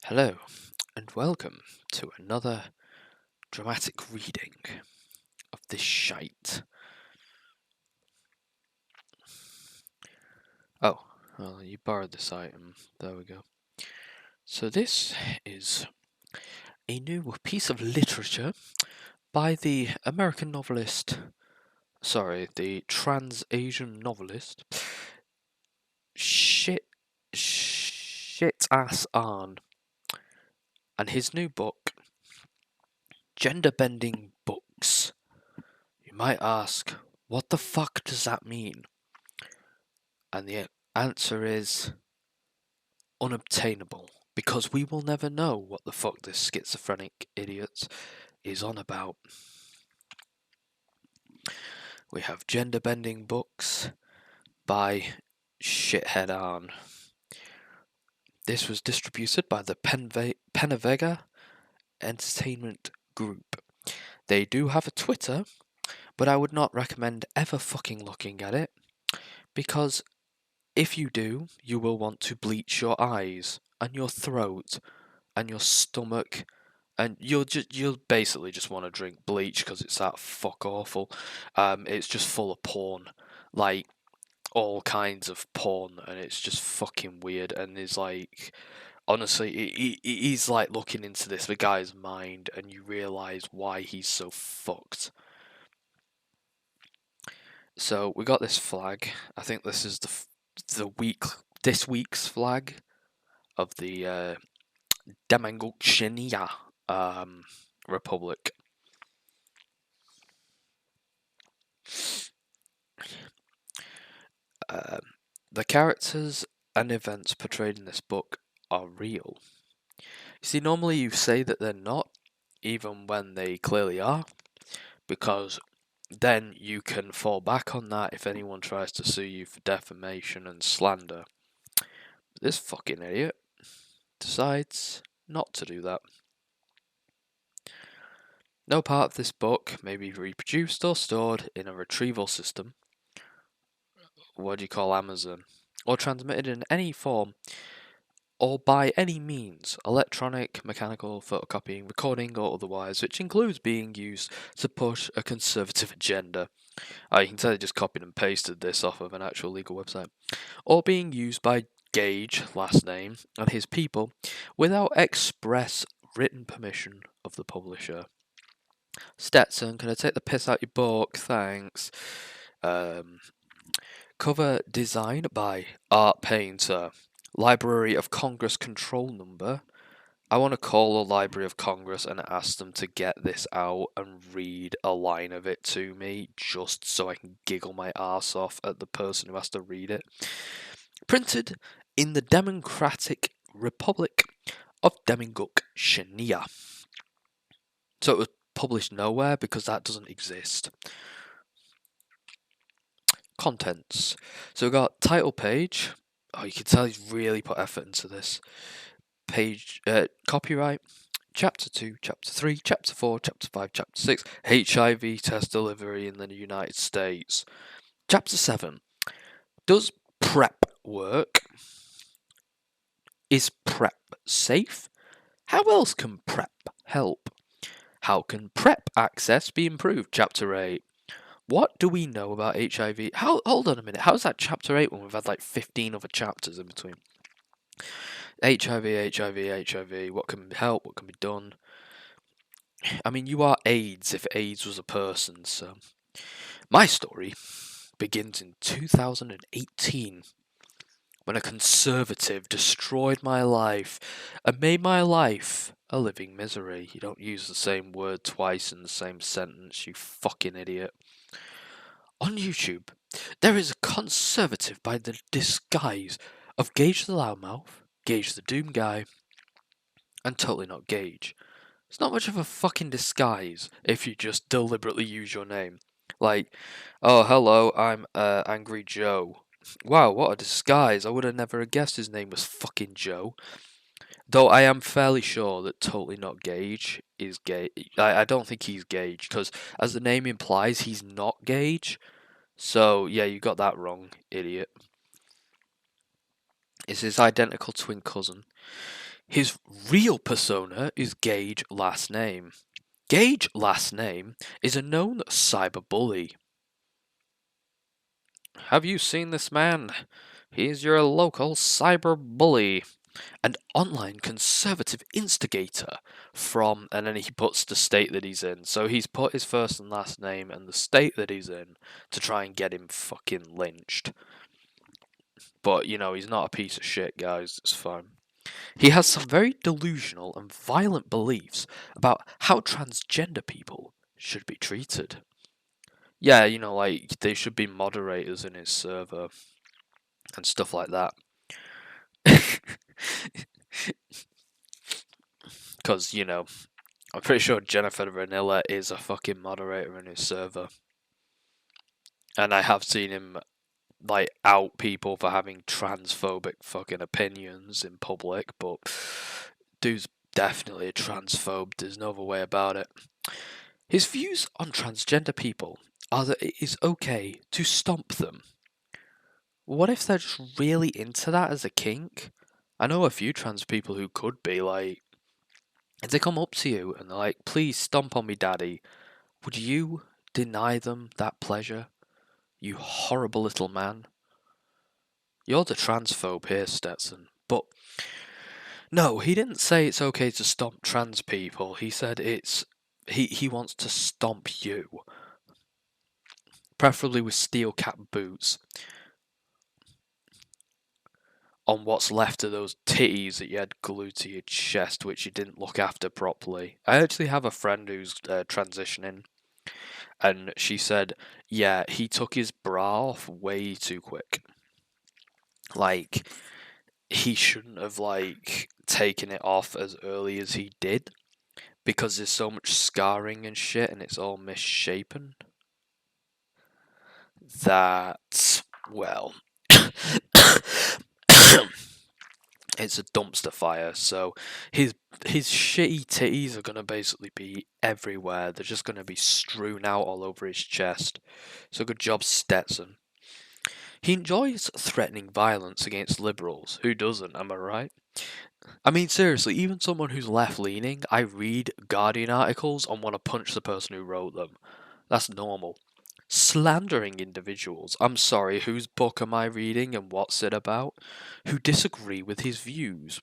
Hello, and welcome to another dramatic reading of this shite. Oh, well, you borrowed this item. There we go. So this is a new piece of literature by the American novelist, the trans-Asian novelist, Shit Ass Arn, and his new book, Gender Bending Books. You might ask, what the fuck does that mean? And the answer is unobtainable, because we will never know what the fuck this schizophrenic idiot is on about. We have Gender Bending Books by Shithead Arn. This was distributed by the Penavega Entertainment Group. They do have a Twitter, but I would not recommend ever fucking looking at it, because if you do, you will want to bleach your eyes and your throat and your stomach, and you'll basically just want to drink bleach because it's that fuck awful. It's just full of porn, like all kinds of porn, and it's just fucking weird. And it's like, honestly, he's like looking into the guy's mind, and you realise why he's so fucked. So we got this flag. I think this is this week's flag of the Demangukshenia Republic. The characters and events portrayed in this book are real. You see, normally you say that they're not, even when they clearly are, because then you can fall back on that if anyone tries to sue you for defamation and slander. This fucking idiot decides not to do that. No part of this book may be reproduced or stored in a retrieval system, what do you call Amazon, or transmitted in any form or by any means, electronic, mechanical, photocopying, recording, or otherwise, which includes being used to push a conservative agenda. You can tell they just copied and pasted this off of an actual legal website. Or being used by Gage, last name, and his people, without express written permission of the publisher. Stetson, can I take the piss out your book? Thanks. Cover design by Art Painter. Library of Congress control number. I want to call the Library of Congress and ask them to get this out and read a line of it to me, just so I can giggle my arse off at the person who has to read it. Printed in the Democratic Republic of Demangukshenia. So it was published nowhere because that doesn't exist. Contents. So we've got title page. Oh, you can tell he's really put effort into this. Page, copyright, Chapter 2, Chapter 3, Chapter 4, Chapter 5, Chapter 6, HIV test delivery in the United States. Chapter 7, does PrEP work? Is PrEP safe? How else can PrEP help? How can PrEP access be improved? Chapter 8, what do we know about HIV? Hold on a minute, how's that Chapter 8 when we've had like 15 other chapters in between? HIV, what can help, what can be done? I mean, you are AIDS if AIDS was a person, so... My story begins in 2018, when a conservative destroyed my life and made my life a living misery. You don't use the same word twice in the same sentence, you fucking idiot. On YouTube, there is a conservative by the disguise of Gage the Loudmouth, Gage the Doom Guy, and Totally Not Gage. It's not much of a fucking disguise if you just deliberately use your name. Like, oh, hello, I'm Angry Joe. Wow, what a disguise. I would have never guessed his name was fucking Joe. Though I am fairly sure that Totally Not Gage is Gage. I don't think he's Gage, because as the name implies, he's not Gage. So, yeah, you got that wrong, idiot. It's his identical twin cousin. His real persona is Gage last name. Gage last name is a known cyberbully. Have you seen this man? He's your local cyberbully, an online conservative instigator from, and then he puts the state that he's in. So he's put his first and last name and the state that he's in to try and get him fucking lynched. But, you know, he's not a piece of shit, guys. It's fine. He has some very delusional and violent beliefs about how transgender people should be treated. Yeah, you know, like, they should be moderators in his server and stuff like that. Because, you know, I'm pretty sure Jennifer Vanilla is a fucking moderator in his server. And I have seen him, like, out people for having transphobic fucking opinions in public, but dude's definitely a transphobe, there's no other way about it. His views on transgender people are that it is okay to stomp them. What if they're just really into that as a kink? I know a few trans people who could be, like, if they come up to you and they're like, please stomp on me, daddy, would you deny them that pleasure? You horrible little man. You're the transphobe here, Stetson. But no, he didn't say it's okay to stomp trans people. He said he wants to stomp you. Preferably with steel cap boots. On what's left of those titties that you had glued to your chest, which you didn't look after properly. I actually have a friend who's transitioning, and she said, yeah, he took his bra off way too quick. Like, he shouldn't have, like, taken it off as early as he did, because there's so much scarring and shit, and it's all misshapen. That, well... it's a dumpster fire, so his shitty titties are gonna basically be everywhere. They're just gonna be strewn out all over his chest. So good job, Stetson. He enjoys threatening violence against liberals. Who doesn't, am I right? I mean, seriously, even someone who's left-leaning, I read Guardian articles and want to punch the person who wrote them. That's normal. Slandering individuals, I'm sorry, whose book am I reading and what's it about? Who disagree with his views.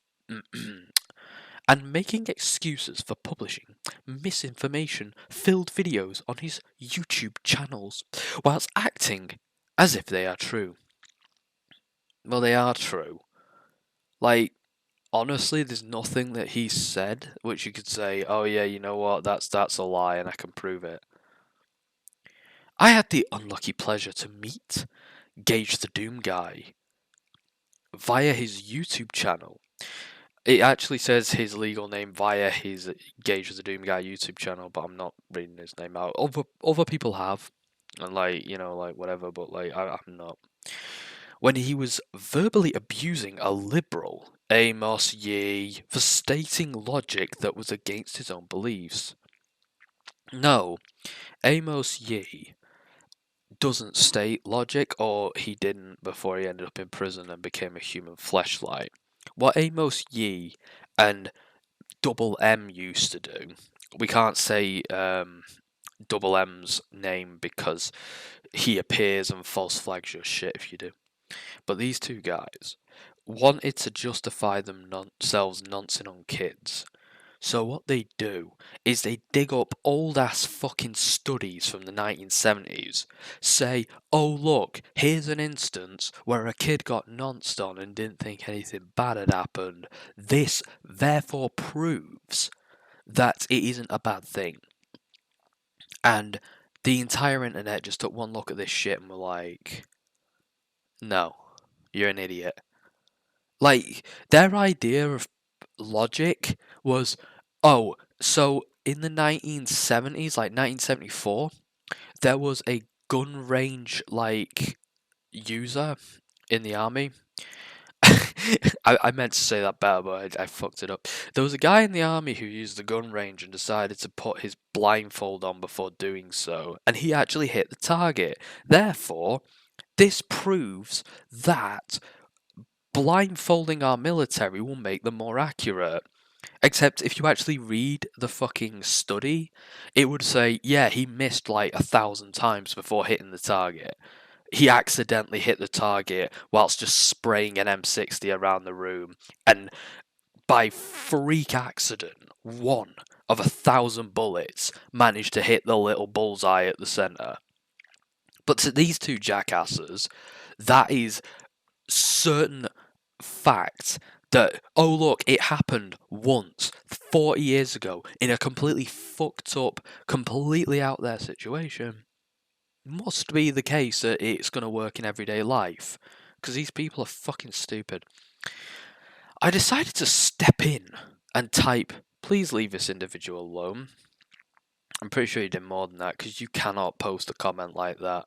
And making excuses for publishing misinformation-filled videos on his YouTube channels, whilst acting as if they are true. Well, they are true. Like, honestly, there's nothing that he said which you could say, oh yeah, you know what, that's a lie and I can prove it. I had the unlucky pleasure to meet Gage the Doom Guy via his YouTube channel. It actually says his legal name via his Gage the Doom Guy YouTube channel, but I'm not reading his name out. Other people have, and like, you know, like whatever, but like I'm not. When he was verbally abusing a liberal, Amos Yee, for stating logic that was against his own beliefs. No, Amos Yee doesn't state logic, or he didn't before he ended up in prison and became a human fleshlight. What Amos Yee and Double M used to do, we can't say Double M's name because he appears and false flags your shit if you do. But these two guys wanted to justify themselves noncing on kids. So what they do is they dig up old ass fucking studies from the 1970s, say, oh look, here's an instance where a kid got nonced on and didn't think anything bad had happened. This therefore proves that it isn't a bad thing. And the entire internet just took one look at this shit and were like, no, you're an idiot. Like, their idea of logic was, oh, so in the 1970s, like 1974, there was a gun range, like, user in the army. I meant to say that better, but I fucked it up. There was a guy in the army who used the gun range and decided to put his blindfold on before doing so, and he actually hit the target. Therefore, this proves that blindfolding our military will make them more accurate. Except if you actually read the fucking study, it would say, yeah, he missed like 1,000 times before hitting the target. He accidentally hit the target whilst just spraying an M60 around the room, and by freak accident, one of 1,000 bullets managed to hit the little bullseye at the centre. But to these two jackasses, that is certain fact that, oh look, it happened once 40 years ago in a completely fucked up, completely out there situation. Must be the case that it's going to work in everyday life, because these people are fucking stupid. I decided to step in and type, please leave this individual alone. I'm pretty sure you did more than that, because you cannot post a comment like that.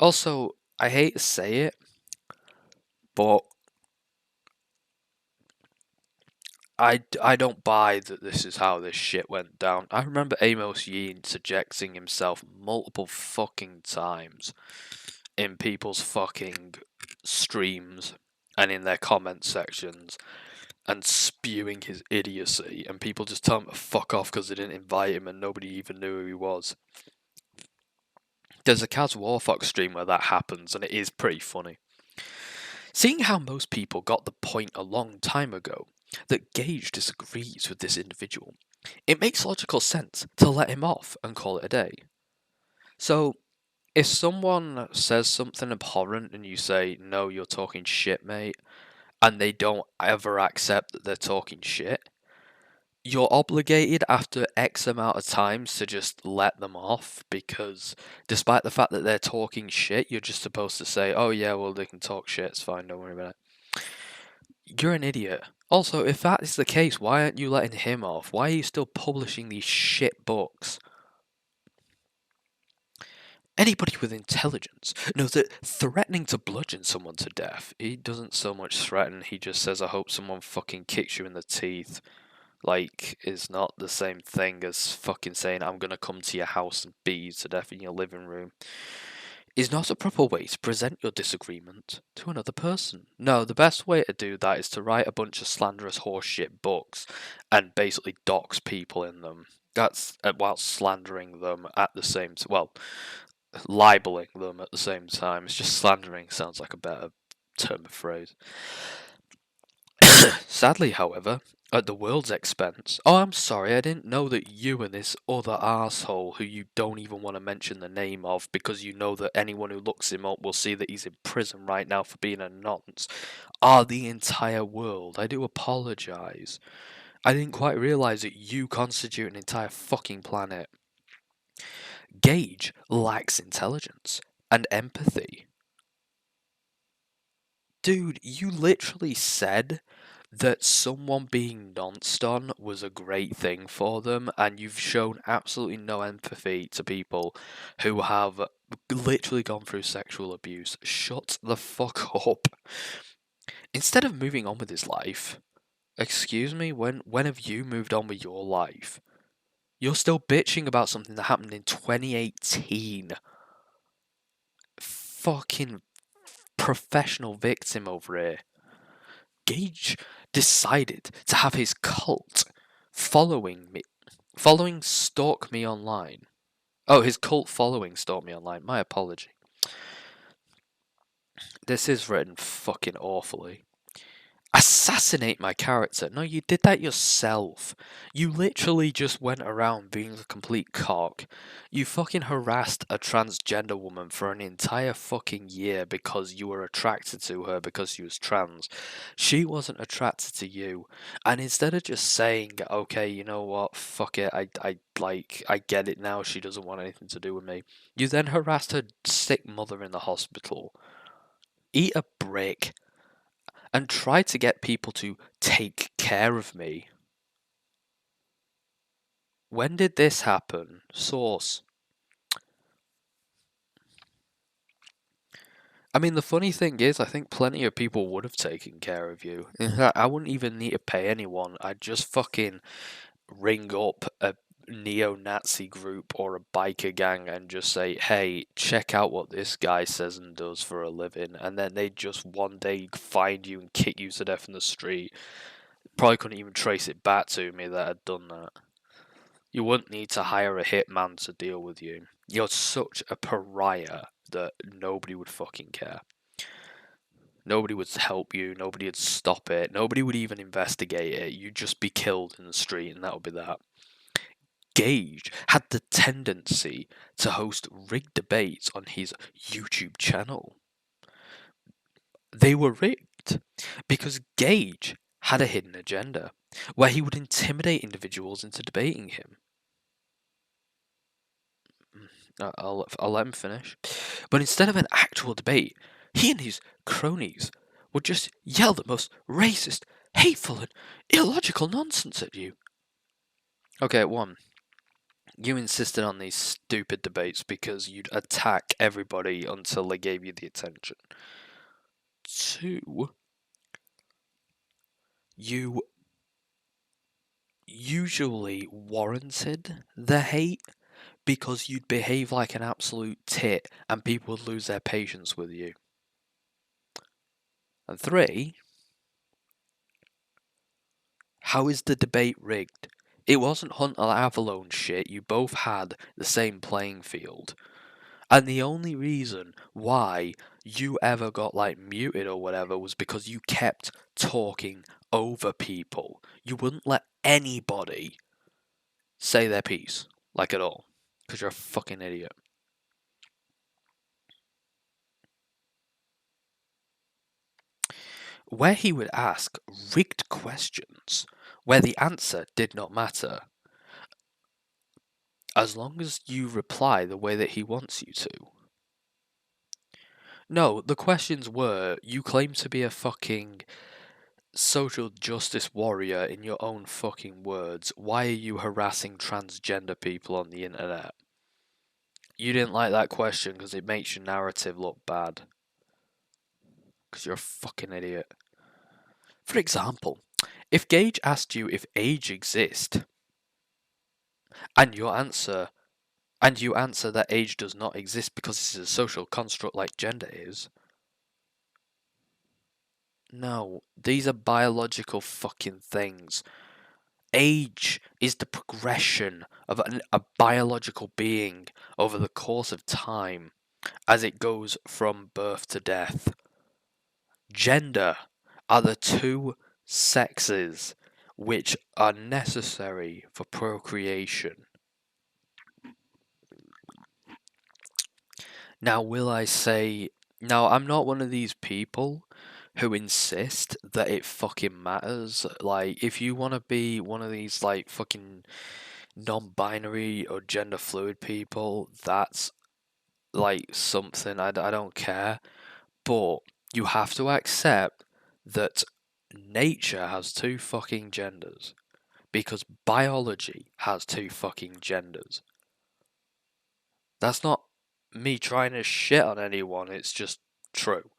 Also, I hate to say it, but I don't buy that this is how this shit went down. I remember Amos Yee interjecting himself multiple fucking times in people's fucking streams and in their comment sections and spewing his idiocy, and people just tell him to fuck off because they didn't invite him and nobody even knew who he was. There's a Kaz Warfox stream where that happens, and it is pretty funny. Seeing how most people got the point a long time ago that Gage disagrees with this individual, it makes logical sense to let him off and call it a day. So, if someone says something abhorrent and you say, no, you're talking shit, mate, and they don't ever accept that they're talking shit, you're obligated after X amount of times to just let them off, because despite the fact that they're talking shit, you're just supposed to say, oh yeah, well, they can talk shit, it's fine, don't worry about it. You're an idiot. Also, if that is the case, why aren't you letting him off? Why are you still publishing these shit books? Anybody with intelligence knows that threatening to bludgeon someone to death, he doesn't so much threaten, he just says, I hope someone fucking kicks you in the teeth. Like, is not the same thing as fucking saying, I'm gonna come to your house and beat you to death in your living room. Is not a proper way to present your disagreement to another person. No, the best way to do that is to write a bunch of slanderous horseshit books and basically dox people in them. That's while slandering them at the same time. Well, libeling them at the same time. It's just slandering sounds like a better term of phrase. Sadly, however, at the world's expense. Oh, I'm sorry, I didn't know that you and this other arsehole who you don't even want to mention the name of because you know that anyone who looks him up will see that he's in prison right now for being a nonce are the entire world. I do apologise. I didn't quite realise that you constitute an entire fucking planet. Gage lacks intelligence and empathy. Dude, you literally said that someone being nonced on was a great thing for them, and you've shown absolutely no empathy to people who have literally gone through sexual abuse. Shut the fuck up. Instead of moving on with his life, excuse me, when have you moved on with your life? You're still bitching about something that happened in 2018. Fucking professional victim over here. Gage decided to have his cult following Stalk Me Online. Oh, his cult following Stalk Me Online. My apology. This is written fucking awfully. Assassinate my character. No, you did that yourself. You literally just went around being a complete cock. You fucking harassed a transgender woman for an entire fucking year because you were attracted to her because she was trans. She wasn't attracted to you. And instead of just saying, okay, you know what, fuck it, I get it now, she doesn't want anything to do with me, you then harassed her sick mother in the hospital. Eat a brick. And try to get people to take care of me. When did this happen? Source. I mean, the funny thing is, I think plenty of people would have taken care of you. In fact, I wouldn't even need to pay anyone. I'd just fucking ring up neo-Nazi group or a biker gang and just say, hey, check out what this guy says and does for a living, and then they just one day find you and kick you to death in the street. Probably couldn't even trace it back to me that I'd done that. You wouldn't need to hire a hitman to deal with you. You're such a pariah that nobody would fucking care. Nobody would help you, nobody would stop it, nobody would even investigate it. You'd just be killed in the street, and that would be that. Gage had the tendency to host rigged debates on his YouTube channel. They were rigged because Gage had a hidden agenda where he would intimidate individuals into debating him. I'll let him finish. But instead of an actual debate, he and his cronies would just yell the most racist, hateful, and illogical nonsense at you. Okay, 1. You insisted on these stupid debates because you'd attack everybody until they gave you the attention. 2. You usually warranted the hate because you'd behave like an absolute tit and people would lose their patience with you. And 3, how is the debate rigged? It wasn't Hunter Avalone shit, you both had the same playing field. And the only reason why you ever got like muted or whatever was because you kept talking over people. You wouldn't let anybody say their piece, like at all. Because you're a fucking idiot. Where he would ask rigged questions where the answer did not matter, as long as you reply the way that he wants you to. No, the questions were, you claim to be a fucking social justice warrior in your own fucking words. Why are you harassing transgender people on the internet? You didn't like that question because it makes your narrative look bad. Because you're a fucking idiot. For example, if Gage asked you if age exists, and you answer that age does not exist because it's a social construct like gender is. No, these are biological fucking things. Age is the progression of a biological being over the course of time as it goes from birth to death. Gender are the two sexes which are necessary for procreation. Now, I'm not one of these people who insist that it fucking matters. Like, if you want to be one of these, like, fucking non-binary or gender fluid people, that's, like, something, I don't care. But you have to accept that nature has two fucking genders. Because biology has two fucking genders. That's not me trying to shit on anyone, it's just true.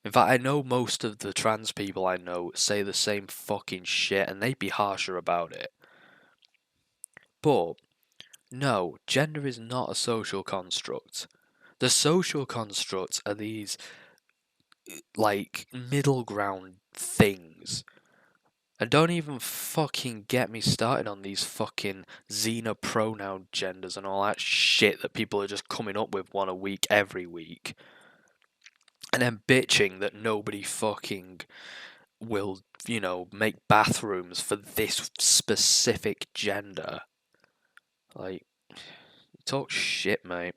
In fact, I know most of the trans people I know say the same fucking shit and they'd be harsher about it. But, no, gender is not a social construct. The social constructs are these, like, middle ground things. And don't even fucking get me started on these fucking xenopronoun genders and all that shit that people are just coming up with one a week every week. And then bitching that nobody fucking will, make bathrooms for this specific gender. Like, talk shit, mate.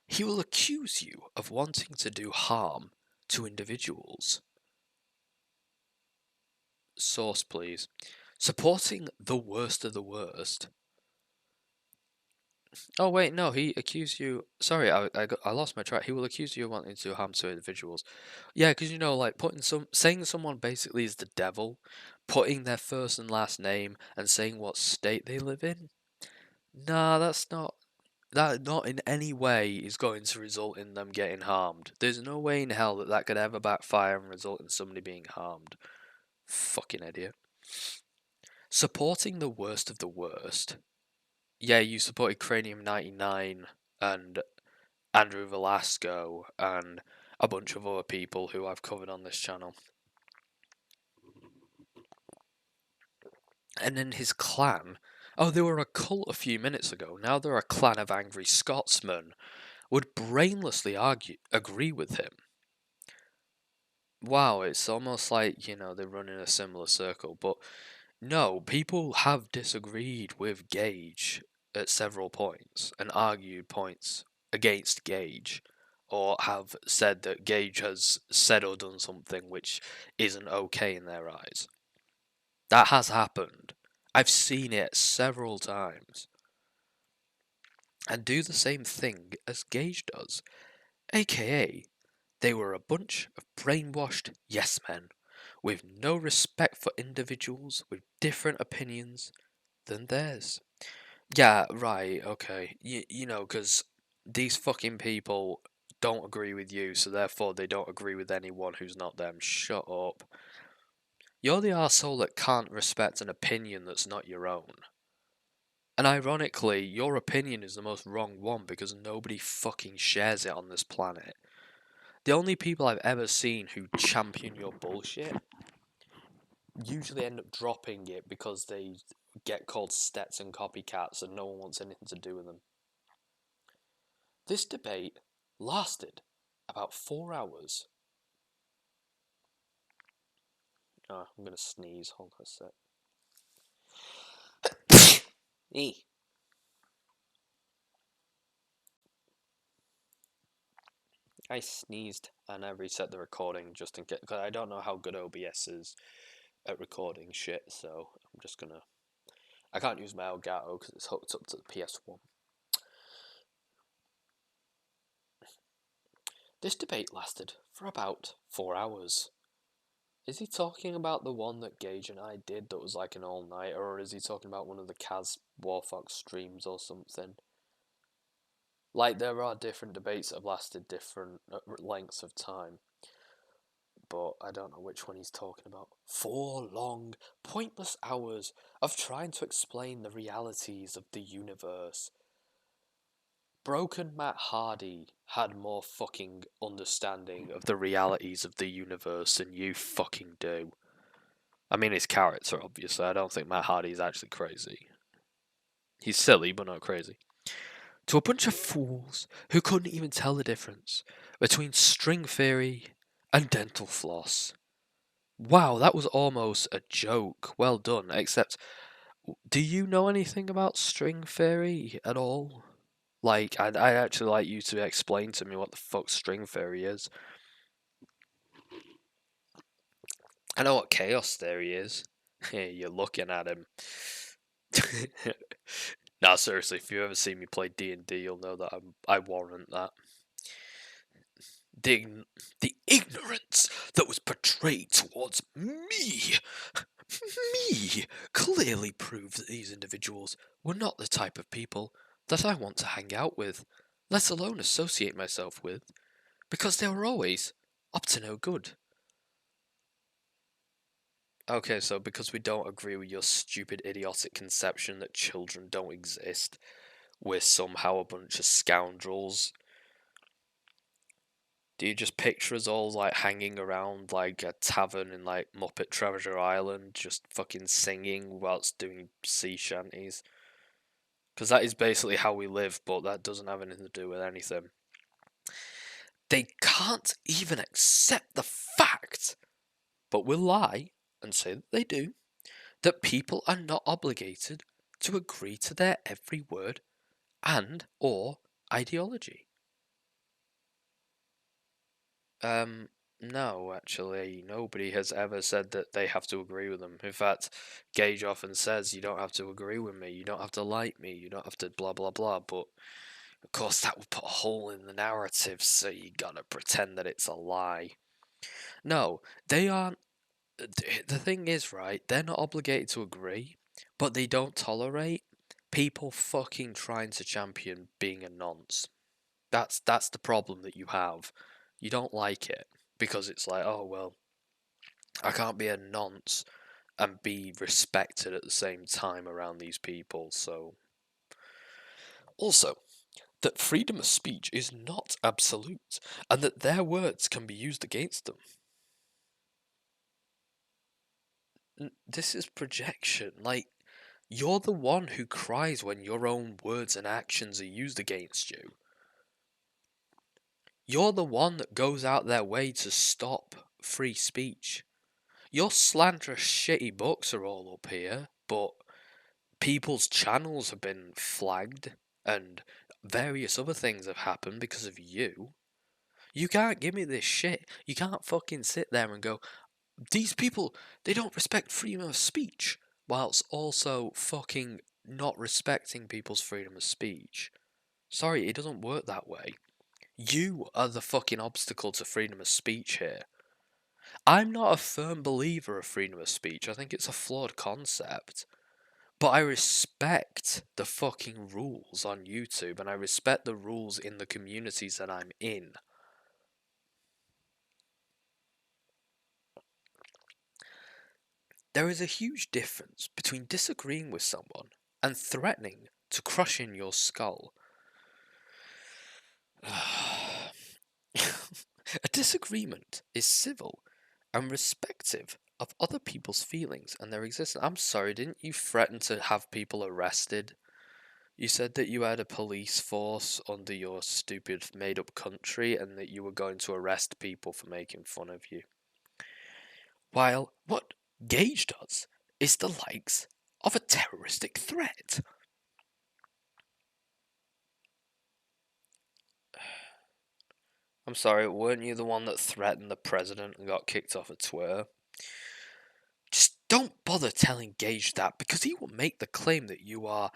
He will accuse you of wanting to do harm to individuals. Source, please. Supporting the worst of the worst. Oh wait, no, he accused you. Sorry, I lost my track. He will accuse you of wanting to do harm to individuals. Yeah, because like saying someone basically is the devil, putting their first and last name and saying what state they live in. Nah, that not in any way is going to result in them getting harmed. There's no way in hell that could ever backfire and result in somebody being harmed. Fucking idiot. Supporting the worst of the worst. Yeah, you supported Cranium 99 and Andrew Velasco and a bunch of other people who I've covered on this channel. And then his clan, oh, they were a cult a few minutes ago, now they're a clan of angry Scotsmen, would brainlessly agree with him. Wow, it's almost like, they run in a similar circle, but no, people have disagreed with Gage at several points and argued points against Gage, or have said that Gage has said or done something which isn't okay in their eyes. That has happened. I've seen it several times. And do the same thing as Gage does, aka they were a bunch of brainwashed yes men with no respect for individuals with different opinions than theirs. Yeah, right, okay. Because these fucking people don't agree with you, so therefore they don't agree with anyone who's not them. Shut up. You're the arsehole that can't respect an opinion that's not your own. And ironically, your opinion is the most wrong one because nobody fucking shares it on this planet. The only people I've ever seen who champion your bullshit usually end up dropping it because they get called Stetson copycats and no one wants anything to do with them. This debate lasted about 4 hours. Oh, I'm gonna sneeze. Hold on a sec. I sneezed and I reset the recording just in case, because I don't know how good OBS is at recording shit, so I'm just gonna... I can't use my Elgato because it's hooked up to the PS1. This debate lasted for about 4 hours. Is he talking about the one that Gage and I did that was like an all-nighter, or is he talking about one of the Kaz Warfox streams or something? Like, there are different debates that have lasted different lengths of time, but I don't know which one he's talking about. 4 long, pointless hours of trying to explain the realities of the universe. Broken Matt Hardy had more fucking understanding of the realities of the universe than you fucking do. I mean, his character, obviously. I don't think Matt Hardy is actually crazy. He's silly, but not crazy. To a bunch of fools who couldn't even tell the difference between string theory and dental floss. Wow, that was almost a joke. Well done, except, do you know anything about string theory at all? Like, I'd actually like you to explain to me what the fuck string theory is. I know what chaos theory is. You're looking at him. Nah, seriously, if you ever see me play D&D, you'll know that I warrant that. The ignorance that was portrayed towards me, clearly proved that these individuals were not the type of people that I want to hang out with, let alone associate myself with, because they were always up to no good. Okay, so because we don't agree with your stupid, idiotic conception that children don't exist, we're somehow a bunch of scoundrels. Do you just picture us all like hanging around like a tavern in like Muppet Treasure Island, just fucking singing whilst doing sea shanties? Because that is basically how we live, but that doesn't have anything to do with anything. They can't even accept the fact, but will lie and say that they do, that people are not obligated to agree to their every word and or ideology. No, actually, nobody has ever said that they have to agree with them. In fact, Gage often says, you don't have to agree with me, you don't have to like me, you don't have to blah blah blah, but of course that would put a hole in the narrative, so you gotta pretend that it's a lie. No, they aren't. The thing is, right, they're not obligated to agree, but they don't tolerate people fucking trying to champion being a nonce. That's the problem that you have. You don't like it because it's like, oh well, I can't be a nonce and be respected at the same time around these people, so. Also, that freedom of speech is not absolute, and that their words can be used against them. This is projection. Like, you're the one who cries when your own words and actions are used against you. You're the one that goes out their way to stop free speech. Your slanderous shitty books are all up here, but people's channels have been flagged, and various other things have happened because of you. You can't give me this shit. You can't fucking sit there and go, these people, they don't respect freedom of speech, whilst also fucking not respecting people's freedom of speech. Sorry, it doesn't work that way. You are the fucking obstacle to freedom of speech here. I'm not a firm believer of freedom of speech. I think it's a flawed concept. But I respect the fucking rules on YouTube, and I respect the rules in the communities that I'm in. There is a huge difference between disagreeing with someone and threatening to crush in your skull. A disagreement is civil and respective of other people's feelings and their existence. I'm sorry, didn't you threaten to have people arrested? You said that you had a police force under your stupid made up country and that you were going to arrest people for making fun of you. While what Gage does is the likes of a terroristic threat. I'm sorry, weren't you the one that threatened the president and got kicked off of Twitter? Just don't bother telling Gage that, because he will make the claim that you are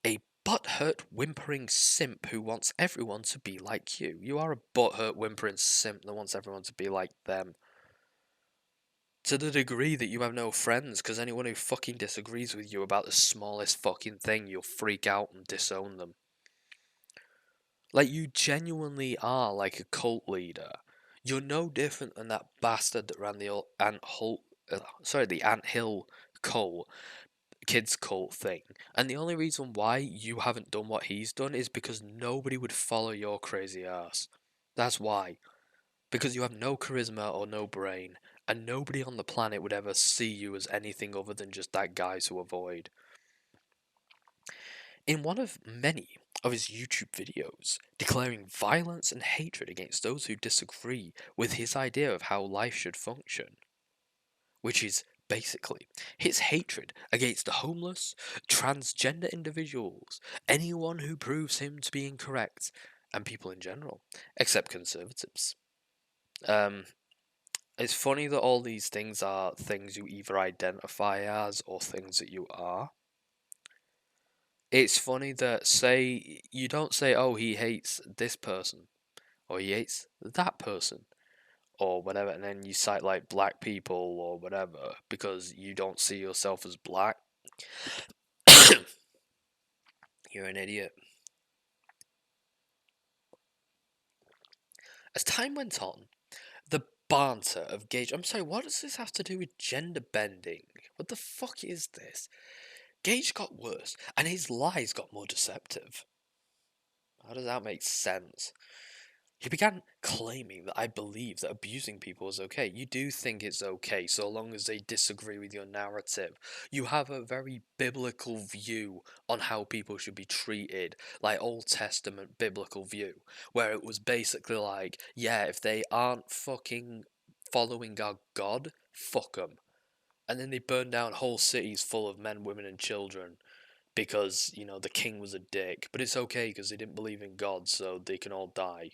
a butthurt whimpering simp who wants everyone to be like you. You are a butthurt whimpering simp that wants everyone to be like them. To the degree that you have no friends, because anyone who fucking disagrees with you about the smallest fucking thing, you'll freak out and disown them. Like, you genuinely are like a cult leader. You're no different than that bastard that ran the the Ant Hill cult, kids cult thing. And the only reason why you haven't done what he's done is because nobody would follow your crazy ass. That's why. Because you have no charisma or no brain, and nobody on the planet would ever see you as anything other than just that guy to avoid. In one of many of his YouTube videos, declaring violence and hatred against those who disagree with his idea of how life should function, which is basically his hatred against the homeless, transgender individuals, anyone who proves him to be incorrect, and people in general, except conservatives. Um, it's funny that all these things are things you either identify as or things that you are. It's funny that say you don't say, oh, he hates this person or he hates that person or whatever, and then you cite like black people or whatever because you don't see yourself as black. You're an idiot. As time went on, the banter of Gage. I'm sorry, what does this have to do with gender bending? What the fuck is this? Gage got worse, and his lies got more deceptive. How does that make sense? He began claiming that I believe that abusing people is okay. You do think it's okay so long as they disagree with your narrative. You have a very biblical view on how people should be treated, like Old Testament biblical view, where it was basically like, yeah, if they aren't fucking following our God, fuck them. And then they burned down whole cities full of men, women, and children because, the king was a dick. But it's okay because they didn't believe in God, so they can all die.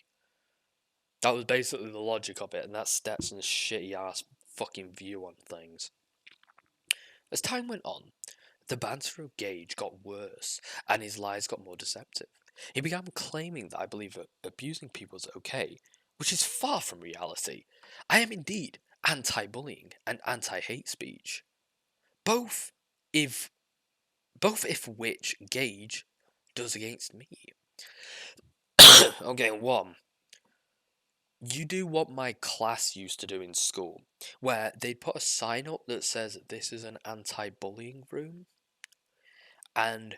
That was basically the logic of it, and that's Stetson's shitty ass fucking view on things. As time went on, the banter of Gage got worse, and his lies got more deceptive. He began claiming that I believe that abusing people is okay, which is far from reality. I am indeed anti-bullying and anti-hate speech. Both if if which Gage does against me. Okay, one. You do what my class used to do in school, where they'd put a sign up that says this is an anti-bullying room, and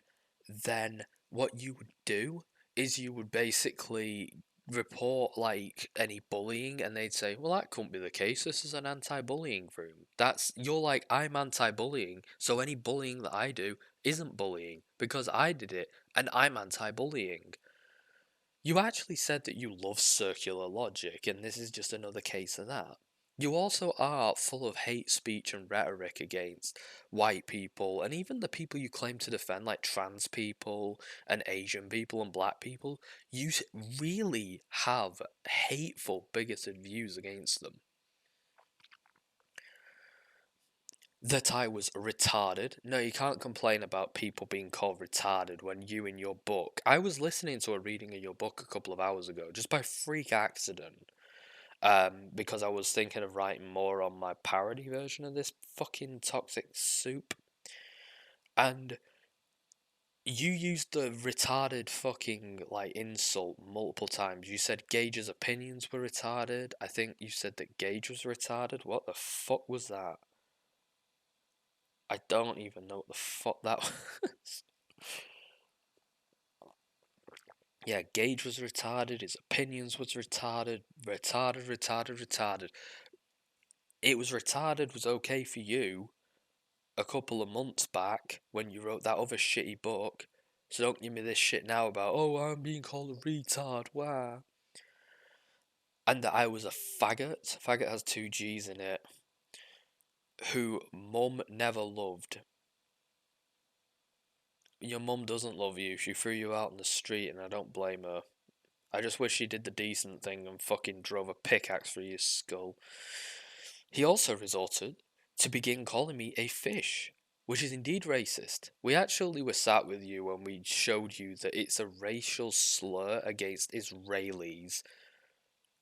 then what you would do is you would basically report like any bullying, and they'd say, well, that couldn't be the case, this is an anti-bullying room. That's, you're like, I'm anti-bullying, so any bullying that I do isn't bullying because I did it and I'm anti-bullying. You actually said that you love circular logic, and this is just another case of that. You also are full of hate speech and rhetoric against white people, and even the people you claim to defend, like trans people and Asian people and black people. You really have hateful, bigoted views against them. That I was retarded. No, you can't complain about people being called retarded when you in your book. I was listening to a reading of your book a couple of hours ago, just by freak accident. Because I was thinking of writing more on my parody version of this fucking toxic soup. And you used the retarded fucking like insult multiple times. You said Gage's opinions were retarded. I think you said that Gage was retarded. What the fuck was that? I don't even know what the fuck that was. Yeah, Gage was retarded, his opinions was retarded, retarded. It was retarded was okay for you a couple of months back when you wrote that other shitty book. So don't give me this shit now about, oh, I'm being called a retard, why? And that I was a faggot. Faggot has two G's in it. Who mum never loved. Your mum doesn't love you. She threw you out on the street, and I don't blame her. I just wish she did the decent thing and fucking drove a pickaxe through your skull. He also resorted to begin calling me a fish, which is indeed racist. We actually were sat with you when we showed you that it's a racial slur against Israelis.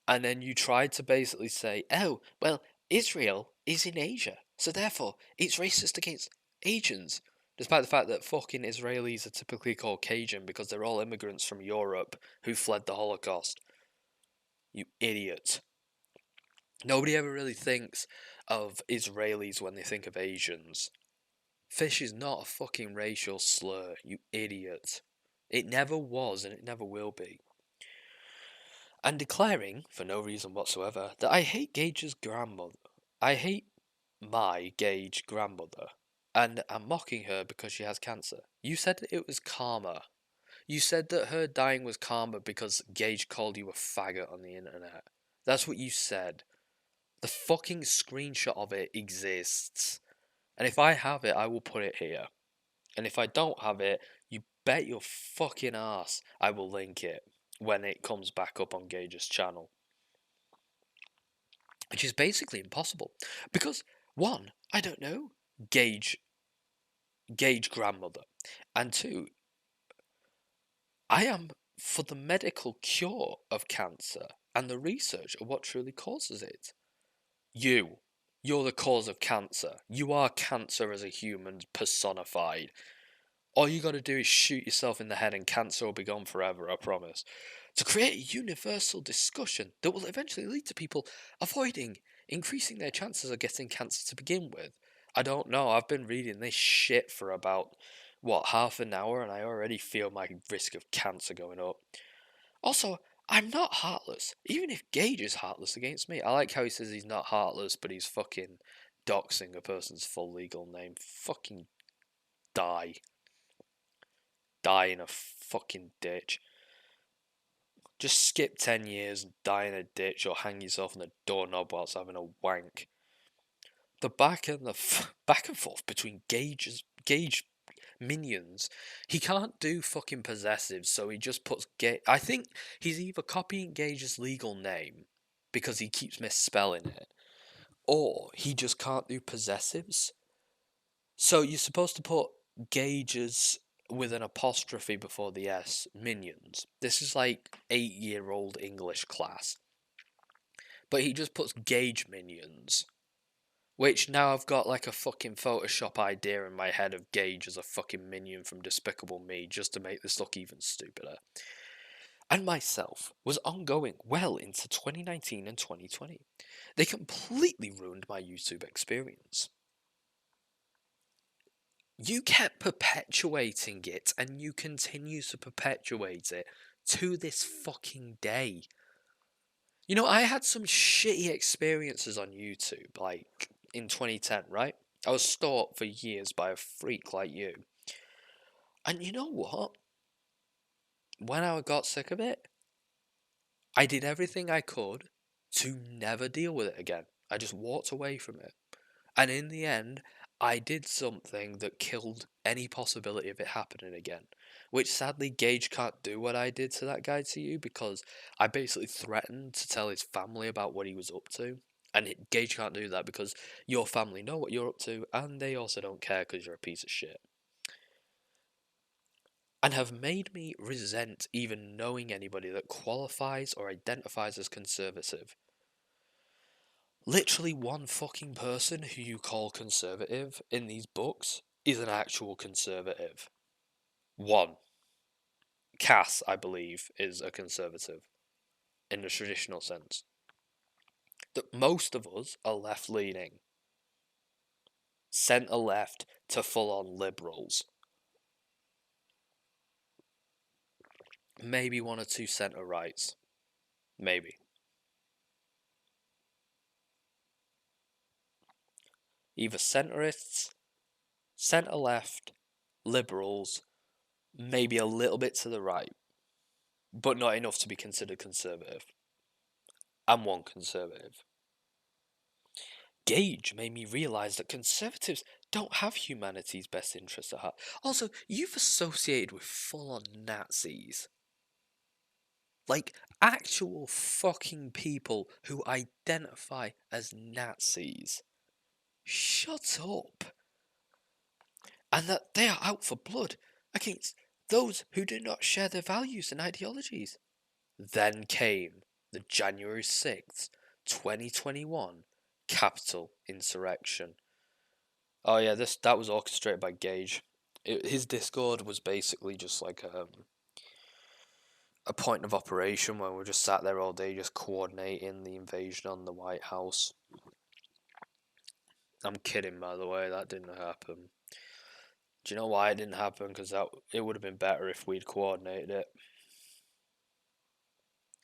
And then you tried to basically say, oh, well, Israel is in Asia, so therefore it's racist against Asians. Despite the fact that fucking Israelis are typically called Cajun because they're all immigrants from Europe who fled the Holocaust. You idiot. Nobody ever really thinks of Israelis when they think of Asians. Fish is not a fucking racial slur, you idiot. It never was and it never will be. And declaring, for no reason whatsoever, that I hate Gage's grandmother. I hate my Gage grandmother. And I'm mocking her because she has cancer. You said that it was karma. You said that her dying was karma because Gage called you a faggot on the internet. That's what you said. The fucking screenshot of it exists. And if I have it, I will put it here. And if I don't have it, you bet your fucking ass I will link it when it comes back up on Gage's channel. Which is basically impossible. Because, one, I don't know Gage grandmother. And two, I am for the medical cure of cancer and the research of what truly causes it. You're the cause of cancer. You are cancer as a human personified. All you gotta do is shoot yourself in the head and cancer will be gone forever, I promise. To create a universal discussion that will eventually lead to people avoiding increasing their chances of getting cancer to begin with. I don't know, I've been reading this shit for about, what, half an hour and I already feel my risk of cancer going up. Also, I'm not heartless. Even if Gage is heartless against me. I like how he says he's not heartless, but he's fucking doxing a person's full legal name. Fucking die. Die in a fucking ditch. Just skip 10 years and die in a ditch or hang yourself on the doorknob whilst having a wank. The back and back and forth between Gage minions. He can't do fucking possessives, so he just puts Gage. I think he's either copying Gage's legal name because he keeps misspelling it, or he just can't do possessives. So you're supposed to put Gage's with an apostrophe before the S, minions. This is like 8-year-old English class. But he just puts Gage minions. Which now I've got like a fucking Photoshop idea in my head of Gage as a fucking minion from Despicable Me just to make this look even stupider. and myself was ongoing well into 2019 and 2020. They completely ruined my YouTube experience. You kept perpetuating it, and you continue to perpetuate it to this fucking day. You know, I had some shitty experiences on YouTube, like in 2010, right? I was stalked for years by a freak like you. And you know what? When I got sick of it, I did everything I could to never deal with it again. I just walked away from it. And in the end, I did something that killed any possibility of it happening again. Which sadly, Gage can't do what I did to that guy to you, because I basically threatened to tell his family about what he was up to. And Gage can't do that because your family know what you're up to, and they also don't care because you're a piece of shit. And have made me resent even knowing anybody that qualifies or identifies as conservative. Literally one fucking person who you call conservative in these books is an actual conservative. One. Cass, I believe, is a conservative in the traditional sense. That most of us are left leaning, centre left to full on liberals. Maybe one or two centre rights. Maybe. Either centrists, centre left, liberals, maybe a little bit to the right, but not enough to be considered conservative. I'm one conservative. Gage made me realise that conservatives don't have humanity's best interests at heart. Also, you've associated with full-on Nazis. Like, actual fucking people who identify as Nazis. Shut up. And that they are out for blood against those who do not share their values and ideologies. Then came the January 6th, 2021 Capitol insurrection. Oh yeah, that was orchestrated by Gage. His Discord was basically just like a point of operation where we just sat there all day just coordinating the invasion on the White House. I'm kidding, by the way, that didn't happen. Do you know why it didn't happen? Because it would have been better if we'd coordinated it.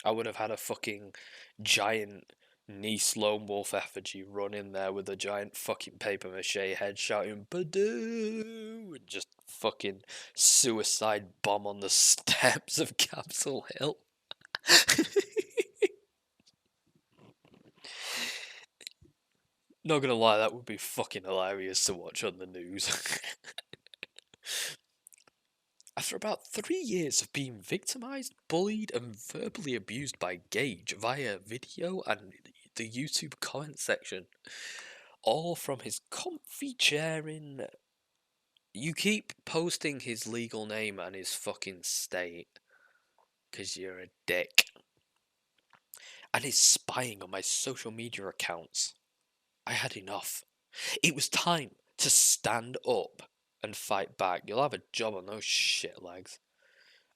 I would have had a fucking giant Nice lone wolf effigy run in there with a giant fucking paper mache head shouting "Badoo!" and just fucking suicide bomb on the steps of Capitol Hill. Not gonna lie, that would be fucking hilarious to watch on the news. After about 3 years of being victimized, bullied, and verbally abused by Gage via video and the YouTube comment section, all from his comfy chair in. You keep posting his legal name and his fucking state, because you're a dick. And his spying on my social media accounts. I had enough. It was time to stand up and fight back. You'll have a job on those shit legs.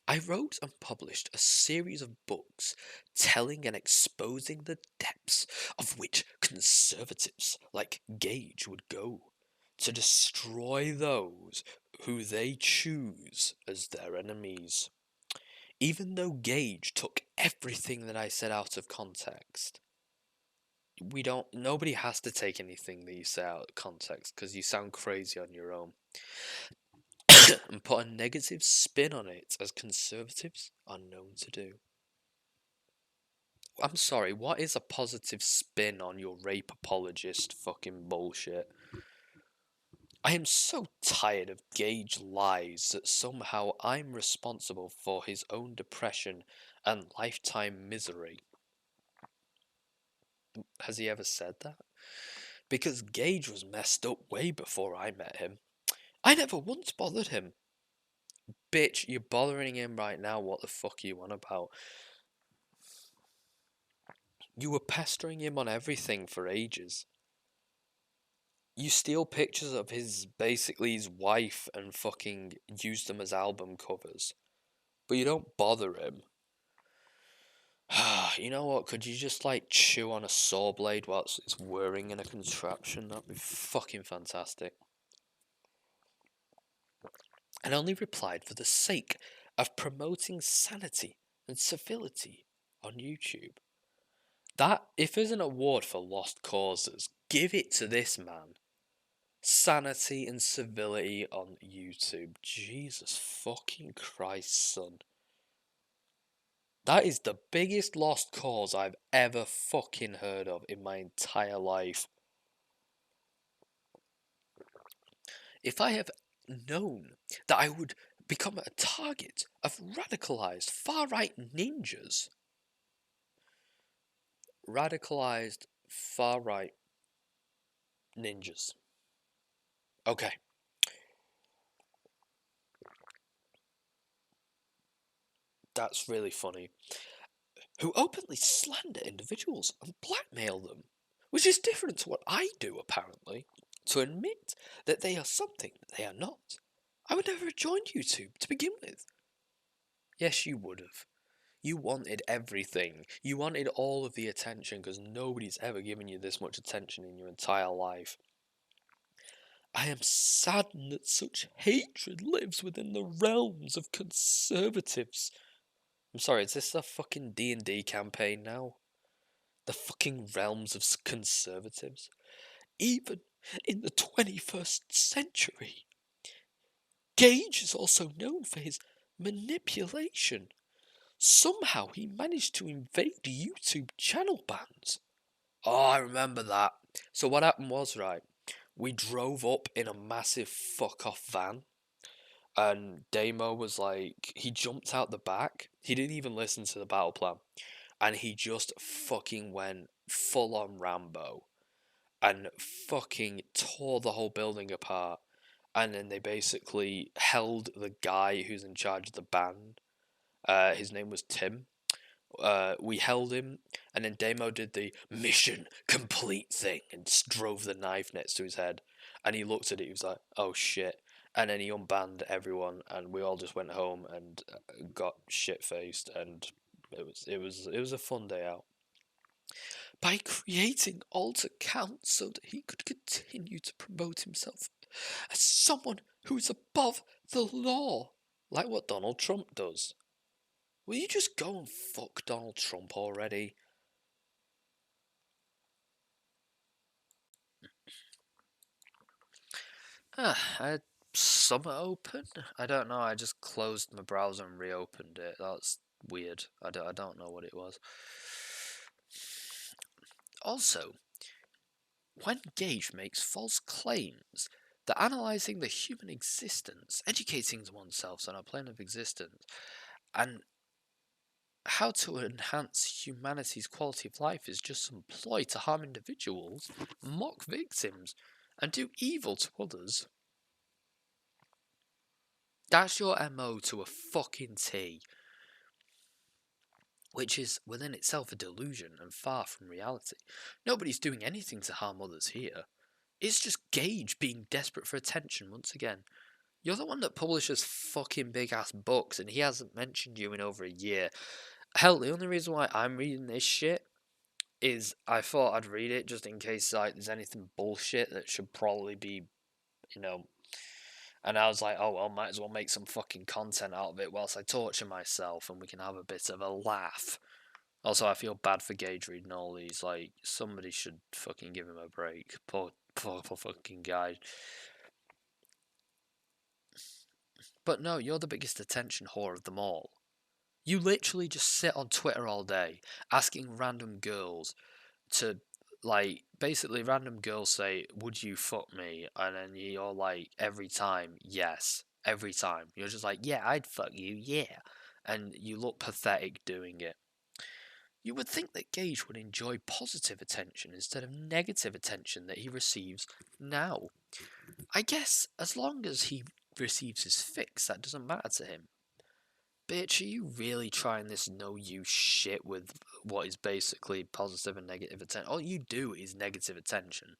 I wrote and published a series of books telling and exposing the depths of which conservatives like Gage would go to destroy those who they choose as their enemies. Even though Gage took everything that I said out of context, nobody has to take anything that you say out of context because you sound crazy on your own. And put a negative spin on it as conservatives are known to do. I'm sorry, what is a positive spin on your rape apologist fucking bullshit? I am so tired of Gage lies that somehow I'm responsible for his own depression and lifetime misery. Has he ever said that? Because Gage was messed up way before I met him. I never once bothered him. Bitch, you're bothering him right now, what the fuck are you on about? You were pestering him on everything for ages. You steal pictures of basically his wife and fucking use them as album covers. But you don't bother him. You know what? Could you just like chew on a saw blade whilst it's whirring in a contraption? That'd be fucking fantastic. And only replied for the sake of promoting sanity and civility on YouTube. That, if there's an award for lost causes, give it to this man. Sanity and civility on YouTube. Jesus fucking Christ, son. That is the biggest lost cause I've ever fucking heard of in my entire life. If I have known that I would become a target of radicalized far right ninjas, radicalized far right ninjas. Okay. That's really funny. Who openly slander individuals and blackmail them, which is different to what I do, apparently. To admit that they are something that they are not. I would never have joined YouTube to begin with. Yes, you would have. You wanted everything. You wanted all of the attention because nobody's ever given you this much attention in your entire life. I am saddened that such hatred lives within the realms of conservatives. I'm sorry, is this a fucking D&D campaign now? The fucking realms of conservatives? Even in the 21st century. Gage is also known for his manipulation. Somehow he managed to invade YouTube channel bans. Oh, I remember that. So what happened was, right, we drove up in a massive fuck off van, and Damo was like, he jumped out the back. He didn't even listen to the battle plan, and he just fucking went full on Rambo and fucking tore the whole building apart. And then they basically held the guy who's in charge of the band. His name was Tim. We held him, and then Damo did the mission complete thing and drove the knife next to his head. And he looked at it, he was like, "Oh shit!" And then he unbanned everyone, and we all just went home and got shit faced, and it was a fun day out. By creating alt accounts so that he could continue to promote himself as someone who is above the law, like what Donald Trump does. Will you just go and fuck Donald Trump already? I had Summit open? I don't know, I just closed my browser and reopened it. That's weird. I don't know what it was. Also, when Gage makes false claims that analysing the human existence, educating oneself on a plane of existence, and how to enhance humanity's quality of life is just some ploy to harm individuals, mock victims, and do evil to others. That's your MO to a fucking T, which is within itself a delusion and far from reality. Nobody's doing anything to harm others here. It's just Gage being desperate for attention once again. You're the one that publishes fucking big ass books, and he hasn't mentioned you in over a year. Hell, the only reason why I'm reading this shit is I thought I'd read it just in case like there's anything bullshit that should probably be, you know. And I was like, oh well, might as well make some fucking content out of it whilst I torture myself, and we can have a bit of a laugh. Also, I feel bad for Gage reading all these. Like, somebody should fucking give him a break. Poor fucking guy. But no, you're the biggest attention whore of them all. You literally just sit on Twitter all day asking random girls to, like, basically random girls say, "Would you fuck me?" And then you're like, every time, yes, every time. You're just like, "Yeah, I'd fuck you, yeah," and you look pathetic doing it. You would think that Gage would enjoy positive attention instead of negative attention that he receives now. I guess as long as he receives his fix, that doesn't matter to him. Bitch, are you really trying this no use shit with what is basically positive and negative attention? All you do is negative attention.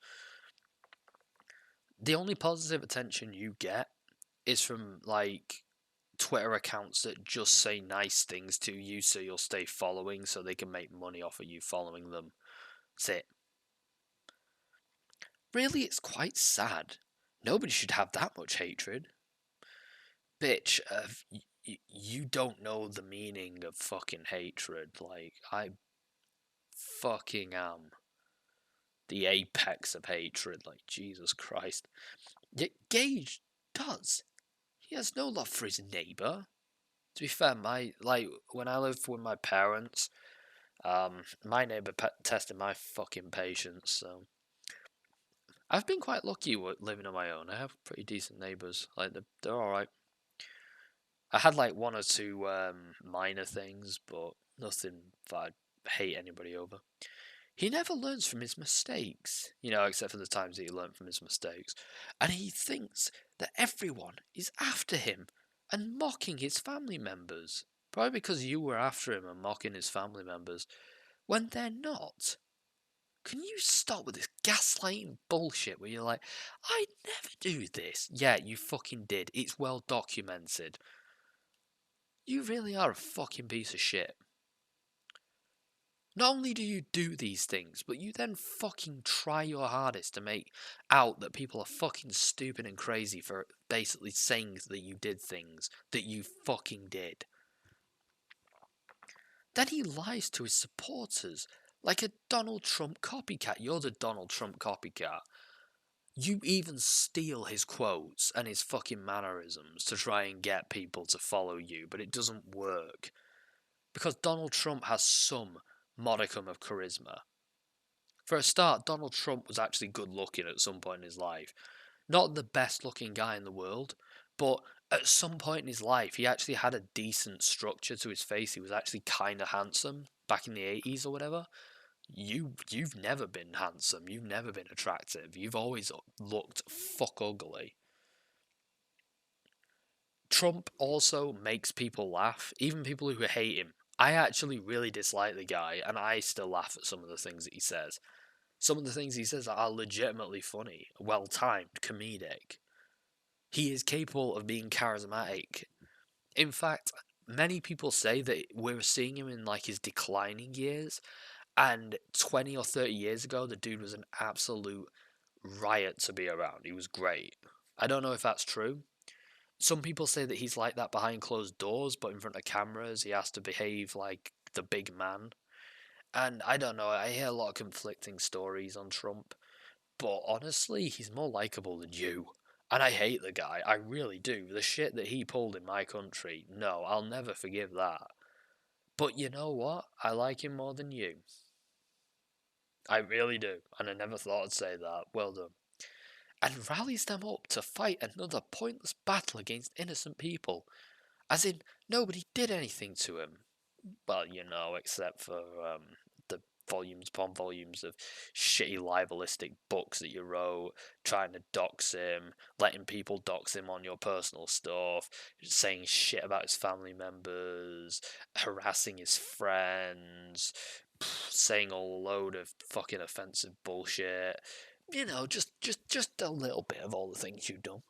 The only positive attention you get is from, like, Twitter accounts that just say nice things to you so you'll stay following so they can make money off of you following them. That's it. Really, it's quite sad. Nobody should have that much hatred. Bitch, you don't know the meaning of fucking hatred. Like, I fucking am the apex of hatred. Like, Jesus Christ. Yet Gage does. He has no love for his neighbour. To be fair, when I lived with my parents, my neighbour tested my fucking patience. So I've been quite lucky living on my own. I have pretty decent neighbours. Like they're all right. I had like one or two minor things, but nothing that I hate anybody over. He never learns from his mistakes, except for the times that he learned from his mistakes. And he thinks that everyone is after him and mocking his family members. Probably because you were after him and mocking his family members when they're not. Can you stop with this gaslighting bullshit where you're like, I never do this? Yeah, you fucking did. It's well documented. You really are a fucking piece of shit. Not only do you do these things, but you then fucking try your hardest to make out that people are fucking stupid and crazy for basically saying that you did things that you fucking did. Then he lies to his supporters like a Donald Trump copycat. You're the Donald Trump copycat. You even steal his quotes and his fucking mannerisms to try and get people to follow you, but it doesn't work. Because Donald Trump has some modicum of charisma. For a start, Donald Trump was actually good looking at some point in his life. Not the best looking guy in the world, but at some point in his life, he actually had a decent structure to his face. He was actually kind of handsome back in the 80s or whatever. You've never been handsome. You've never been attractive. You've always looked fuck ugly. Trump also makes people laugh, even people who hate him. I actually really dislike the guy, and I still laugh at some of the things that he says. Some of the things he says are legitimately funny, well timed, comedic. He is capable of being charismatic. In fact, many people say that we're seeing him in like his declining years, and 20 or 30 years ago, the dude was an absolute riot to be around. He was great. I don't know if that's true. Some people say that he's like that behind closed doors, but in front of cameras, he has to behave like the big man. And I don't know, I hear a lot of conflicting stories on Trump, but honestly, he's more likable than you. And I hate the guy, I really do. The shit that he pulled in my country, no, I'll never forgive that. But you know what? I like him more than you. I really do, and I never thought I'd say that. Well done. And rallies them up to fight another pointless battle against innocent people. As in, nobody did anything to him. Well, except for the volumes upon volumes of shitty libelistic books that you wrote, trying to dox him, letting people dox him on your personal stuff, saying shit about his family members, harassing his friends, saying a load of fucking offensive bullshit. Just a little bit of all the things you've done.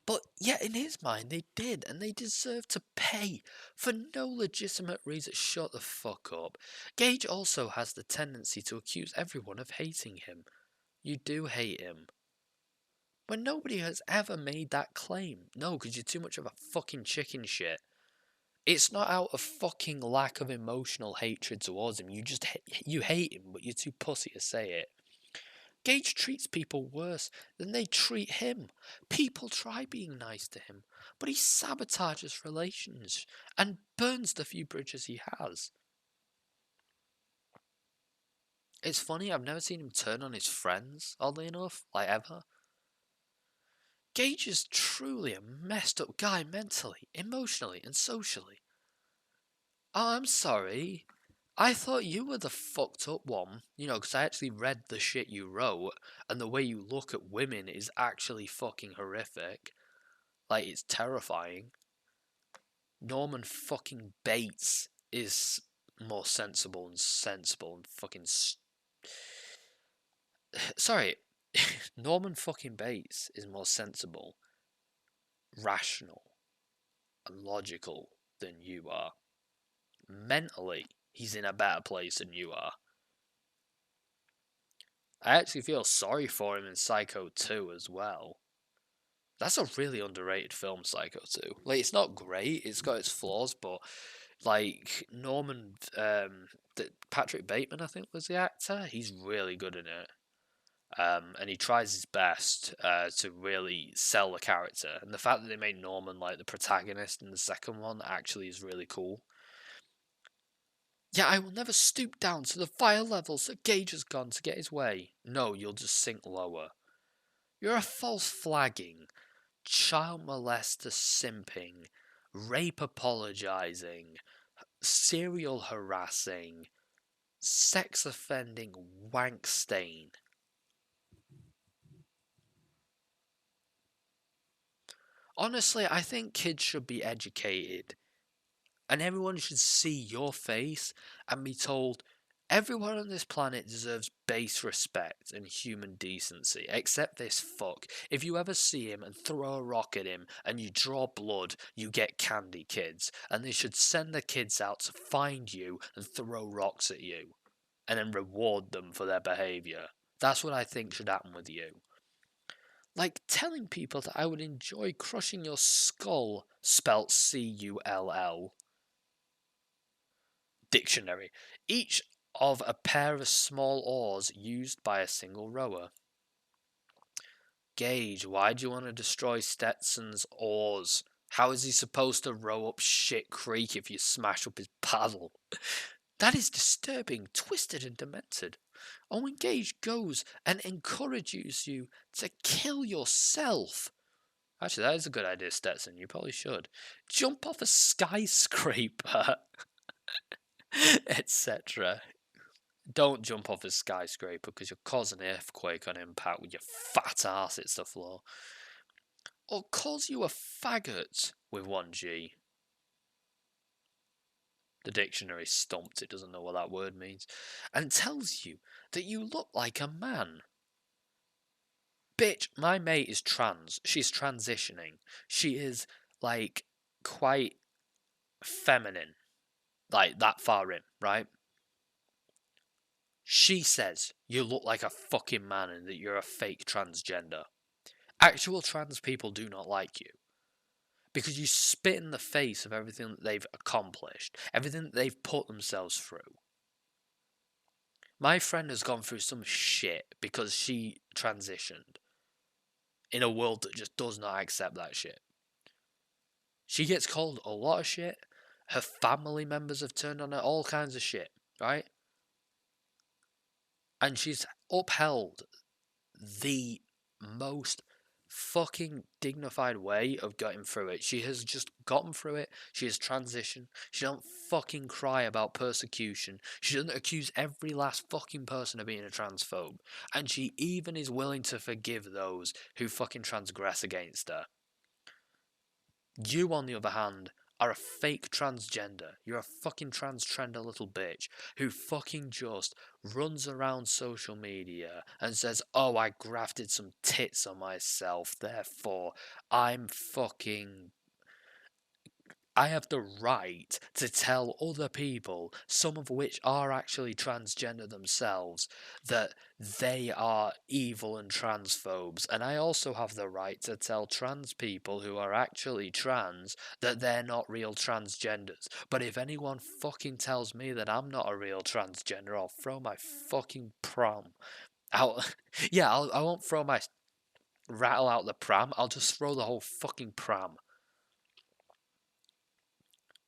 But yet, in his mind, they did, and they deserve to pay for no legitimate reason. Shut the fuck up. Gage also has the tendency to accuse everyone of hating him. You do hate him. When nobody has ever made that claim. No, because you're too much of a fucking chicken shit. It's not out of fucking lack of emotional hatred towards him. You hate him, but you're too pussy to say it. Gage treats people worse than they treat him. People try being nice to him, but he sabotages relations and burns the few bridges he has. It's funny, I've never seen him turn on his friends, oddly enough, like ever. Gage is truly a messed up guy mentally, emotionally, and socially. Oh, I'm sorry. I thought you were the fucked up one, because I actually read the shit you wrote, and the way you look at women is actually fucking horrific. Like, it's terrifying. Norman fucking Bates is more sensible and fucking. Sorry. Norman fucking Bates is more sensible, rational, logical than you are. Mentally, he's in a better place than you are. I actually feel sorry for him in Psycho 2 as well. That's a really underrated film, Psycho 2. Like, it's not great, it's got its flaws, but, like, Patrick Bateman, I think, was the actor. He's really good in it. And he tries his best to really sell the character. And the fact that they made Norman, like, the protagonist in the second one actually is really cool. Yeah, I will never stoop down to the fire levels that Gage has gone to get his way. No, you'll just sink lower. You're a false flagging, child molester simping, rape apologizing, serial harassing, sex offending wank stain. Honestly, I think kids should be educated and everyone should see your face and be told everyone on this planet deserves base respect and human decency, except this fuck. If you ever see him and throw a rock at him and you draw blood, you get candy, kids. And they should send the kids out to find you and throw rocks at you, and then reward them for their behaviour. That's what I think should happen with you. Like telling people that I would enjoy crushing your skull, spelt Cull. Dictionary. Each of a pair of small oars used by a single rower. Gage, why do you want to destroy Stetson's oars? How is he supposed to row up shit creek if you smash up his paddle? That is disturbing, twisted, and demented. Owen Gage goes and encourages you to kill yourself. Actually, that is a good idea, Stetson. You probably should. Jump off a skyscraper, etc. Don't jump off a skyscraper because you'll cause an earthquake on impact with your fat ass hits the floor. Or calls you a faggot with 1G. The dictionary stumped, it doesn't know what that word means. And tells you that you look like a man. Bitch, my mate is trans. She's transitioning. She is, like, quite feminine. Like, that far in, right? She says you look like a fucking man and that you're a fake transgender. Actual trans people do not like you. Because you spit in the face of everything that they've accomplished, everything that they've put themselves through. My friend has gone through some shit because she transitioned in a world that just does not accept that shit. She gets called a lot of shit. Her family members have turned on her, all kinds of shit, right? And she's upheld the most fucking dignified way of getting through it. She has just gotten through it. She has transitioned. She don't fucking cry about persecution. She doesn't accuse every last fucking person of being a transphobe. And she even is willing to forgive those who fucking transgress against her. You, on the other hand, are a fake transgender. You're a fucking transgender little bitch who fucking just runs around social media and says, oh, I grafted some tits on myself, therefore I have the right to tell other people, some of which are actually transgender themselves, that they are evil and transphobes. And I also have the right to tell trans people who are actually trans that they're not real transgenders. But if anyone fucking tells me that I'm not a real transgender, I'll throw my fucking pram out. Yeah, I won't throw my rattle out the pram. I'll just throw the whole fucking pram.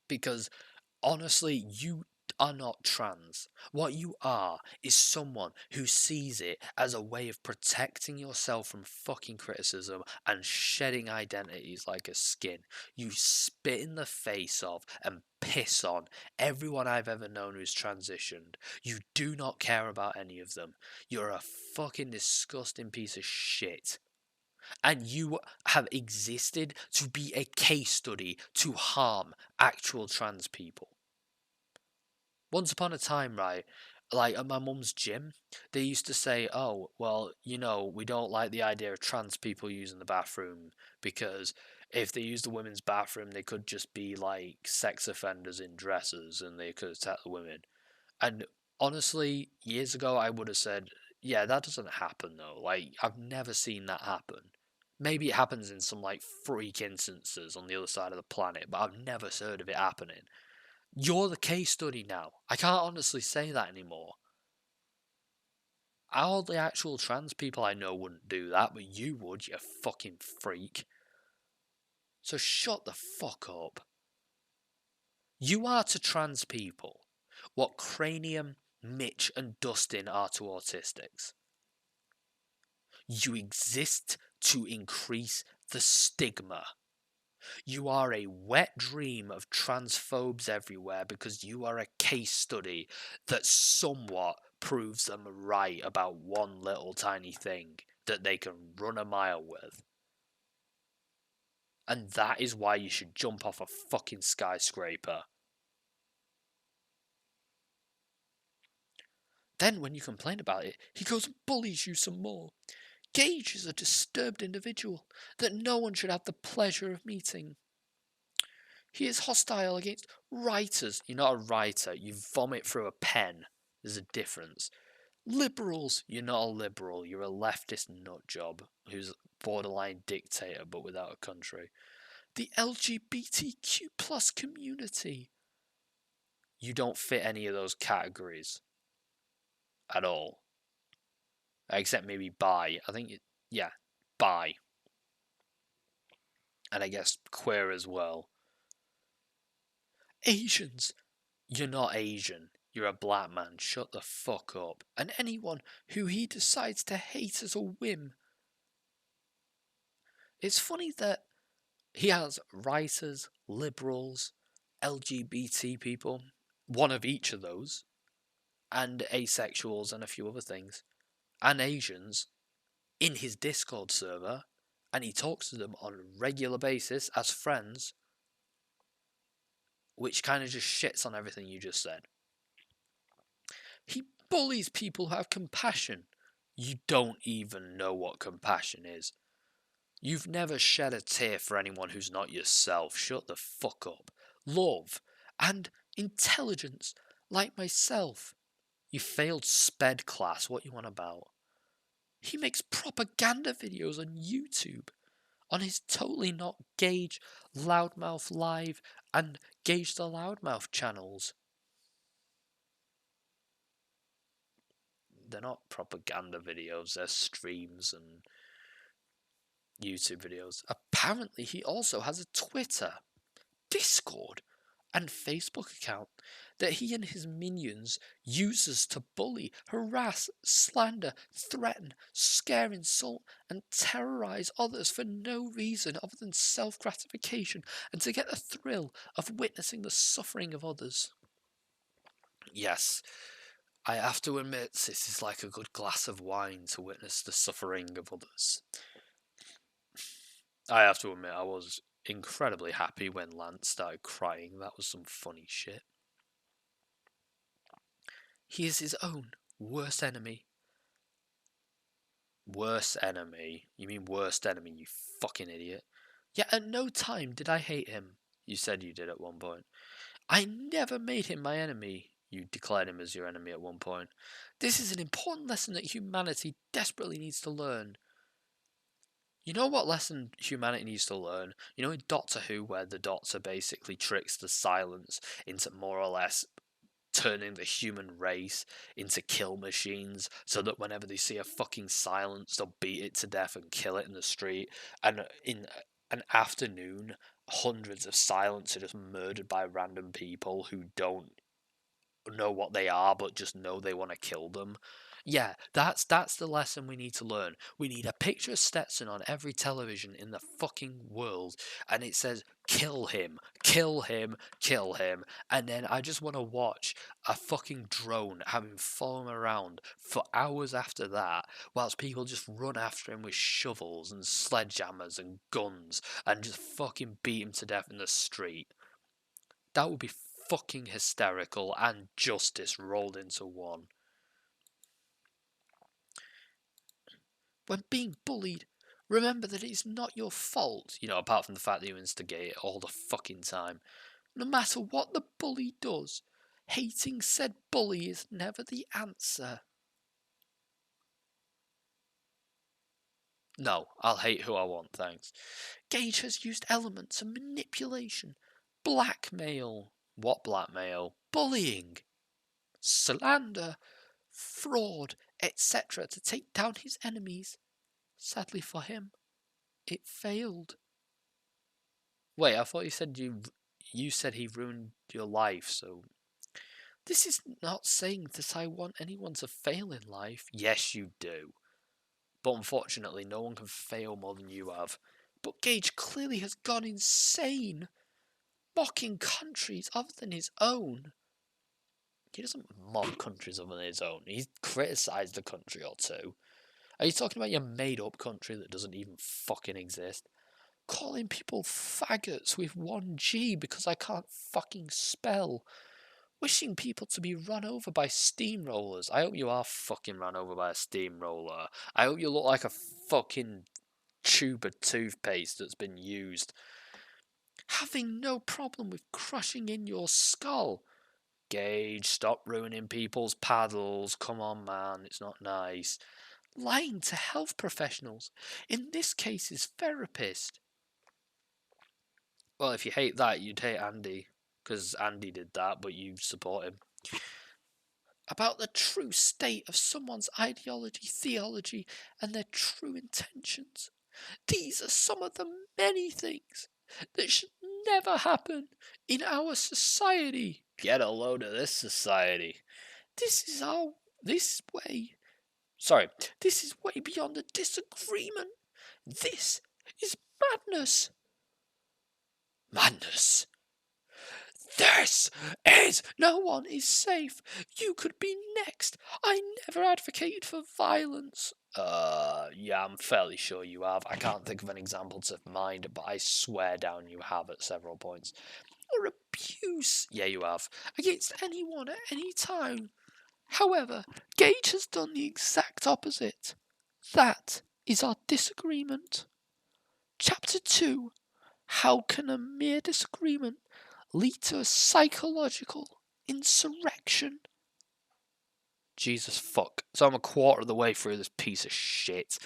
Because honestly, you are not trans. What you are is someone who sees it as a way of protecting yourself from fucking criticism and shedding identities like a skin. You spit in the face of and piss on everyone I've ever known who's transitioned. You do not care about any of them. You're a fucking disgusting piece of shit. And you have existed to be a case study to harm actual trans people. Once upon a time, right, like at my mum's gym, they used to say, oh, well, we don't like the idea of trans people using the bathroom because if they used the women's bathroom, they could just be like sex offenders in dresses and they could attack the women. And honestly, years ago, I would have said, yeah, that doesn't happen though. Like, I've never seen that happen. Maybe it happens in some like freak instances on the other side of the planet, but I've never heard of it happening. You're the case study now. I can't honestly say that anymore. All the actual trans people I know wouldn't do that, but you would, you fucking freak. So shut the fuck up. You are to trans people what Cranium, Mitch, and Dustin are to autistics. You exist to increase the stigma. You are a wet dream of transphobes everywhere because you are a case study that somewhat proves them right about one little tiny thing that they can run a mile with. And that is why you should jump off a fucking skyscraper. Then, when you complain about it, he goes and bullies you some more. Gage is a disturbed individual that no one should have the pleasure of meeting. He is hostile against writers. You're not a writer, you vomit through a pen. There's a difference. Liberals, you're not a liberal, you're a leftist nutjob who's borderline dictator but without a country. The LGBTQ plus community. You don't fit any of those categories at all. Except maybe bi. I think, yeah, bi. And I guess queer as well. Asians. You're not Asian. You're a black man. Shut the fuck up. And anyone who he decides to hate as a whim. It's funny that he has writers, liberals, LGBT people, one of each of those, and asexuals and a few other things, and Asians in his Discord server, and he talks to them on a regular basis as friends, which kind of just shits on everything you just said. He bullies people who have compassion. You don't even know what compassion is. You've never shed a tear for anyone who's not yourself. Shut the fuck up. Love and intelligence, like myself. You failed sped class, what you on about? He makes propaganda videos on YouTube, on his totally not Gage Loudmouth Live and Gage the Loudmouth channels. They're not propaganda videos, they're streams and YouTube videos. Apparently, he also has a Twitter, Discord, and Facebook account that he and his minions uses to bully, harass, slander, threaten, scare, insult, and terrorize others for no reason other than self-gratification and to get the thrill of witnessing the suffering of others. Yes, I have to admit this is like a good glass of wine to witness the suffering of others. I have to admit I was incredibly happy when Lance started crying. That was some funny shit. He is his own worst enemy. Worst enemy? You mean worst enemy, you fucking idiot. Yeah, at no time did I hate him. You said you did at one point. I never made him my enemy. You declared him as your enemy at one point. This is an important lesson that humanity desperately needs to learn. You know what lesson humanity needs to learn? You know in Doctor Who where the Doctor basically tricks the Silence into more or less turning the human race into kill machines so that whenever they see a fucking Silence they'll beat it to death and kill it in the street, and in an afternoon hundreds of Silence are just murdered by random people who don't know what they are but just know they want to kill them. Yeah, that's the lesson we need to learn. We need a picture of Stetson on every television in the fucking world and it says kill him, kill him, kill him, and then I just want to watch a fucking drone having follow him around for hours after that whilst people just run after him with shovels and sledgehammers and guns and just fucking beat him to death in the street. That would be fucking hysterical and justice rolled into one. When being bullied, Remember that it's not your fault, apart from the fact that you instigate it all the fucking time. No matter what the bully does, hating said bully is never the answer. No, I'll hate who I want, thanks. Gage has used elements of manipulation, blackmail. What blackmail? Bullying, slander, fraud, etc. to take down his enemies. Sadly for him, it failed. Wait, I thought you said he ruined your life, so this is not saying that I want anyone to fail in life. Yes, you do. But unfortunately, no one can fail more than you have. But Gage clearly has gone insane, mocking countries other than his own. He doesn't mock countries other than his own. He's criticised a country or two. Are you talking about your made-up country that doesn't even fucking exist? Calling people faggots with one G because I can't fucking spell. Wishing people to be run over by steamrollers. I hope you are fucking run over by a steamroller. I hope you look like a fucking tube of toothpaste that's been used. Having no problem with crushing in your skull. Gage, stop ruining people's paddles. Come on, man, it's not nice. Lying to health professionals. In this case, his therapist. Well, if you hate that, you'd hate Andy. Because Andy did that, but you support him. About the true state of someone's ideology, theology, and their true intentions. These are some of the many things that should never happen in our society. Get a load of this society. This is way beyond a disagreement. This is madness. Madness. No one is safe. You could be next. I never advocated for violence. Yeah, I'm fairly sure you have. I can't think of an example to mind, but I swear down you have at several points. Or abuse. Yeah, you have. Against anyone at any time. However, Gage has done the exact opposite. That is our disagreement. Chapter 2. How can a mere disagreement lead to a psychological insurrection? Jesus fuck. So I'm a quarter of the way through this piece of shit.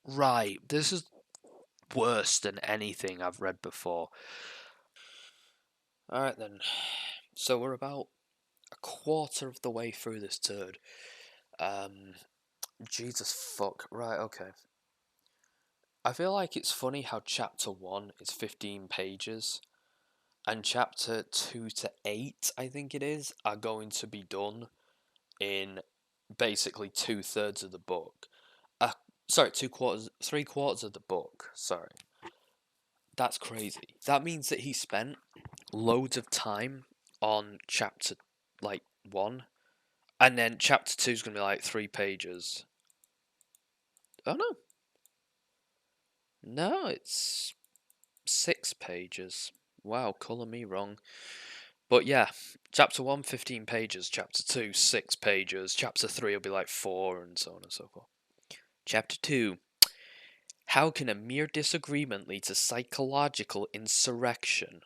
Right, this is worse than anything I've read before. Alright then. So we're about a quarter of the way through this turd. Jesus fuck. Right, okay. I feel like it's funny how chapter 1 is 15 pages and chapter 2 to 8, I think it is, are going to be done in basically 2/3 of the book. Sorry, 3/4 of the book. Sorry. That's crazy. That means that he spent loads of time on chapter, 1, and then chapter 2 is going to be like 3 pages. Oh no. No, it's 6 pages. Wow, colour me wrong. But yeah, chapter 1, 15 pages, chapter 2, 6 pages, chapter 3 will be like 4, and so on and so forth. Chapter 2. How can a mere disagreement lead to psychological insurrection?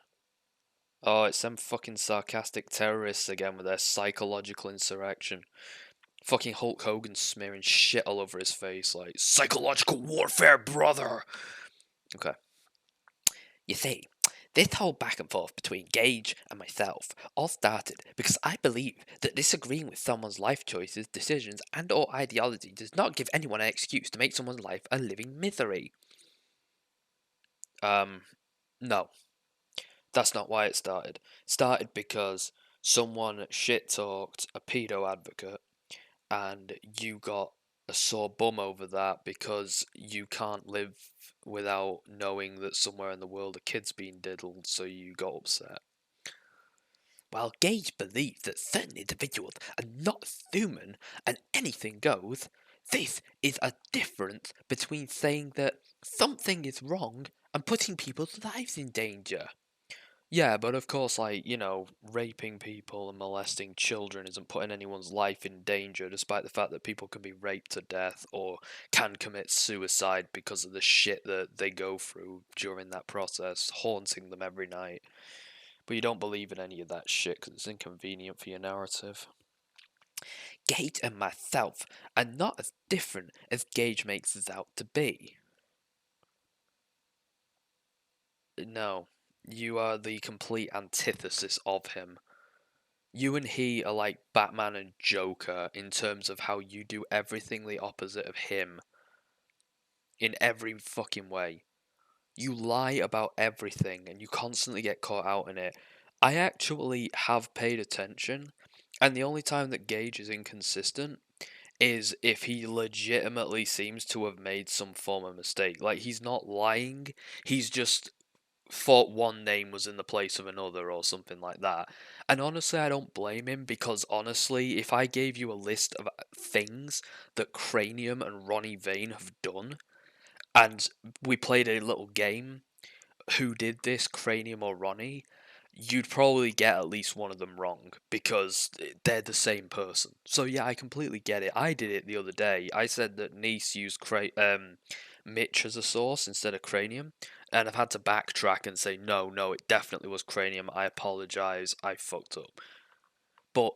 Oh, it's them fucking sarcastic terrorists again with their psychological insurrection. Fucking Hulk Hogan smearing shit all over his face like, psychological warfare, brother! Okay. You see, this whole back and forth between Gage and myself all started because I believe that disagreeing with someone's life choices, decisions, and or ideology does not give anyone an excuse to make someone's life a living misery. No. That's not why it started. It started because someone shit-talked a pedo advocate and you got a sore bum over that because you can't live without knowing that somewhere in the world a kid's being diddled, so you got upset. While Gage believes that certain individuals are not human and anything goes, this is a difference between saying that something is wrong and putting people's lives in danger. Yeah, but of course, like, raping people and molesting children isn't putting anyone's life in danger, despite the fact that people can be raped to death or can commit suicide because of the shit that they go through during that process, haunting them every night. But you don't believe in any of that shit because it's inconvenient for your narrative. Gage and myself are not as different as Gage makes us out to be. No, you are the complete antithesis of him. You and he are like Batman and Joker in terms of how you do everything the opposite of him in every fucking way. You lie about everything and you constantly get caught out in it. I actually have paid attention, and the only time that Gage is inconsistent is if he legitimately seems to have made some form of mistake. Like, he's not lying, he's just thought one name was in the place of another or something like that. And honestly, I don't blame him because honestly, if I gave you a list of things that Cranium and Ronnie Vane have done, and we played a little game, who did this, Cranium or Ronnie, you'd probably get at least one of them wrong because they're the same person. So yeah, I completely get it. I did it the other day. I said that Nice used Mitch as a source instead of Cranium, and I've had to backtrack and say no, no, it definitely was Cranium. I apologize. I fucked up. But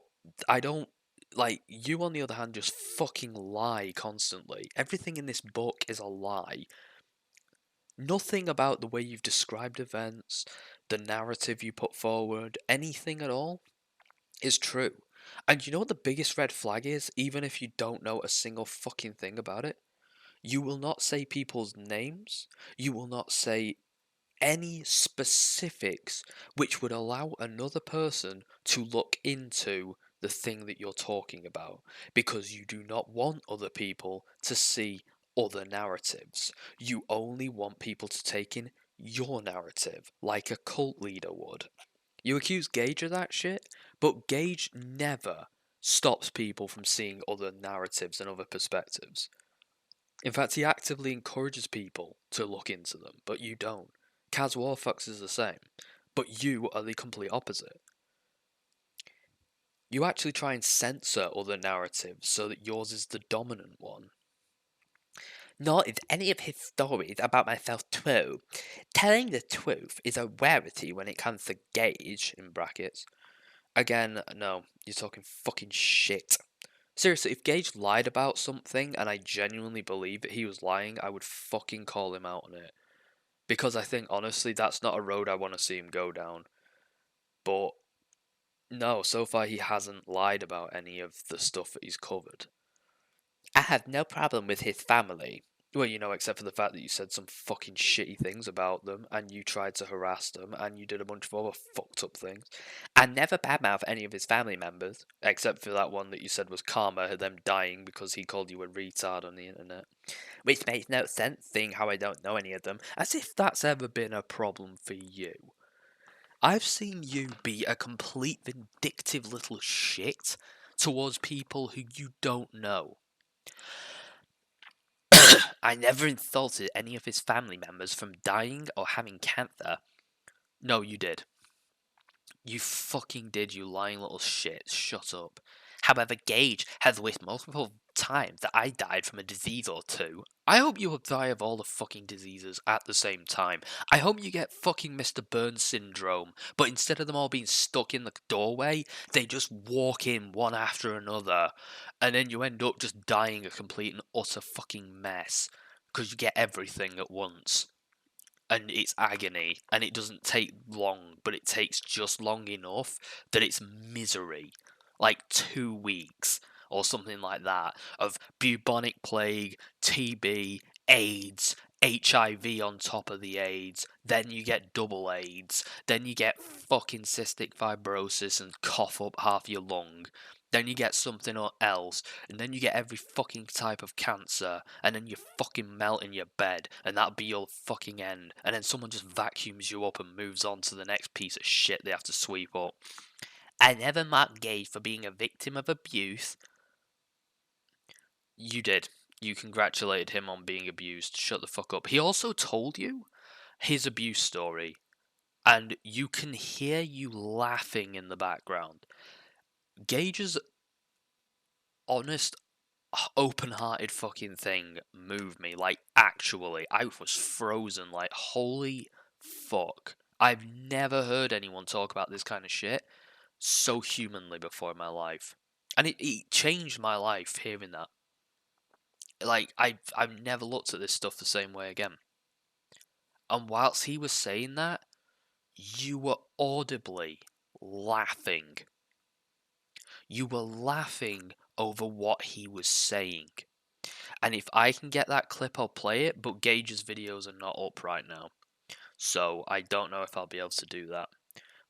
I don't like you. On the other hand, just fucking lie constantly. Everything in this book is a lie. Nothing about the way you've described events, the narrative you put forward, anything at all is true. And you know what the biggest red flag is, even if you don't know a single fucking thing about it? You will not say people's names, you will not say any specifics which would allow another person to look into the thing that you're talking about because you do not want other people to see other narratives. You only want people to take in your narrative like a cult leader would. You accuse Gage of that shit, but Gage never stops people from seeing other narratives and other perspectives. In fact, he actively encourages people to look into them, but you don't. Kaz Warfox is the same, but you are the complete opposite. You actually try and censor other narratives so that yours is the dominant one. Nor is any of his stories about myself true. Telling the truth is a rarity when it comes to Gage, in brackets. Again, no, you're talking fucking shit. Seriously, if Gage lied about something and I genuinely believe that he was lying, I would fucking call him out on it. Because I think, honestly, that's not a road I want to see him go down. But no, so far he hasn't lied about any of the stuff that he's covered. I have no problem with his family. Well, except for the fact that you said some fucking shitty things about them, and you tried to harass them, and you did a bunch of other fucked up things. I never badmouth any of his family members, except for that one that you said was karma, them dying because he called you a retard on the internet. Which makes no sense, seeing how I don't know any of them, as if that's ever been a problem for you. I've seen you be a complete vindictive little shit towards people who you don't know. I never insulted any of his family members from dying or having cancer. No, you did. You fucking did, you lying little shit. Shut up. However, Gage has wished multiple times that I died from a disease or two. I hope you will die of all the fucking diseases at the same time. I hope you get fucking Mr. Burns syndrome, but instead of them all being stuck in the doorway, they just walk in one after another, and then you end up just dying a complete and utter fucking mess, because you get everything at once and it's agony and it doesn't take long, but it takes just long enough that it's misery. Like 2 weeks or something like that of bubonic plague, TB, AIDS, HIV on top of the AIDS, then you get double AIDS, then you get fucking cystic fibrosis and cough up half your lung, then you get something else, and then you get every fucking type of cancer, and then you fucking melt in your bed, and that'll be your fucking end. And then someone just vacuums you up and moves on to the next piece of shit they have to sweep up. I never marked Gage for being a victim of abuse. You did. You congratulated him on being abused. Shut the fuck up. He also told you his abuse story. and you can hear you laughing in the background. Gage's honest, open-hearted fucking thing moved me. Like, actually, I was frozen. Like, holy fuck. I've never heard anyone talk about this kind of shit so humanly before in my life. And it changed my life hearing that. Like, I've never looked at this stuff the same way again. And whilst he was saying that, you were audibly laughing. You were laughing over what he was saying. And if I can get that clip, I'll play it, but Gage's videos are not up right now. So I don't know if I'll be able to do that.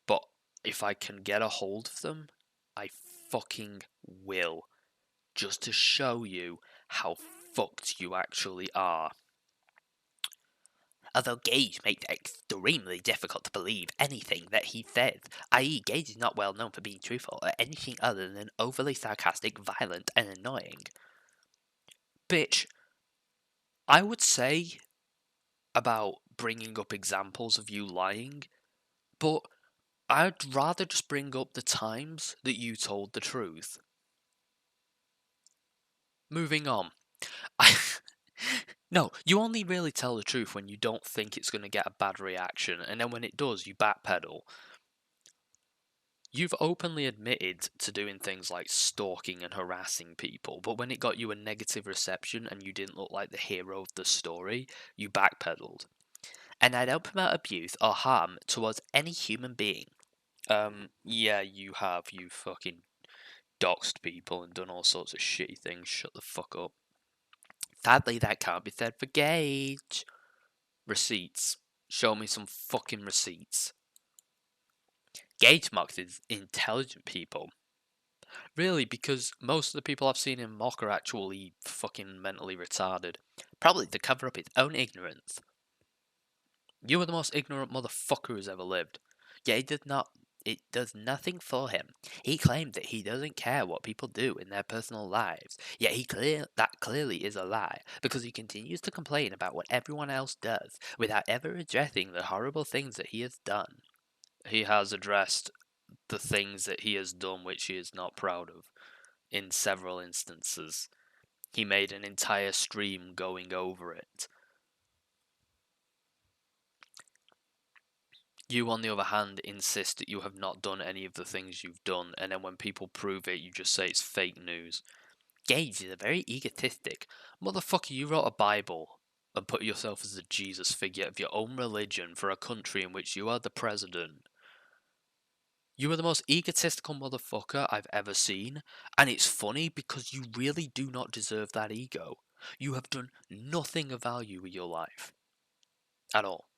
But if I can get a hold of them, I fucking will. Just to show you how fucked you actually are. Although Gage makes it extremely difficult to believe anything that he says, i.e. Gage is not well known for being truthful or anything other than overly sarcastic, violent, and annoying. Bitch, I would say about bringing up examples of you lying, but I'd rather just bring up the times that you told the truth. Moving on. No, you only really tell the truth when you don't think it's going to get a bad reaction, and then when it does, you backpedal. You've openly admitted to doing things like stalking and harassing people, but when it got you a negative reception and you didn't look like the hero of the story, you backpedaled. And I don't promote abuse or harm towards any human being. Yeah, you have. You fucking doxed people and done all sorts of shitty things. Shut the fuck up. Sadly, that can't be said for Gage. Receipts. Show me some fucking receipts. Gage mocks intelligent people. Really, because most of the people I've seen him mock are actually fucking mentally retarded. Probably to cover up his own ignorance. You are the most ignorant motherfucker who's ever lived. Yet it does nothing for him. He claims that he doesn't care what people do in their personal lives. Yet that clearly is a lie, because he continues to complain about what everyone else does, without ever addressing the horrible things that he has done. He has addressed the things that he has done which he is not proud of, in several instances. He made an entire stream going over it. You, on the other hand, insist that you have not done any of the things you've done, and then when people prove it, you just say it's fake news. Gage is a very egotistic. Motherfucker, you wrote a Bible and put yourself as the Jesus figure of your own religion for a country in which you are the president. You are the most egotistical motherfucker I've ever seen, and it's funny because you really do not deserve that ego. You have done nothing of value with your life. At all.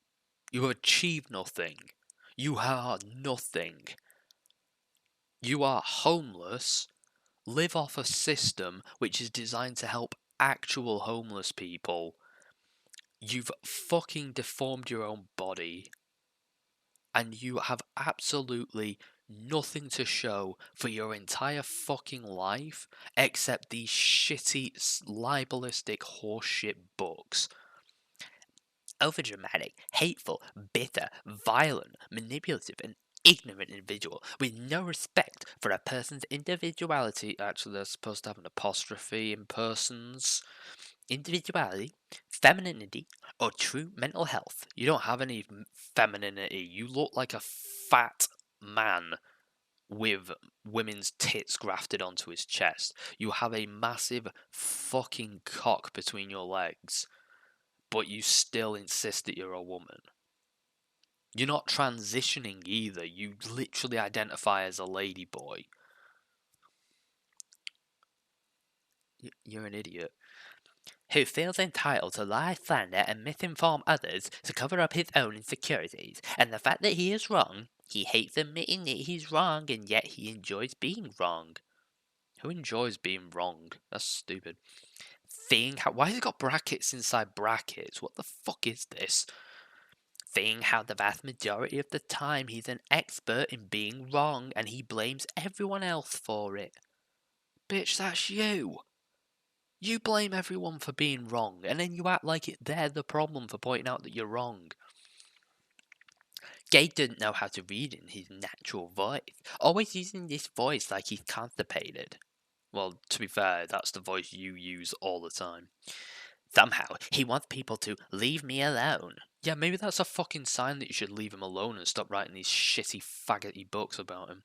You have achieved nothing. You are nothing. You are homeless, live off a system which is designed to help actual homeless people. You've fucking deformed your own body. And you have absolutely nothing to show for your entire fucking life except these shitty, libelistic horseshit books. Overdramatic, hateful, bitter, violent, manipulative, and ignorant individual with no respect for a person's individuality. Actually, they're supposed to have an apostrophe in persons. Individuality, femininity, or true mental health. You don't have any femininity. You look like a fat man with women's tits grafted onto his chest. You have a massive fucking cock between your legs, but you still insist that you're a woman. You're not transitioning either. You literally identify as a lady boy. You're an idiot. Who feels entitled to lie, slander, and misinform others to cover up his own insecurities, and the fact that he is wrong. He hates admitting that he's wrong, and yet he enjoys being wrong. Who enjoys being wrong? That's stupid. Why has it got brackets inside brackets? What the fuck is this? Seeing how the vast majority of the time he's an expert in being wrong, and he blames everyone else for it. Bitch, that's you! You blame everyone for being wrong, and then you act like they're the problem for pointing out that you're wrong. Gage didn't know how to read in his natural voice, always using this voice like he's constipated. Well, to be fair, that's the voice you use all the time. Somehow, he wants people to leave me alone. Yeah, maybe that's a fucking sign that you should leave him alone and stop writing these shitty faggoty books about him.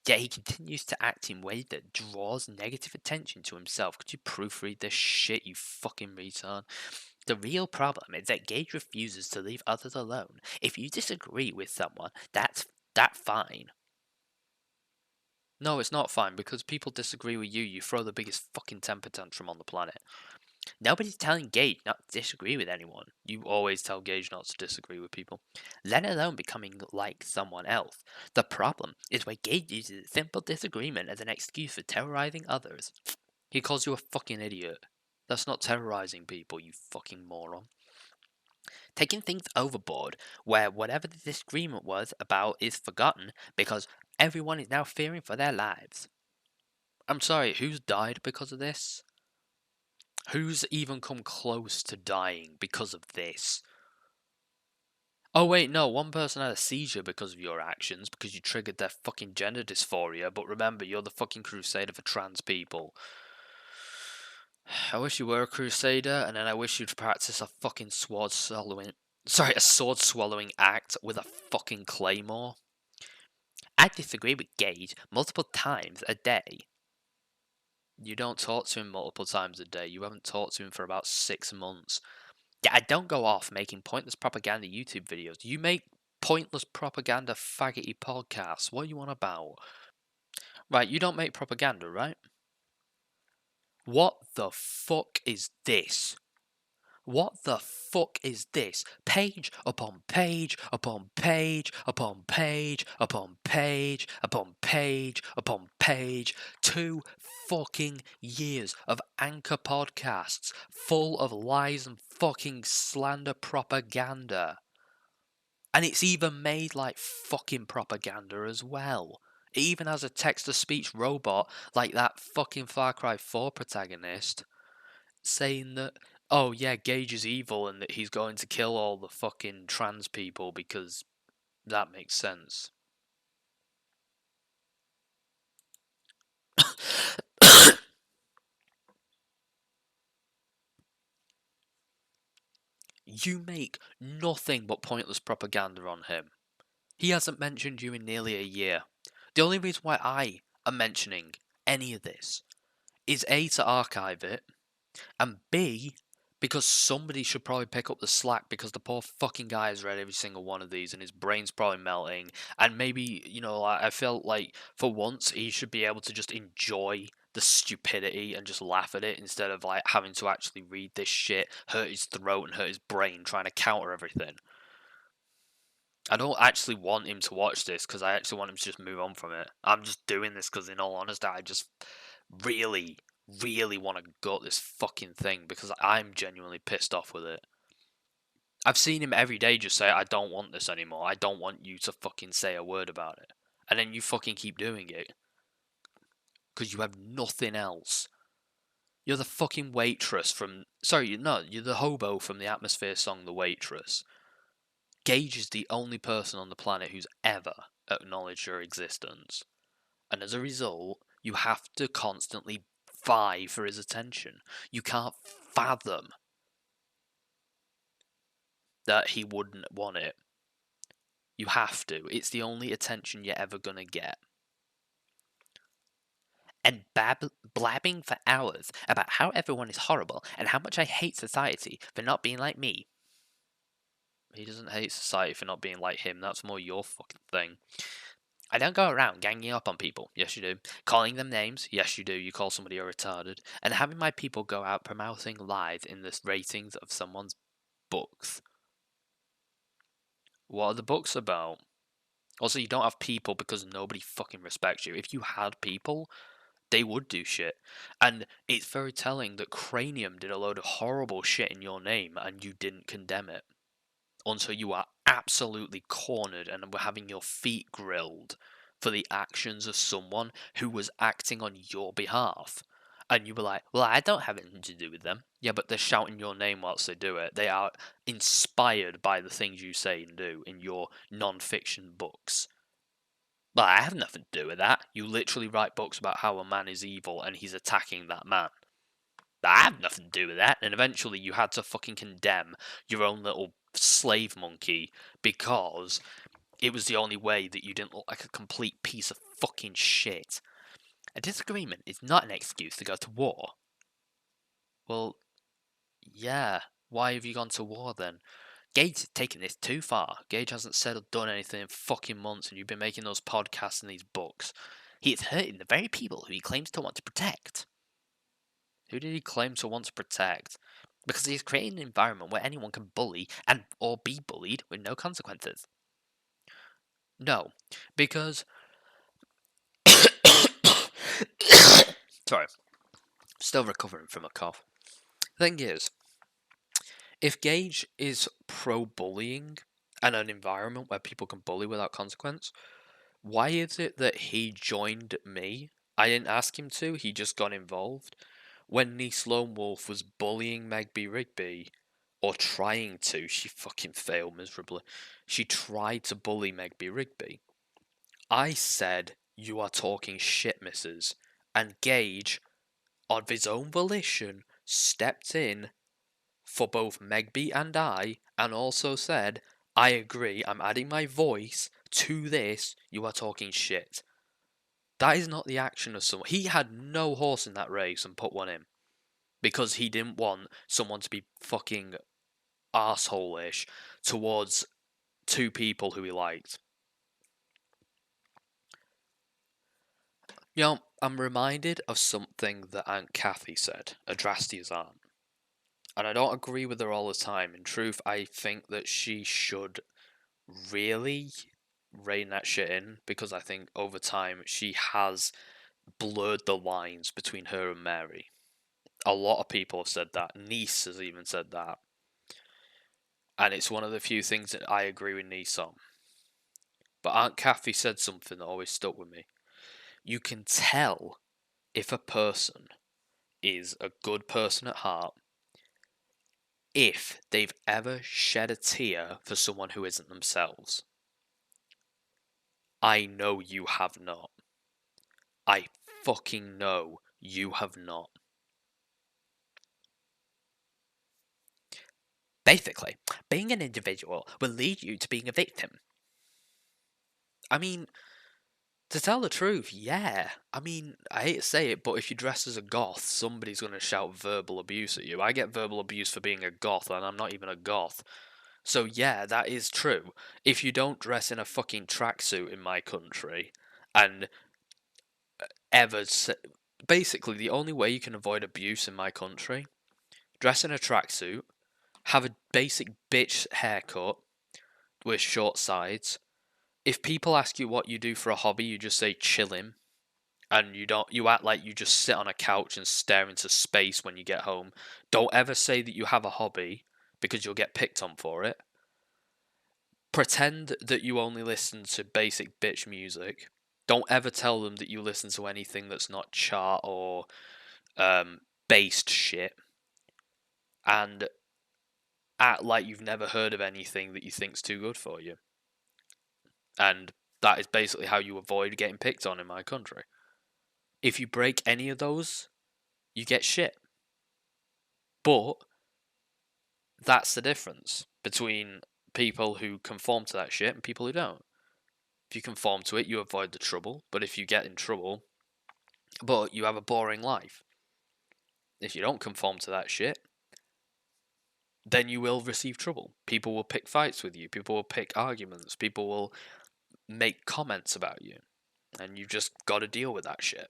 Yet he continues to act in ways that draws negative attention to himself. Could you proofread this shit, you fucking retard? The real problem is that Gage refuses to leave others alone. If you disagree with someone, that's fine. No, it's not fine, because people disagree with you, you throw the biggest fucking temper tantrum on the planet. Nobody's telling Gage not to disagree with anyone. You always tell Gage not to disagree with people, let alone becoming like someone else. The problem is where Gage uses a simple disagreement as an excuse for terrorizing others. He calls you a fucking idiot. That's not terrorizing people, you fucking moron. Taking things overboard, where whatever the disagreement was about is forgotten because everyone is now fearing for their lives. I'm sorry, who's died because of this? Who's even come close to dying because of this? Oh wait, no, one person had a seizure because of your actions, because you triggered their fucking gender dysphoria, but remember, you're the fucking crusader for trans people. I wish you were a crusader, and then I wish you'd practice a fucking sword-swallowing act with a fucking claymore. I disagree with Gage multiple times a day. You don't talk to him multiple times a day. You haven't talked to him for about 6 months. Yeah, I don't go off making pointless propaganda YouTube videos. You make pointless propaganda faggoty podcasts. What are you on about? Right, you don't make propaganda, right? What the fuck is this? What the fuck is this? Page upon page upon page upon page upon page upon page upon page. 2 fucking years of anchor podcasts full of lies and fucking slander propaganda. And it's even made like fucking propaganda as well. It even has a text-to-speech robot like that fucking Far Cry 4 protagonist saying that, oh yeah, Gage is evil and that he's going to kill all the fucking trans people because that makes sense. You make nothing but pointless propaganda on him. He hasn't mentioned you in nearly a year. The only reason why I am mentioning any of this is A, to archive it, and B, because somebody should probably pick up the slack, because the poor fucking guy has read every single one of these and his brain's probably melting. And maybe, I felt like for once he should be able to just enjoy the stupidity and just laugh at it instead of like having to actually read this shit, hurt his throat and hurt his brain trying to counter everything. I don't actually want him to watch this because I actually want him to just move on from it. I'm just doing this because, in all honesty, I just really, really want to gut this fucking thing because I'm genuinely pissed off with it. I've seen him every day just say, I don't want this anymore. I don't want you to fucking say a word about it. And then you fucking keep doing it. Because you have nothing else. You're the fucking waitress from... Sorry, no, you're the hobo from the Atmosphere song The Waitress. Gage is the only person on the planet who's ever acknowledged your existence. And as a result, you have to constantly vie for his attention. You can't fathom that he wouldn't want it. You have to. It's the only attention you're ever gonna get. And blabbing for hours about how everyone is horrible and how much I hate society for not being like me. He doesn't hate society for not being like him. That's more your fucking thing. I don't go around ganging up on people. Yes, you do. Calling them names. Yes, you do. You call somebody a retarded. And having my people go out promoting lies in the ratings of someone's books. What are the books about? Also, you don't have people because nobody fucking respects you. If you had people, they would do shit. And it's very telling that Cranium did a load of horrible shit in your name and you didn't condemn it. Until you are absolutely cornered and were having your feet grilled for the actions of someone who was acting on your behalf. And you were like, well, I don't have anything to do with them. Yeah, but they're shouting your name whilst they do it. They are inspired by the things you say and do in your non-fiction books. Well, I have nothing to do with that. You literally write books about how a man is evil and he's attacking that man. I have nothing to do with that. And eventually you had to fucking condemn your own little slave monkey because it was the only way that you didn't look like a complete piece of fucking shit. A disagreement is not an excuse to go to war. Well, yeah. Why have you gone to war then? Gage has taken this too far. Gage hasn't said or done anything in fucking months, and you've been making those podcasts and these books. He is hurting the very people who he claims to want to protect. Who did he claim to want to protect? Because he's creating an environment where anyone can bully and or be bullied with no consequences. No, because sorry, still recovering from a cough. Thing is, if Gage is pro-bullying and an environment where people can bully without consequence, why is it that he joined me? I didn't ask him to, he just got involved. When Niece Lone Wolf was bullying Meg B. Rigby, or trying to, she fucking failed miserably. She tried to bully Meg B. Rigby. I said, you are talking shit, missus. And Gage, of his own volition, stepped in for both Megby and I, and also said, I agree, I'm adding my voice to this, you are talking shit. That is not the action of someone. He had no horse in that race and put one in. Because he didn't want someone to be fucking arsehole-ish towards two people who he liked. You know, I'm reminded of something that Aunt Kathy said, Adrastia's aunt. And I don't agree with her all the time. In truth, I think that she should really rein that shit in, because I think over time she has blurred the lines between her and Mary. A lot of people have said that. Niece has even said that. And it's one of the few things that I agree with Niece on. But Aunt Kathy said something that always stuck with me. You can tell if a person is a good person at heart if they've ever shed a tear for someone who isn't themselves. I know you have not. I fucking know you have not. Basically, being an individual will lead you to being a victim. I mean, to tell the truth, yeah. I mean, I hate to say it, but if you dress as a goth, somebody's going to shout verbal abuse at you. I get verbal abuse for being a goth, and I'm not even a goth. So yeah, that is true. If you don't dress in a fucking tracksuit in my country, and ever... Basically, the only way you can avoid abuse in my country, dress in a tracksuit, have a basic bitch haircut with short sides. If people ask you what you do for a hobby, you just say chilling, and you act like you just sit on a couch and stare into space when you get home. Don't ever say that you have a hobby, because you'll get picked on for it. Pretend that you only listen to basic bitch music. Don't ever tell them that you listen to anything that's not chart or based shit. And act like you've never heard of anything that you think's too good for you. And that is basically how you avoid getting picked on in my country. If you break any of those, you get shit. But that's the difference between people who conform to that shit and people who don't. If you conform to it, you avoid the trouble. But if you get in trouble, but you have a boring life. If you don't conform to that shit, then you will receive trouble. People will pick fights with you. People will pick arguments. People will make comments about you. And you just got to deal with that shit.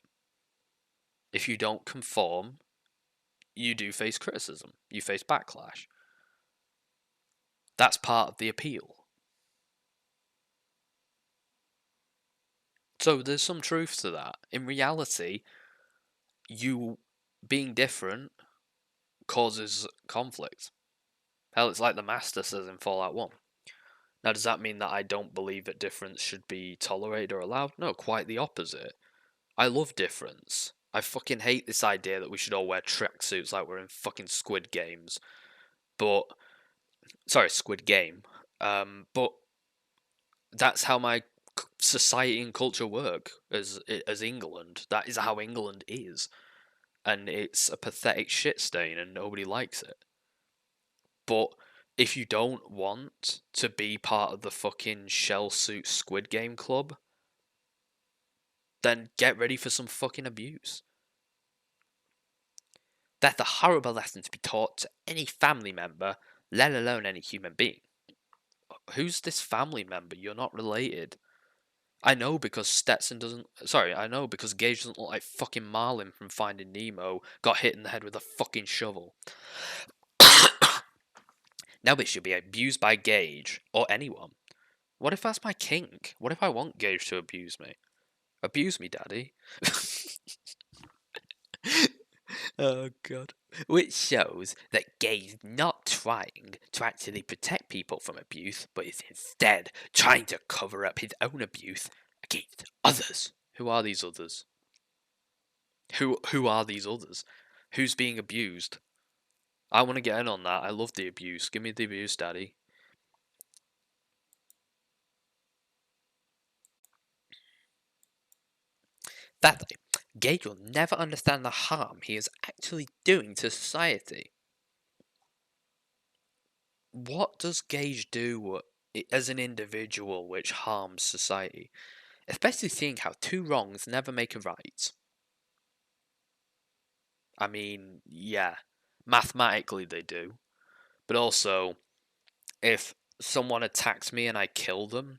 If you don't conform, you do face criticism. You face backlash. That's part of the appeal. So there's some truth to that. In reality, you being different causes conflict. Hell, it's like the Master says in Fallout 1. Now, does that mean that I don't believe that difference should be tolerated or allowed? No, quite the opposite. I love difference. I fucking hate this idea that we should all wear tracksuits like we're in fucking Squid Games. But sorry, Squid Game. But that's how my society and culture work as England. That is how England is, and it's a pathetic shit stain, and nobody likes it. But if you don't want to be part of the fucking shell suit Squid Game club, then get ready for some fucking abuse. That's a horrible lesson to be taught to any family member, let alone any human being. Who's this family member? You're not related. I know because Stetson doesn't. Sorry, I know because Gage doesn't look like fucking Marlin from Finding Nemo got hit in the head with a fucking shovel. Nobody should be abused by Gage or anyone. What if that's my kink? What if I want Gage to abuse me? Abuse me, daddy. Oh god. Which shows that Gage is not trying to actually protect people from abuse, but is instead trying to cover up his own abuse against others. Who are these others? Who are these others? Who's being abused? I want to get in on that. I love the abuse. Give me the abuse, daddy. Thirdly, Gage will never understand the harm he is actually doing to society. What does Gage do as an individual which harms society? Especially seeing how two wrongs never make a right. I mean, yeah, mathematically they do. But also, if someone attacks me and I kill them,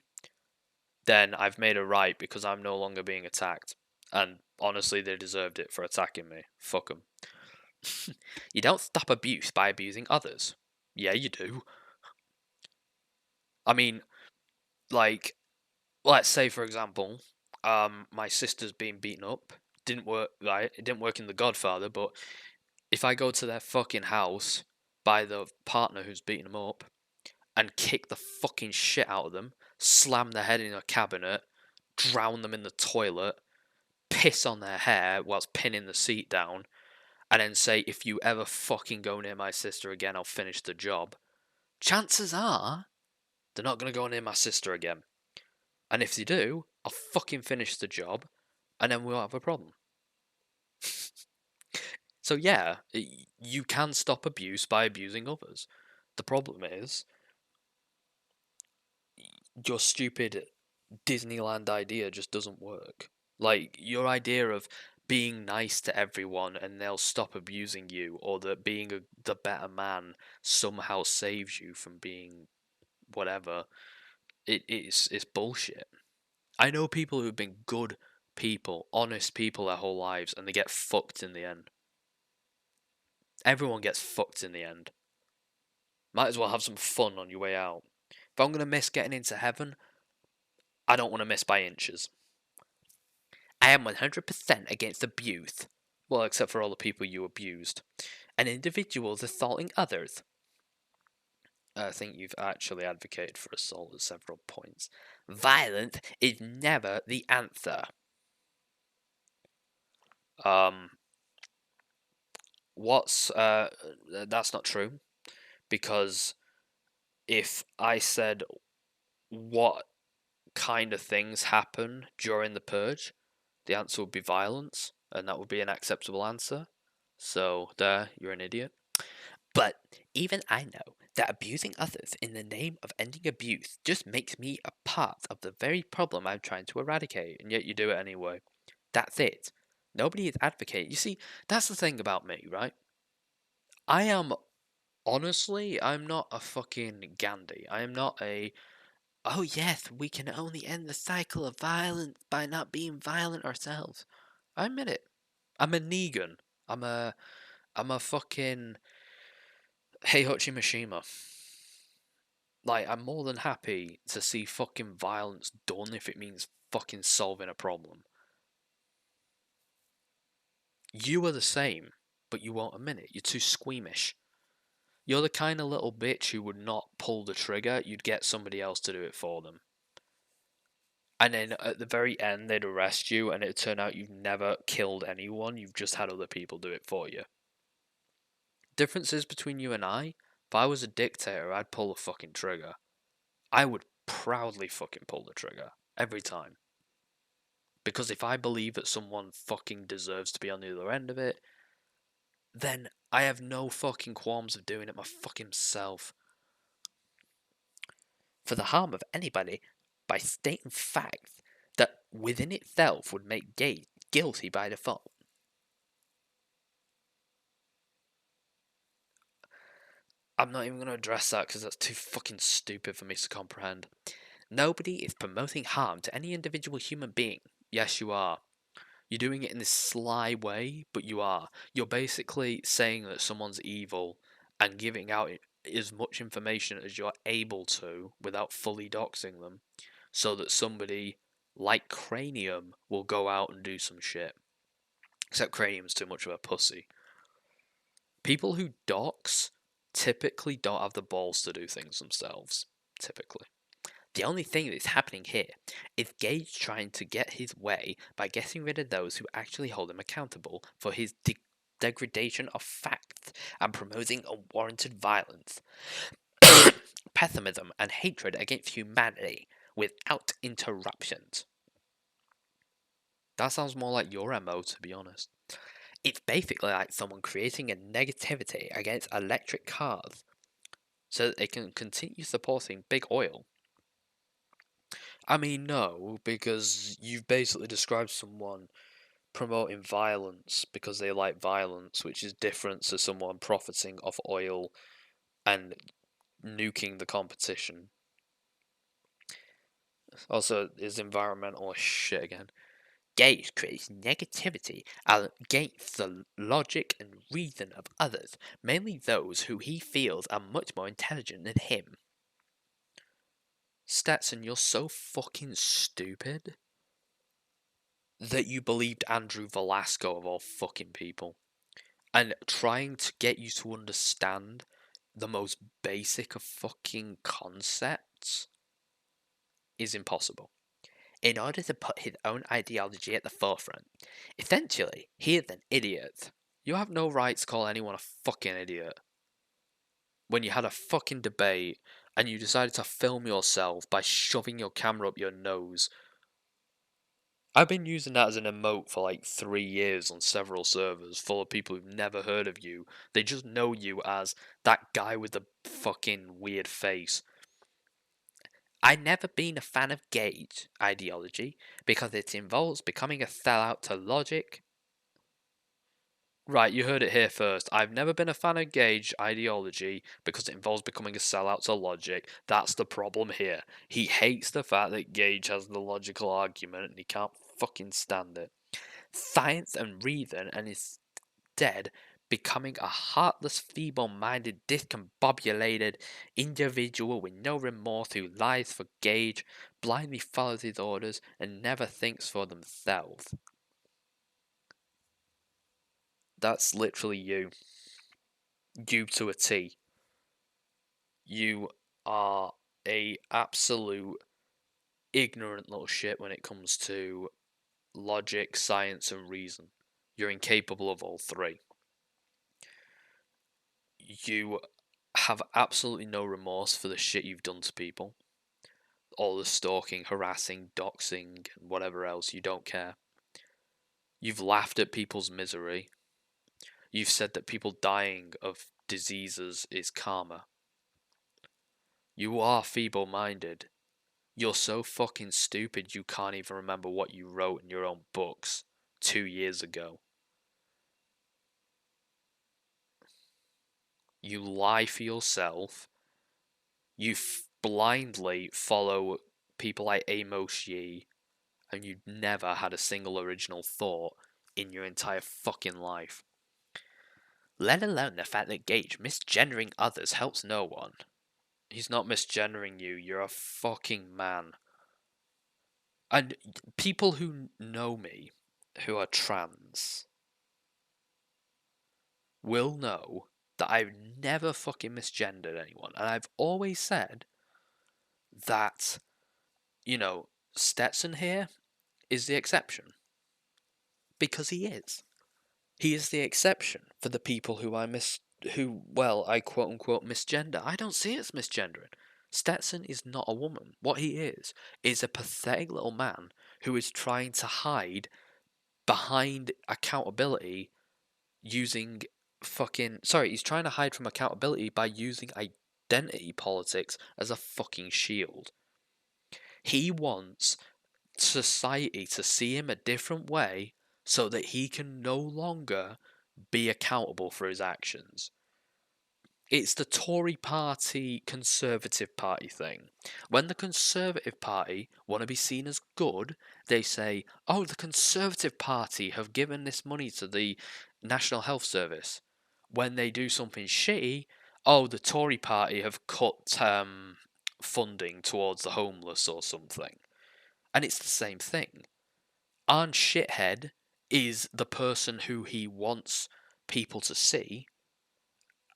then I've made a right because I'm no longer being attacked. And honestly, they deserved it for attacking me. Fuck them. You don't stop abuse by abusing others. Yeah, you do. I mean, like, let's say for example, my sister's being beaten up. Didn't work, right? It didn't work in The Godfather, but if I go to their fucking house by the partner who's beating them up and kick the fucking shit out of them, slam their head in a cabinet, drown them in the toilet, piss on their hair whilst pinning the seat down, and then say, if you ever fucking go near my sister again, I'll finish the job. Chances are, they're not going to go near my sister again. And if they do, I'll fucking finish the job, and then we'll have a problem. So yeah, you can stop abuse by abusing others. The problem is, your stupid Disneyland idea just doesn't work. Like, your idea of being nice to everyone and they'll stop abusing you, or that being the better man somehow saves you from being whatever, it's bullshit. I know people who've been good people, honest people their whole lives, and they get fucked in the end. Everyone gets fucked in the end. Might as well have some fun on your way out. If I'm going to miss getting into heaven, I don't want to miss by inches. I am 100% against abuse. Well, except for all the people you abused. And individuals assaulting others. I think you've actually advocated for assault at several points. Violence is never the answer. That's not true. Because if I said what kind of things happen during the purge, the answer would be violence, and that would be an acceptable answer. So, there, you're an idiot. But even I know that abusing others in the name of ending abuse just makes me a part of the very problem I'm trying to eradicate, and yet you do it anyway. That's it. Nobody is advocating. You see, that's the thing about me, right? I am, honestly, I'm not a fucking Gandhi. I am not a, oh yes, we can only end the cycle of violence by not being violent ourselves. I admit it. I'm a Negan. I'm a fucking Heihachi Mishima. Like, I'm more than happy to see fucking violence done if it means fucking solving a problem. You are the same, but you won't admit it. You're too squeamish. You're the kind of little bitch who would not pull the trigger. You'd get somebody else to do it for them. And then at the very end, they'd arrest you, and it'd turn out you've never killed anyone. You've just had other people do it for you. Differences between you and I? If I was a dictator, I'd pull the fucking trigger. I would proudly fucking pull the trigger every time. Because if I believe that someone fucking deserves to be on the other end of it, then I have no fucking qualms of doing it my fucking self. For the harm of anybody by stating facts that within itself would make Gage guilty by default. I'm not even going to address that because that's too fucking stupid for me to comprehend. Nobody is promoting harm to any individual human being. Yes, you are. You're doing it in this sly way, but you are. You're basically saying that someone's evil and giving out as much information as you're able to without fully doxing them, so that somebody like Cranium will go out and do some shit. Except Cranium's too much of a pussy. People who dox typically don't have the balls to do things themselves. Typically. The only thing that's happening here is Gage trying to get his way by getting rid of those who actually hold him accountable for his degradation of facts and promoting unwarranted violence, pessimism, and hatred against humanity without interruptions. That sounds more like your MO, to be honest. It's basically like someone creating a negativity against electric cars so that they can continue supporting big oil. I mean, no, because you've basically described someone promoting violence because they like violence, which is different to someone profiting off oil and nuking the competition. Also, is environmental shit again. Gage creates negativity against the logic and reason of others, mainly those who he feels are much more intelligent than him. Stetson, you're so fucking stupid that you believed Andrew Velasco of all fucking people. And trying to get you to understand the most basic of fucking concepts is impossible. In order to put his own ideology at the forefront, essentially, he is an idiot. You have no right to call anyone a fucking idiot. When you had a fucking debate and you decided to film yourself by shoving your camera up your nose. I've been using that as an emote for like 3 years on several servers full of people who've never heard of you. They just know you as that guy with the fucking weird face. I've never been a fan of Gage ideology because it involves becoming a sellout to logic. Right, you heard it here first. I've never been a fan of Gage ideology because it involves becoming a sellout to logic. That's the problem here. He hates the fact that Gage has the logical argument and he can't fucking stand it. Science and reason, and instead becoming a heartless, feeble-minded, discombobulated individual with no remorse who lies for Gage, blindly follows his orders, and never thinks for themselves. That's literally you. You to a T. You are a absolute ignorant little shit when it comes to logic, science, and reason. You're incapable of all three. You have absolutely no remorse for the shit you've done to people. All the stalking, harassing, doxing, and whatever else, you don't care. You've laughed at people's misery. You've said that people dying of diseases is karma. You are feeble-minded. You're so fucking stupid you can't even remember what you wrote in your own books 2 years ago. You lie for yourself. You blindly follow people like Amos Yee, and you've never had a single original thought in your entire fucking life. Let alone the fact that Gage misgendering others helps no one. He's not misgendering you, you're a fucking man. And people who know me, who are trans, will know that I've never fucking misgendered anyone. And I've always said that, you know, Stetson here is the exception. Because he is. He is the exception for the people I quote unquote misgender. I don't see it as misgendering. Stetson is not a woman. What he is a pathetic little man who is trying to hide behind accountability using he's trying to hide from accountability by using identity politics as a fucking shield. He wants society to see him a different way so that he can no longer be accountable for his actions. It's the Tory party, Conservative party thing. When the Conservative party want to be seen as good, they say, oh, the Conservative party have given this money to the National Health Service. When they do something shitty, oh, the Tory party have cut funding towards the homeless or something. And it's the same thing. Arn Shithead is the person who he wants people to see,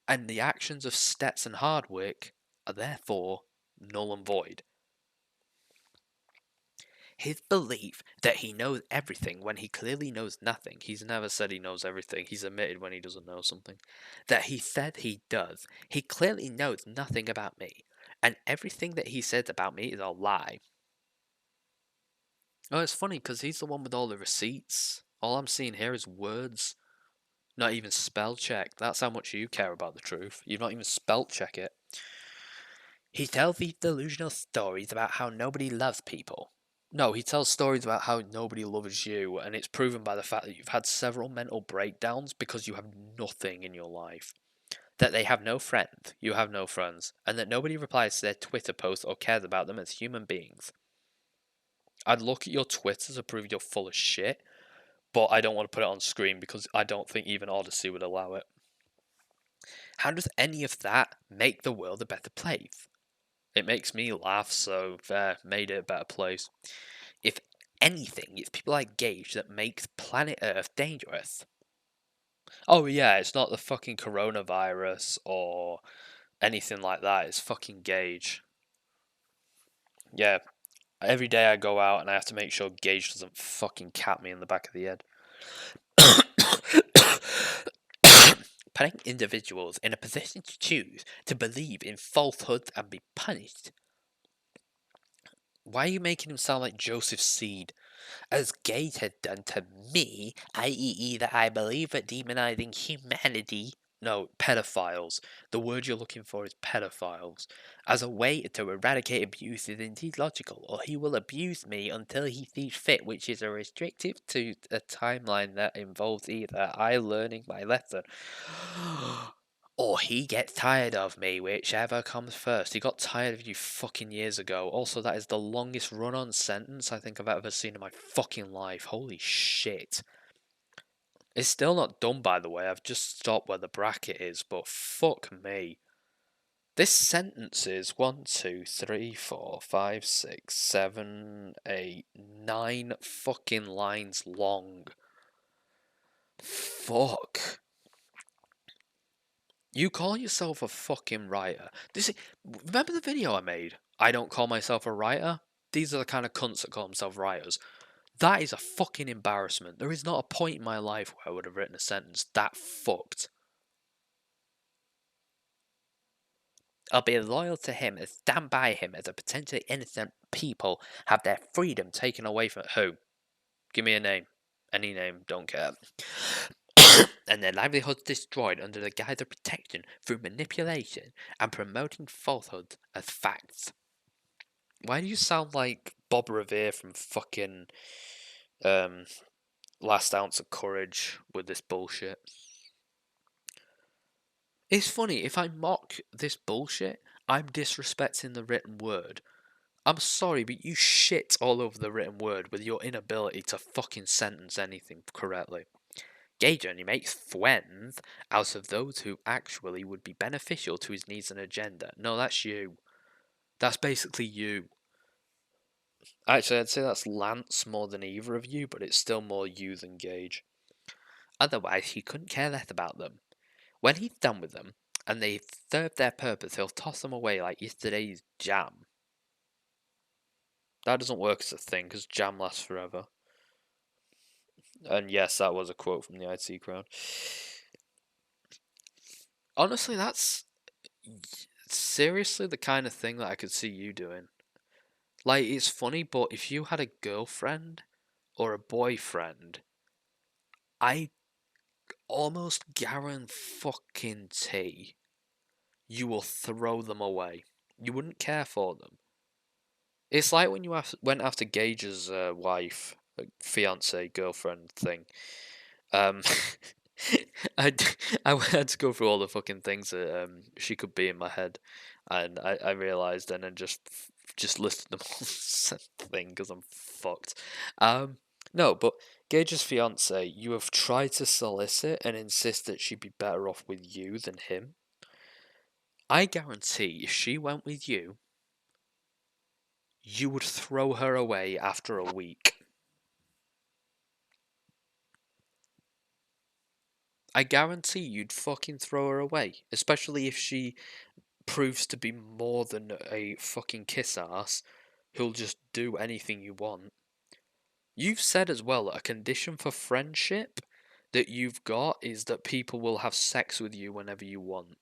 and the actions of Stetson Hardwick are therefore null and void. His belief that he knows everything when he clearly knows nothing, he's never said he knows everything, he's admitted when he doesn't know something, that he said he does, he clearly knows nothing about me, and everything that he says about me is a lie. Oh, it's funny because he's the one with all the receipts. All I'm seeing here is words. Not even spell check. That's how much you care about the truth. You've not even spell check it. He tells these delusional stories about how nobody loves people. No, he tells stories about how nobody loves you, and it's proven by the fact that you've had several mental breakdowns because you have nothing in your life. That they have no friend, you have no friends, and that nobody replies to their Twitter posts or cares about them as human beings. I'd look at your Twitter to prove you're full of shit, but I don't want to put it on screen because I don't think even Odyssey would allow it. How does any of that make the world a better place? It makes me laugh, so made it a better place. If anything, it's people like Gage that makes planet Earth dangerous. Oh yeah, it's not the fucking coronavirus or anything like that, it's fucking Gage. Yeah, every day I go out and I have to make sure Gage doesn't fucking cat me in the back of the head. Putting individuals in a position to choose to believe in falsehoods and be punished. Why are you making him sound like Joseph Seed? As Gage had done to me, i.e., that I believe that demonizing humanity. No, pedophiles. The word you're looking for is pedophiles. As a way to eradicate abuse is indeed logical, or he will abuse me until he sees fit, which is a restrictive to a timeline that involves either I learning my lesson or he gets tired of me, whichever comes first. He got tired of you fucking years ago. Also, that is the longest run-on sentence I think I've ever seen in my fucking life. Holy shit. It's still not done, by the way. I've just stopped where the bracket is, but fuck me. This sentence is 1, 2, 3, 4, 5, 6, 7, 8, 9 fucking lines long. Fuck. You call yourself a fucking writer. Remember the video I made? I don't call myself a writer. These are the kind of cunts that call themselves writers. That is a fucking embarrassment. There is not a point in my life where I would have written a sentence that fucked. I'll be loyal to him and stand by him as a potentially innocent people have their freedom taken away from who? Give me a name. Any name, don't care. And their livelihoods destroyed under the guise of protection through manipulation and promoting falsehoods as facts. Why do you sound like Bob Revere from fucking Last Ounce of Courage with this bullshit? It's funny, if I mock this bullshit, I'm disrespecting the written word. I'm sorry, but you shit all over the written word with your inability to fucking sentence anything correctly. Gage only makes friends out of those who actually would be beneficial to his needs and agenda. No, that's you. That's basically you. Actually, I'd say that's Lance more than either of you, but it's still more you than Gage. Otherwise, he couldn't care less about them. When he's done with them, and they've served their purpose, he'll toss them away like yesterday's jam. That doesn't work as a thing because jam lasts forever. And yes, that was a quote from the IT crowd. Honestly, that's seriously the kind of thing that I could see you doing. Like, it's funny, but if you had a girlfriend or a boyfriend, I almost guarantee you will throw them away. You wouldn't care for them. It's like when you went after Gage's wife, fiance, girlfriend thing. Um, I, I had to go through all the fucking things that she could be in my head, and I realized and then just listed them all as a thing because I'm fucked. No, but Gage's fiance, you have tried to solicit and insist that she'd be better off with you than him. I guarantee if she went with you, you would throw her away after a week. I guarantee you'd fucking throw her away, especially if she proves to be more than a fucking kiss ass who'll just do anything you want. You've said as well that a condition for friendship that you've got is that people will have sex with you whenever you want.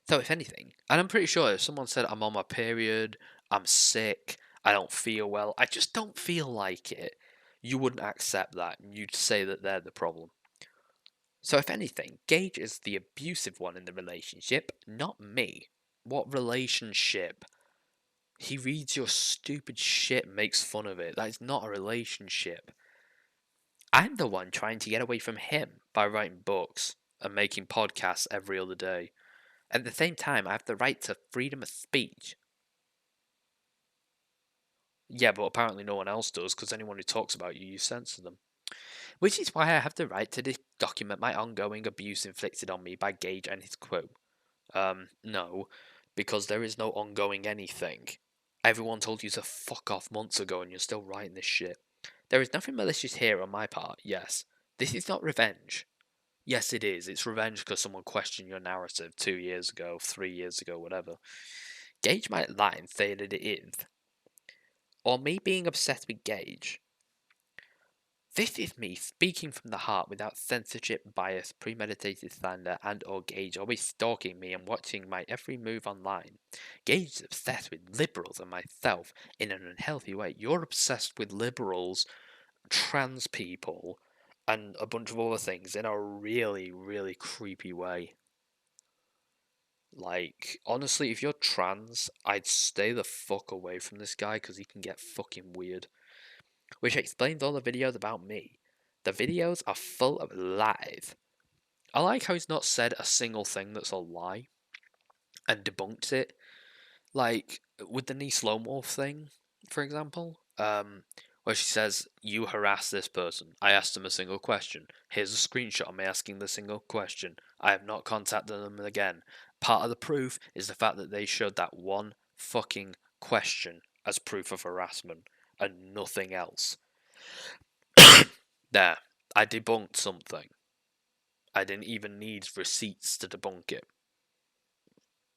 So if anything, and I'm pretty sure if someone said I'm on my period, I'm sick, I don't feel well, I just don't feel like it, you wouldn't accept that and you'd say that they're the problem. So if anything, Gage is the abusive one in the relationship, not me. What relationship? He reads your stupid shit and makes fun of it. That is not a relationship. I'm the one trying to get away from him by writing books and making podcasts every other day. At the same time, I have the right to freedom of speech. Yeah, but apparently no one else does because anyone who talks about you, you censor them. Which is why I have the right to document my ongoing abuse inflicted on me by Gage and his crew. No, because there is no ongoing anything. Everyone told you to fuck off months ago and you're still writing this shit. There is nothing malicious here on my part, yes. This is not revenge. Yes, it is. It's revenge because someone questioned your narrative 2 years ago, 3 years ago, whatever. Gage might lie and say that it is. Or me being obsessed with Gage. This is me speaking from the heart without censorship, bias, premeditated slander, and or Gage always stalking me and watching my every move online. Gage is obsessed with liberals and myself in an unhealthy way. You're obsessed with liberals, trans people, and a bunch of other things in a really, really creepy way. Like, honestly, if you're trans, I'd stay the fuck away from this guy because he can get fucking weird. Which explains all the videos about me. The videos are full of lies. I like how he's not said a single thing that's a lie and debunked it. Like with the knee slow morph thing, for example, where she says, "You harass this person. I asked them a single question. Here's a screenshot of me asking the single question. I have not contacted them again." Part of the proof is the fact that they showed that one fucking question as proof of harassment and nothing else. There, I debunked something. I didn't even need receipts to debunk it.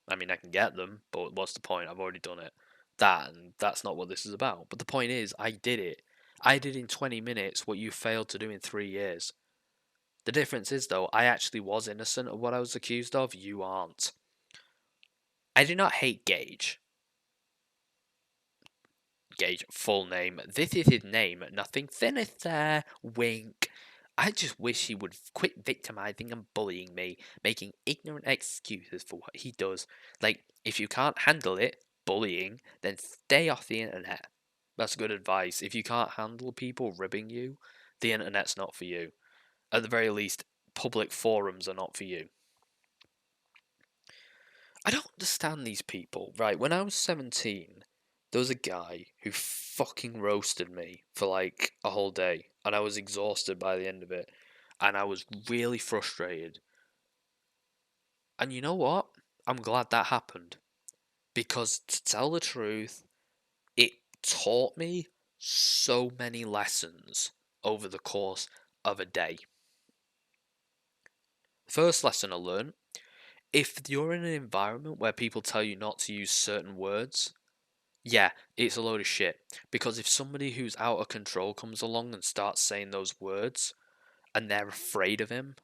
I mean, I can get them, but what's the point? I've already done it. And that's not what this is about. But the point is, I did it. I did in 20 minutes what you failed to do in 3 years. The difference is, though, I actually was innocent of what I was accused of. You aren't. I do not hate Gage. Gage, full name. This is his name. Nothing sinister. Wink. I just wish he would quit victimizing and bullying me, making ignorant excuses for what he does. Like, if you can't handle it, bullying, then stay off the internet. That's good advice. If you can't handle people ribbing you, the internet's not for you. At the very least, public forums are not for you. I don't understand these people. Right, when I was 17, there was a guy who fucking roasted me for like a whole day, and I was exhausted by the end of it, and I was really frustrated. And you know what? I'm glad that happened, because to tell the truth, it taught me so many lessons over the course of a day. First lesson I learned: if you're in an environment where people tell you not to use certain words, Yeah, it's a load of shit. Because if somebody who's out of control comes along and starts saying those words, and they're afraid of him,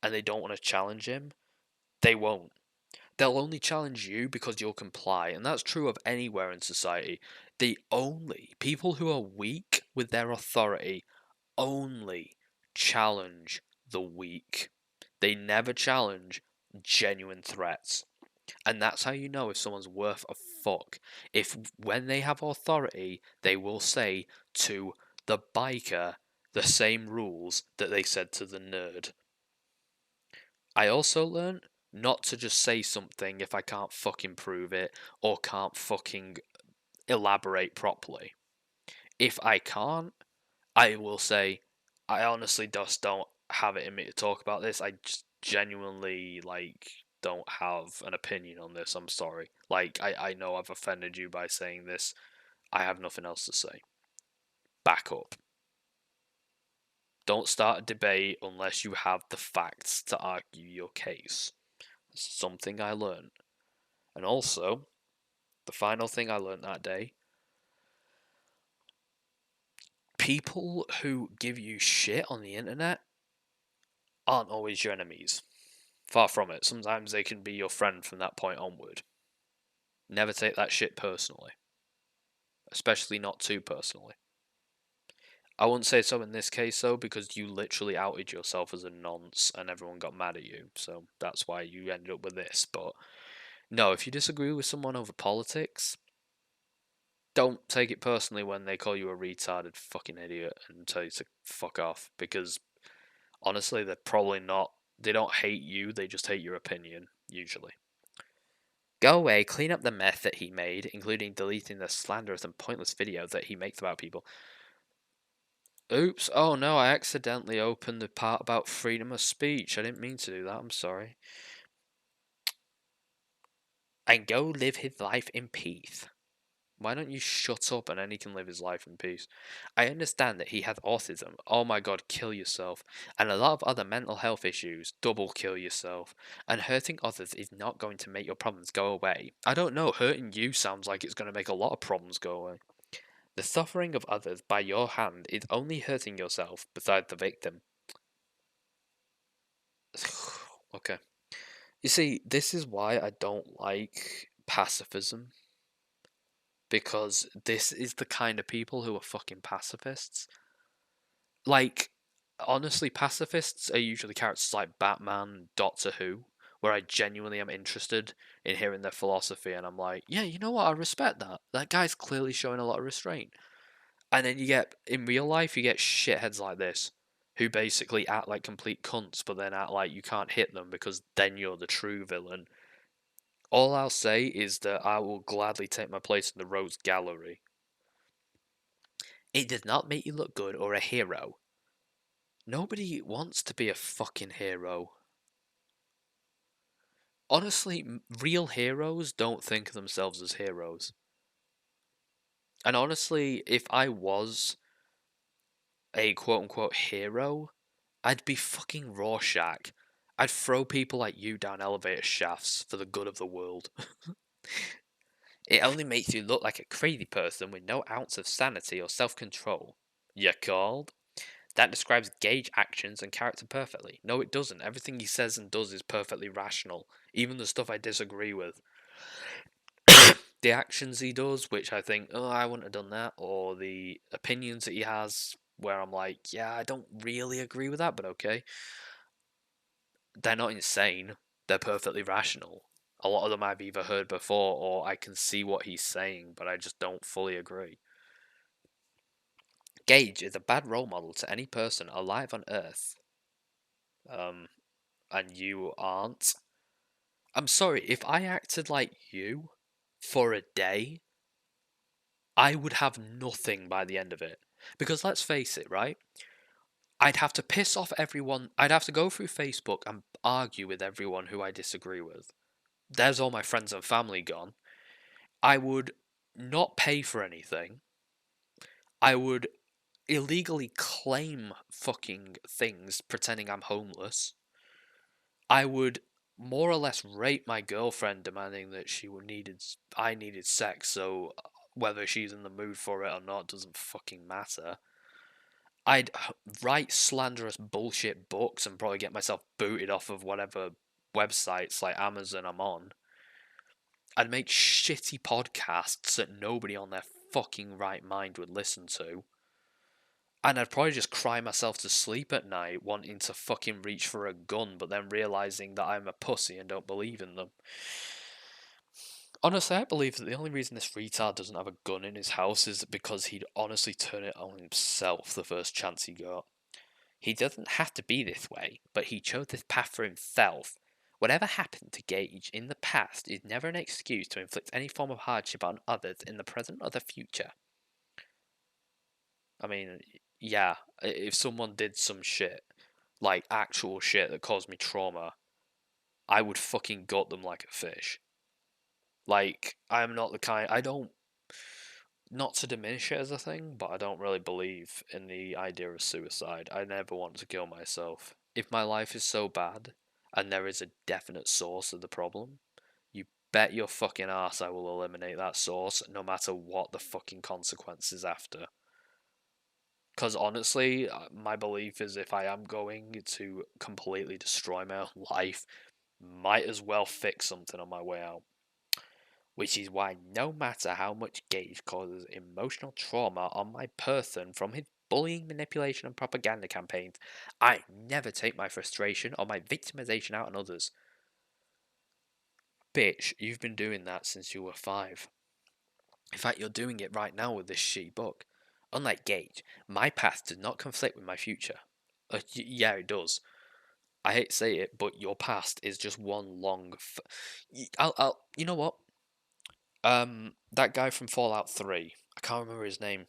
and they don't want to challenge him, they won't. They'll only challenge you because you'll comply, and that's true of anywhere in society. The only people who are weak with their authority only challenge the weak. They never challenge genuine threats. And that's how you know if someone's worth a fuck. If when they have authority, they will say to the biker the same rules that they said to the nerd. I also learned not to just say something if I can't fucking prove it or can't fucking elaborate properly. If I can't, I will say, I honestly just don't have it in me to talk about this. I just genuinely, like, don't have an opinion on this. I'm sorry. Like, I know I've offended you by saying this. I have nothing else to say. Back up. Don't start a debate unless you have the facts to argue your case. It's something I learned. And also, the final thing I learned that day, people who give you shit on the internet aren't always your enemies. Far from it. Sometimes they can be your friend from that point onward. Never take that shit personally. Especially not too personally. I wouldn't say so in this case though, because you literally outed yourself as a nonce and everyone got mad at you. So that's why you ended up with this. But no, if you disagree with someone over politics, don't take it personally when they call you a retarded fucking idiot and tell you to fuck off. Because honestly, they're probably not. They don't hate you, they just hate your opinion, usually. Go away, clean up the mess that he made, including deleting the slanderous and pointless videos that he makes about people. Oops, oh no, I accidentally opened the part about freedom of speech. I didn't mean to do that, I'm sorry. And go live his life in peace. Why don't you shut up and then he can live his life in peace? I understand that he has autism. Oh my god, kill yourself. And a lot of other mental health issues. Double kill yourself. And hurting others is not going to make your problems go away. I don't know, hurting you sounds like it's going to make a lot of problems go away. The suffering of others by your hand is only hurting yourself besides the victim. Okay. You see, this is why I don't like pacifism. Because this is the kind of people who are fucking pacifists. Like, honestly, pacifists are usually characters like Batman, Doctor Who, where I genuinely am interested in hearing their philosophy, and I'm like, yeah, you know what, I respect that. That guy's clearly showing a lot of restraint. And then you get, in real life, you get shitheads like this, who basically act like complete cunts, but then act like you can't hit them because then you're the true villain. All I'll say is that I will gladly take my place in the Rose Gallery. It does not make you look good or a hero. Nobody wants to be a fucking hero. Honestly, real heroes don't think of themselves as heroes. And honestly, if I was a quote unquote hero, I'd be fucking Rorschach. I'd throw people like you down elevator shafts for the good of the world. It only makes you look like a crazy person with no ounce of sanity or self control. You called? That describes Gage actions and character perfectly. No, it doesn't. Everything he says and does is perfectly rational, even the stuff I disagree with. The actions he does, which I think, oh, I wouldn't have done that, or the opinions that he has, where I'm like, yeah, I don't really agree with that, but okay. They're not insane. They're perfectly rational. A lot of them I've either heard before, or I can see what he's saying, but I just don't fully agree. Gage is a bad role model to any person alive on Earth. And you aren't. I'm sorry, if I acted like you for a day, I would have nothing by the end of it. Because let's face it, right? I'd have to piss off everyone. I'd have to go through Facebook and argue with everyone who I disagree with. There's all my friends and family gone. I would not pay for anything. I would illegally claim fucking things pretending I'm homeless. I would more or less rape my girlfriend, demanding that I needed sex. So whether she's in the mood for it or not doesn't fucking matter. I'd write slanderous bullshit books and probably get myself booted off of whatever websites like Amazon I'm on. I'd make shitty podcasts that nobody on their fucking right mind would listen to. And I'd probably just cry myself to sleep at night wanting to fucking reach for a gun, but then realising that I'm a pussy and don't believe in them. Honestly, I believe that the only reason this retard doesn't have a gun in his house is because he'd honestly turn it on himself the first chance he got. He doesn't have to be this way, but he chose this path for himself. Whatever happened to Gage in the past is never an excuse to inflict any form of hardship on others in the present or the future. I mean, yeah, if someone did some shit, like actual shit that caused me trauma, I would fucking gut them like a fish. Like, I'm not the kind, I don't, not to diminish it as a thing, but I don't really believe in the idea of suicide. I never want to kill myself. If my life is so bad, and there is a definite source of the problem, you bet your fucking ass I will eliminate that source, no matter what the fucking consequences after. Because honestly, my belief is if I am going to completely destroy my own life, might as well fix something on my way out. Which is why no matter how much Gage causes emotional trauma on my person from his bullying, manipulation, and propaganda campaigns, I never take my frustration or my victimization out on others. Bitch, you've been doing that since you were 5. In fact, you're doing it right now with this shitty book. Unlike Gage, my past does not conflict with my future. Yeah, it does. I hate to say it, but your past is just one long. You know what? That guy from Fallout 3, I can't remember his name.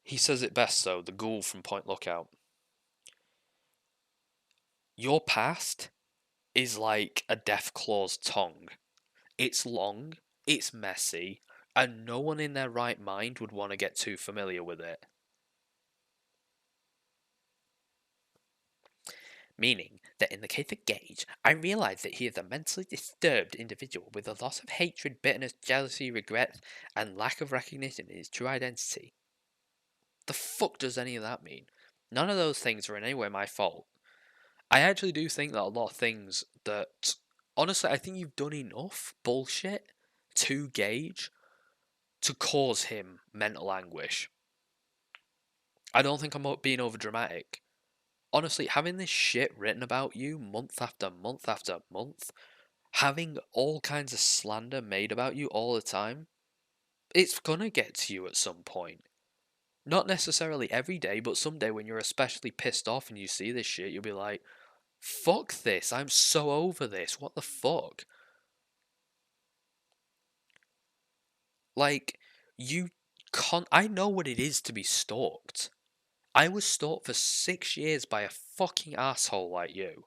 He says it best though, the ghoul from Point Lookout. Your past is like a Deathclaw's tongue. It's long, it's messy, and no one in their right mind would want to get too familiar with it. Meaning that in the case of Gage, I realise that he is a mentally disturbed individual with a lot of hatred, bitterness, jealousy, regret, and lack of recognition in his true identity. The fuck does any of that mean? None of those things are in any way my fault. I actually do think that a lot of things that, honestly, I think you've done enough bullshit to Gage to cause him mental anguish. I don't think I'm being over dramatic. Honestly, having this shit written about you month after month after month, having all kinds of slander made about you all the time, it's gonna get to you at some point. Not necessarily every day, but someday when you're especially pissed off and you see this shit, you'll be like, fuck this, I'm so over this, what the fuck? Like, you can't. I know what it is to be stalked. I was stalked for 6 years by a fucking asshole like you.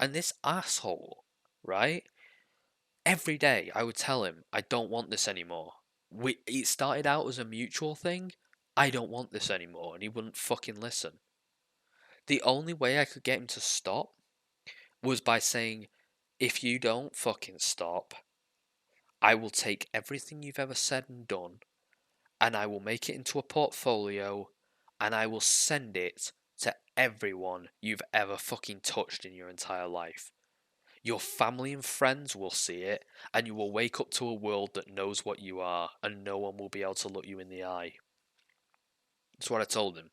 And this asshole, right? Every day I would tell him, I don't want this anymore. It started out as a mutual thing. I don't want this anymore. And he wouldn't fucking listen. The only way I could get him to stop was by saying, if you don't fucking stop, I will take everything you've ever said and done, and I will make it into a portfolio, and I will send it to everyone you've ever fucking touched in your entire life. Your family and friends will see it, and you will wake up to a world that knows what you are, and no one will be able to look you in the eye. That's what I told him.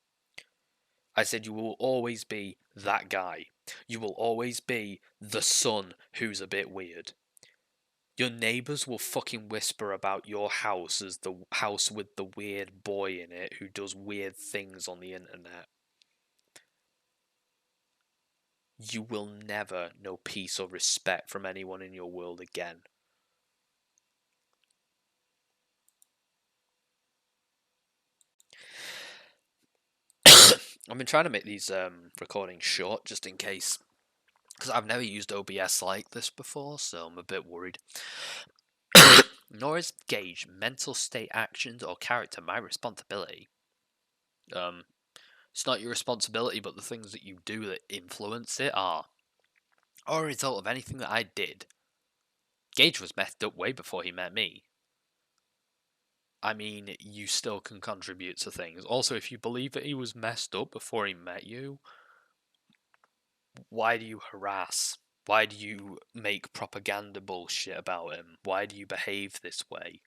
I said, you will always be that guy. You will always be the son who's a bit weird. Your neighbours will fucking whisper about your house as the house with the weird boy in it who does weird things on the internet. You will never know peace or respect from anyone in your world again. I've been trying to make these recordings short just in case, because I've never used OBS like this before, so I'm a bit worried. Nor is Gage mental state actions or character my responsibility. It's not your responsibility, but the things that you do that influence it are, or a result of anything that I did. Gage was messed up way before he met me. I mean, you still can contribute to things. Also, if you believe that he was messed up before he met you, why do you harass? Why do you make propaganda bullshit about him? Why do you behave this way?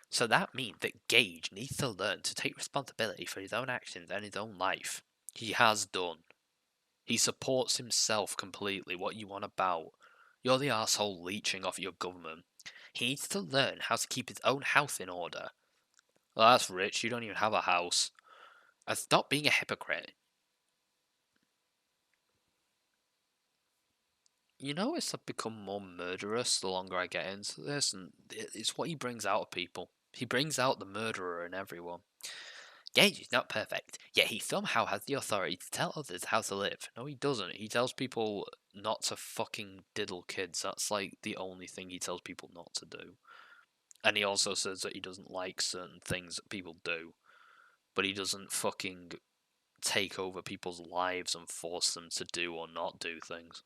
So that means that Gage needs to learn to take responsibility for his own actions and his own life. He has done. He supports himself completely. What you want about? You're the asshole leeching off your government. He needs to learn how to keep his own house in order. Well, that's rich. You don't even have a house. And stop being a hypocrite. You notice I've become more murderous the longer I get into this, and it's what he brings out of people. He brings out the murderer in everyone. Gage is not perfect, yet he somehow has the authority to tell others how to live. No, he doesn't. He tells people not to fucking diddle kids. That's like the only thing he tells people not to do. And he also says that he doesn't like certain things that people do, but he doesn't fucking take over people's lives and force them to do or not do things.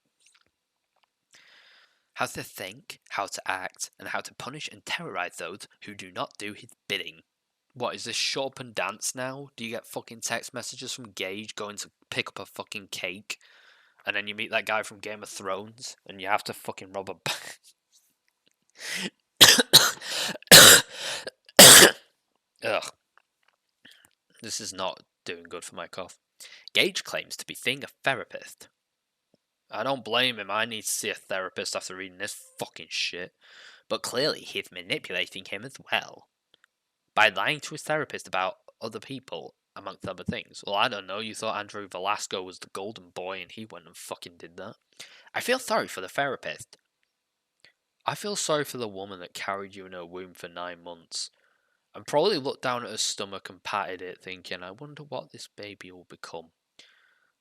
How to think, how to act, and how to punish and terrorize those who do not do his bidding. What, is this shut up and dance now? Do you get fucking text messages from Gage going to pick up a fucking cake? And then you meet that guy from Game of Thrones, and you have to fucking rob a bank? Ugh. This is not doing good for my cough. Gage claims to be seeing a therapist. I don't blame him. I need to see a therapist after reading this fucking shit. But clearly he's manipulating him as well. By lying to his therapist about other people, amongst other things. Well, I don't know. You thought Andrew Velasco was the golden boy and he went and fucking did that. I feel sorry for the therapist. I feel sorry for the woman that carried you in her womb for 9 months. And probably looked down at her stomach and patted it, thinking, I wonder what this baby will become.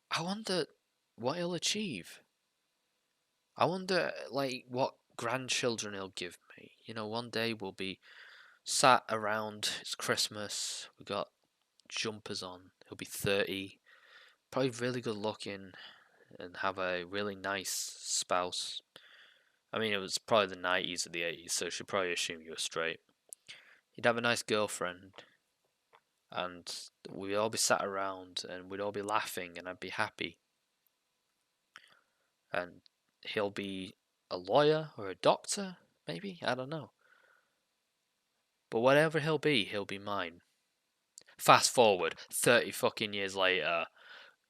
I wonder what he'll achieve. I wonder, like, what grandchildren he'll give me. You know, one day we'll be sat around, it's Christmas, we got jumpers on, he'll be 30, probably really good looking, and have a really nice spouse. I mean, it was probably the 90s or the 80s, so she'd probably assume you were straight. You'd have a nice girlfriend, and we'd all be sat around, and we'd all be laughing, and I'd be happy. And he'll be a lawyer or a doctor, maybe? I don't know. But whatever he'll be mine. Fast forward 30 fucking years later,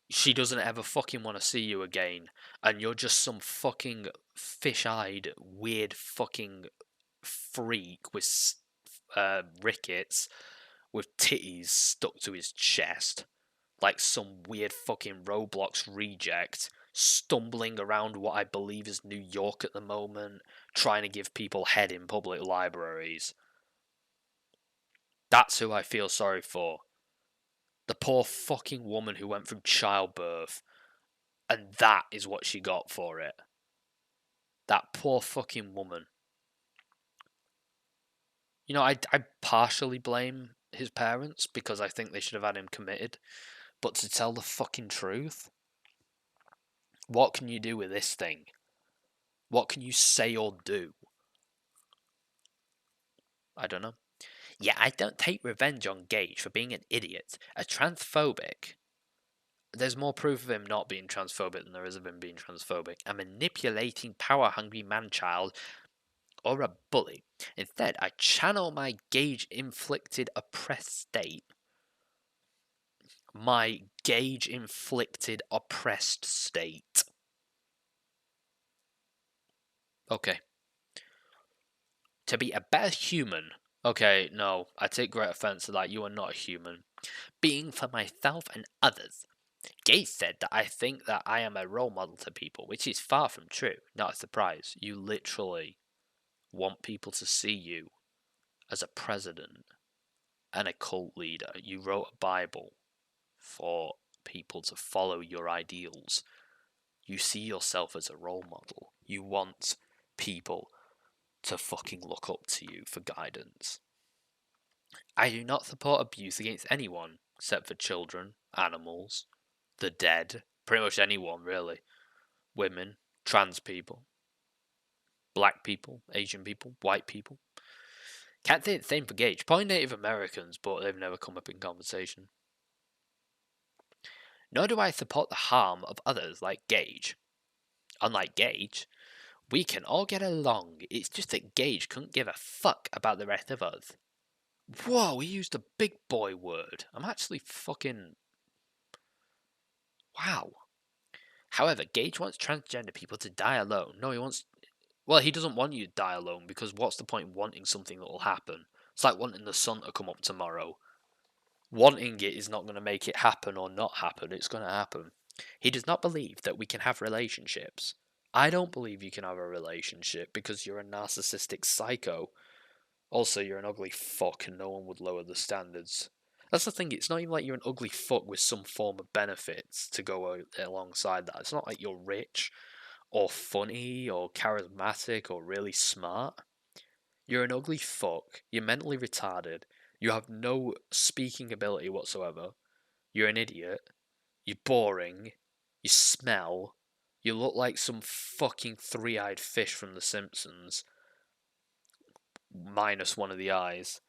she doesn't ever fucking want to see you again, and you're just some fucking fish-eyed, weird fucking freak with rickets with titties stuck to his chest, like some weird fucking Roblox reject, stumbling around what I believe is New York at the moment, trying to give people head in public libraries. That's who I feel sorry for. The poor fucking woman who went through childbirth, and that is what she got for it. That poor fucking woman. You know, I partially blame his parents because I think they should have had him committed. But to tell the fucking truth, what can you do with this thing? What can you say or do? I don't know. Yeah, I don't take revenge on Gage for being an idiot, a transphobic. There's more proof of him not being transphobic than there is of him being transphobic. A manipulating, power-hungry man-child or a bully. Instead, I channel my Gage-inflicted oppressed state. My Gage-inflicted oppressed state. Okay. To be a better human. Okay, no, I take great offense to that. You are not a human. Being for myself and others. Gage said that I think that I am a role model to people, which is far from true. Not a surprise. You literally want people to see you as a president and a cult leader. You wrote a Bible for people to follow your ideals. You see yourself as a role model. You want people to fucking look up to you for guidance. I do not support abuse against anyone except for children, animals, the dead, pretty much anyone really. Women, trans people, black people, Asian people, white people. Can't say the same for Gage. Probably Native Americans, but they've never come up in conversation. Nor do I support the harm of others like Gage. Unlike Gage, we can all get along. It's just that Gage couldn't give a fuck about the rest of us. Whoa, he used a big boy word. I'm actually fucking... Wow. However, Gage wants transgender people to die alone. No, he wants... Well, he doesn't want you to die alone, because what's the point in wanting something that will happen? It's like wanting the sun to come up tomorrow. Wanting it is not going to make it happen or not happen. It's going to happen. He does not believe that we can have relationships. I don't believe you can have a relationship because you're a narcissistic psycho. Also, you're an ugly fuck and no one would lower the standards. That's the thing, it's not even like you're an ugly fuck with some form of benefits to go alongside that. It's not like you're rich or funny or charismatic or really smart. You're an ugly fuck, you're mentally retarded, you have no speaking ability whatsoever, you're an idiot, you're boring, you smell, you look like some fucking three-eyed fish from The Simpsons, minus one of the eyes.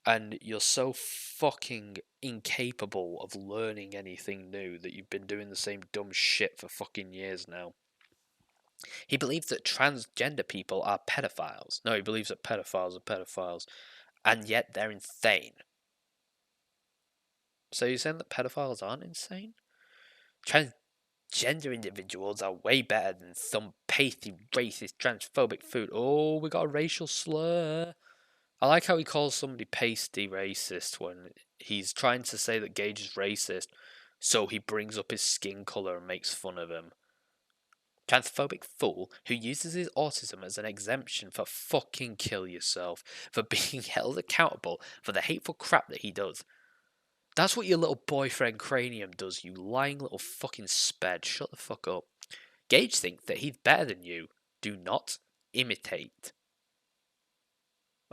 And you're so fucking incapable of learning anything new that you've been doing the same dumb shit for fucking years now. He believes that transgender people are pedophiles. No, he believes that pedophiles are pedophiles. And yet they're insane. So you're saying that pedophiles aren't insane? Transgender individuals are way better than some pasty, racist, transphobic food. Oh, we got a racial slur. I like how he calls somebody pasty racist when he's trying to say that Gage is racist, so he brings up his skin colour and makes fun of him. Transphobic fool who uses his autism as an exemption for fucking kill yourself, for being held accountable for the hateful crap that he does. That's what your little boyfriend Cranium does, you lying little fucking sped. Shut the fuck up. Gage thinks that he's better than you. Do not imitate.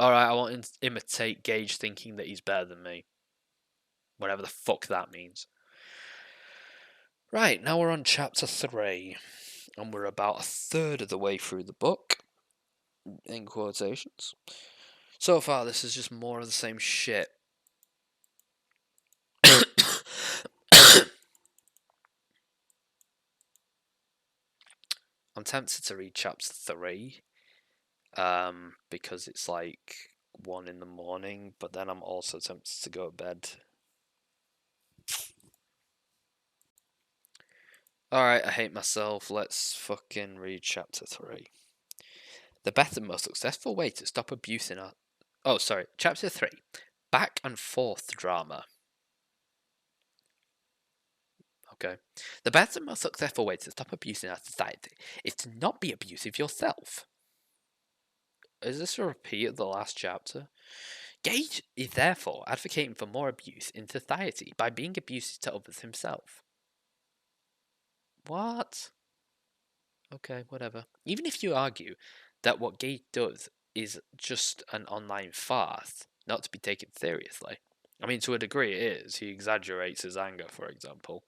Alright, I won't imitate Gage thinking that he's better than me. Whatever the fuck that means. Right, now we're on chapter 3. And we're about a third of the way through the book. In quotations. So far, this is just more of the same shit. I'm tempted to read chapter 3. Because it's like 1 in the morning, but then I'm also tempted to go to bed. Alright, I hate myself. Let's fucking read chapter 3. The better, most successful way to stop abuse in our... Oh, sorry. Chapter 3. Back and forth drama. Okay. The better, most successful way to stop abuse in our society is to not be abusive yourself. Is this a repeat of the last chapter? Gage is therefore advocating for more abuse in society by being abusive to others himself. What? Okay, whatever. Even if you argue that what Gage does is just an online farce, not to be taken seriously. I mean, to a degree it is. He exaggerates his anger, for example.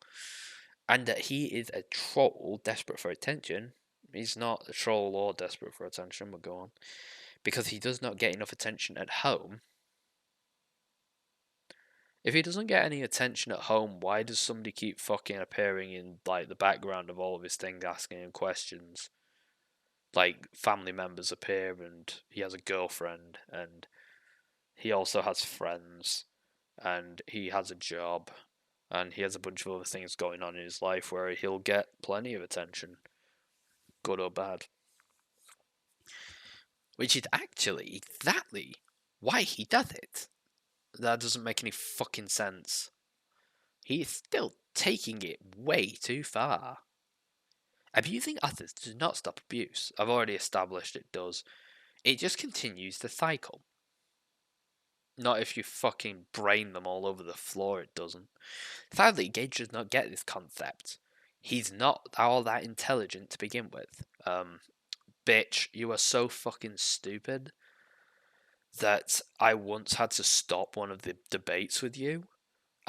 And that he is a troll desperate for attention. He's not a troll or desperate for attention, but go on. Because he does not get enough attention at home. If he doesn't get any attention at home, why does somebody keep fucking appearing in like the background of all of his things, asking him questions? Like family members appear, and he has a girlfriend, and he also has friends, and he has a job, and he has a bunch of other things going on in his life where he'll get plenty of attention, good or bad. Which is actually exactly why he does it. That doesn't make any fucking sense. He is still taking it way too far. Abusing others does not stop abuse. I've already established it does. It just continues the cycle. Not if you fucking brain them all over the floor, it doesn't. Sadly, Gage does not get this concept. He's not all that intelligent to begin with. Bitch, you are so fucking stupid that I once had to stop one of the debates with you,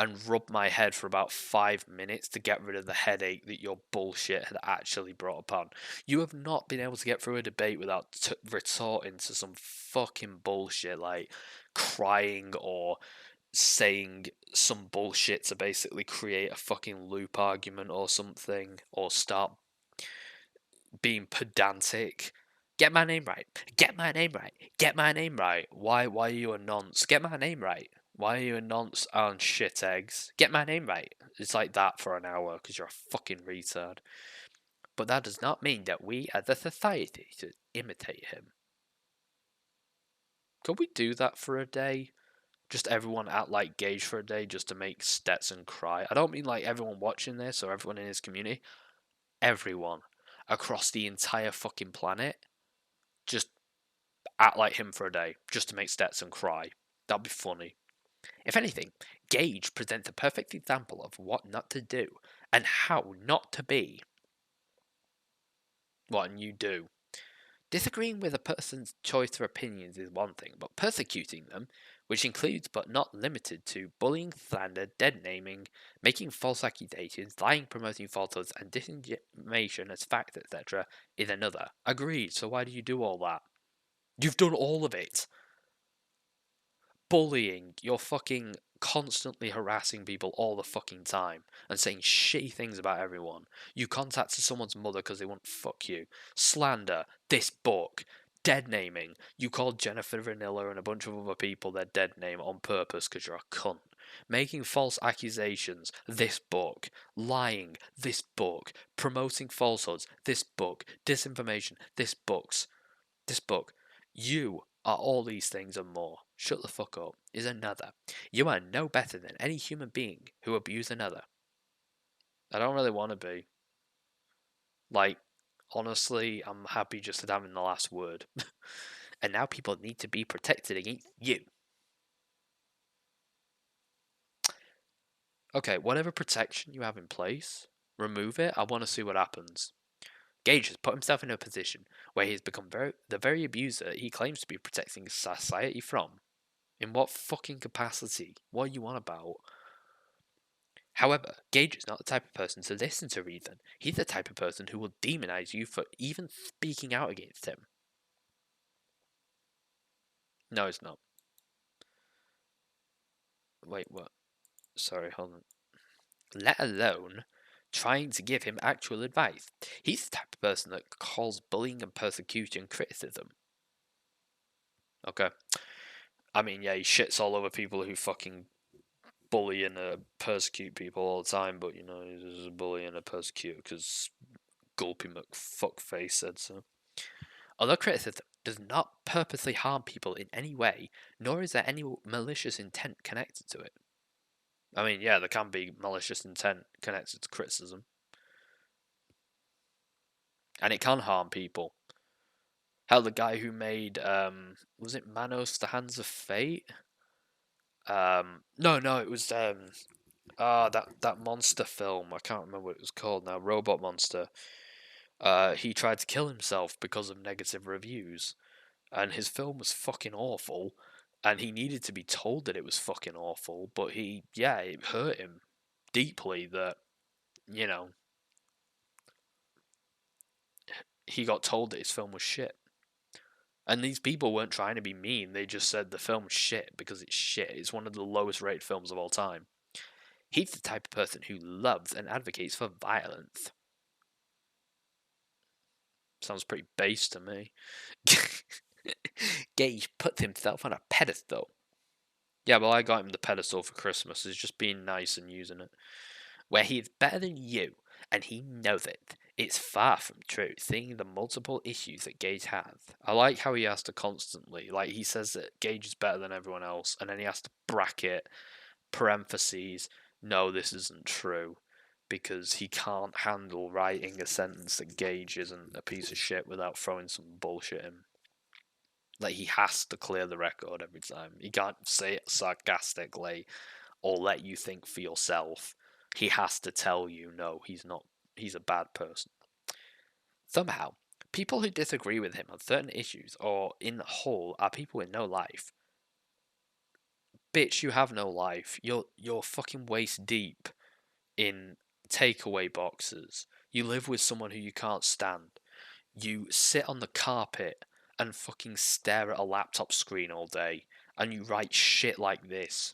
and rub my head for about 5 minutes to get rid of the headache that your bullshit had actually brought upon. You have not been able to get through a debate without retorting to some fucking bullshit like crying or saying some bullshit to basically create a fucking loop argument or something, or start being pedantic. Get my name right. Get my name right. Get my name right. Why are you a nonce? Get my name right. Why are you a nonce on shit eggs? Get my name right. It's like that for an hour because you're a fucking retard. But that does not mean that we as a society should imitate him. Could we do that for a day? Just everyone act like Gage for a day just to make Stetson cry. I don't mean like everyone watching this or everyone in his community. Everyone across the entire fucking planet just act like him for a day just to make Stetson cry. That'd be funny. If anything, Gage presents a perfect example of what not to do and how not to be. What you do. Disagreeing with a person's choice or opinions is one thing, but persecuting them, which includes but not limited to bullying, slander, dead naming, making false accusations, lying, promoting falsehoods, and disinformation as fact, etc., is another. Agreed, so why do you do all that? You've done all of it. Bullying, you're fucking constantly harassing people all the fucking time and saying shitty things about everyone. You contacted someone's mother because they won't fuck you. Slander, this book. Dead naming, you called Jennifer Vanilla and a bunch of other people their dead name on purpose because you're a cunt. Making false accusations, this book. Lying, this book. Promoting falsehoods, this book. Disinformation, this book. You are all these things and more. Shut the fuck up is another. You are no better than any human being who abused another. I don't really want to be. Like, honestly, I'm happy just having the last word. And now people need to be protected against you. Okay, whatever protection you have in place, remove it. I want to see what happens. Gage has put himself in a position where he has become the very abuser he claims to be protecting society from. In what fucking capacity? What are you on about? However, Gage is not the type of person to listen to reason. He's the type of person who will demonize you for even speaking out against him. No, it's not. Wait, what? Sorry, hold on. Let alone trying to give him actual advice. He's the type of person that calls bullying and persecution criticism. Okay. I mean, yeah, he shits all over people who fucking bully and persecute people all the time, but you know, he's a bully and a persecutor because Gulpy McFuckface said so. Although criticism does not purposely harm people in any way, nor is there any malicious intent connected to it. I mean, yeah, there can be malicious intent connected to criticism. And it can harm people. Hell, the guy who made, was it Manos, The Hands of Fate? No, it was, that monster film. I can't remember what it was called now. Robot Monster. He tried to kill himself because of negative reviews. And his film was fucking awful, and he needed to be told that it was fucking awful, but it hurt him deeply that, you know, he got told that his film was shit. And these people weren't trying to be mean, they just said the film's shit because it's shit. It's one of the lowest rated films of all time. He's the type of person who loves and advocates for violence. Sounds pretty base to me. Gage puts himself on a pedestal. Yeah, well, I got him the pedestal for Christmas. He's just being nice and using it. Where he is better than you, and he knows it. It's far from true, seeing the multiple issues that Gage has. I like how he has to constantly, like, he says that Gage is better than everyone else, and then he has to bracket, parentheses, no, this isn't true, because he can't handle writing a sentence that Gage isn't a piece of shit without throwing some bullshit in. Like, he has to clear the record every time. He can't say it sarcastically or let you think for yourself. He has to tell you, no, he's not. He's a bad person. Somehow, people who disagree with him on certain issues or in whole are people with no life. Bitch, you have no life. You're fucking waist deep in takeaway boxes. You live with someone who you can't stand. You sit on the carpet and fucking stare at a laptop screen all day, and you write shit like this.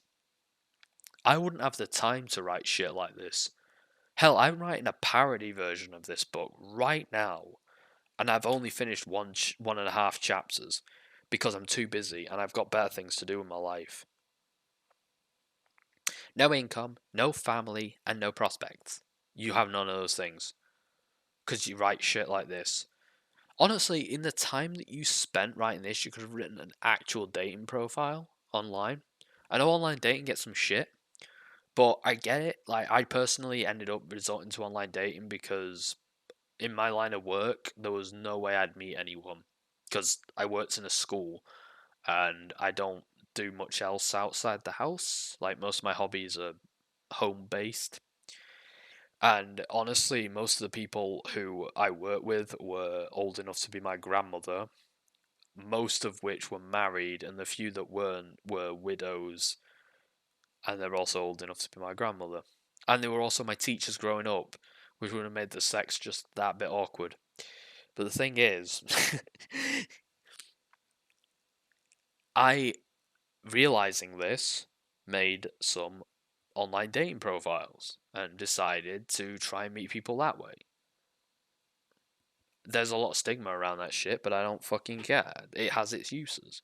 I wouldn't have the time to write shit like this. Hell, I'm writing a parody version of this book right now, and I've only finished 1.5 chapters because I'm too busy and I've got better things to do in my life. No income, no family, and no prospects. You have none of those things because you write shit like this. Honestly, in the time that you spent writing this, you could have written an actual dating profile online. I know online dating gets some shit, but I get it. Like, I personally ended up resorting to online dating because in my line of work, there was no way I'd meet anyone because I worked in a school and I don't do much else outside the house. Like, most of my hobbies are home based. And honestly, most of the people who I work with were old enough to be my grandmother, most of which were married, and the few that weren't were widows, and they're also old enough to be my grandmother. And they were also my teachers growing up, which would have made the sex just that bit awkward. But the thing is, I, realizing this, made some online dating profiles and decided to try and meet people that way. There's a lot of stigma around that shit, but I don't fucking care. It has its uses.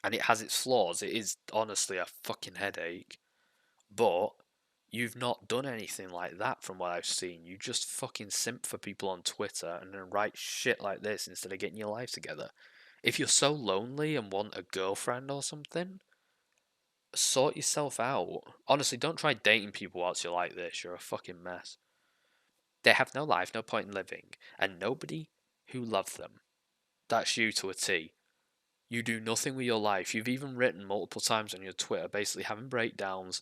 And it has its flaws. It is honestly a fucking headache. But you've not done anything like that from what I've seen. You just fucking simp for people on Twitter and then write shit like this instead of getting your life together. If you're so lonely and want a girlfriend or something, sort yourself out. Honestly, don't try dating people whilst you're like this. You're a fucking mess. They have no life, no point in living, and nobody who loves them. That's you to a T. You do nothing with your life. You've even written multiple times on your Twitter, basically having breakdowns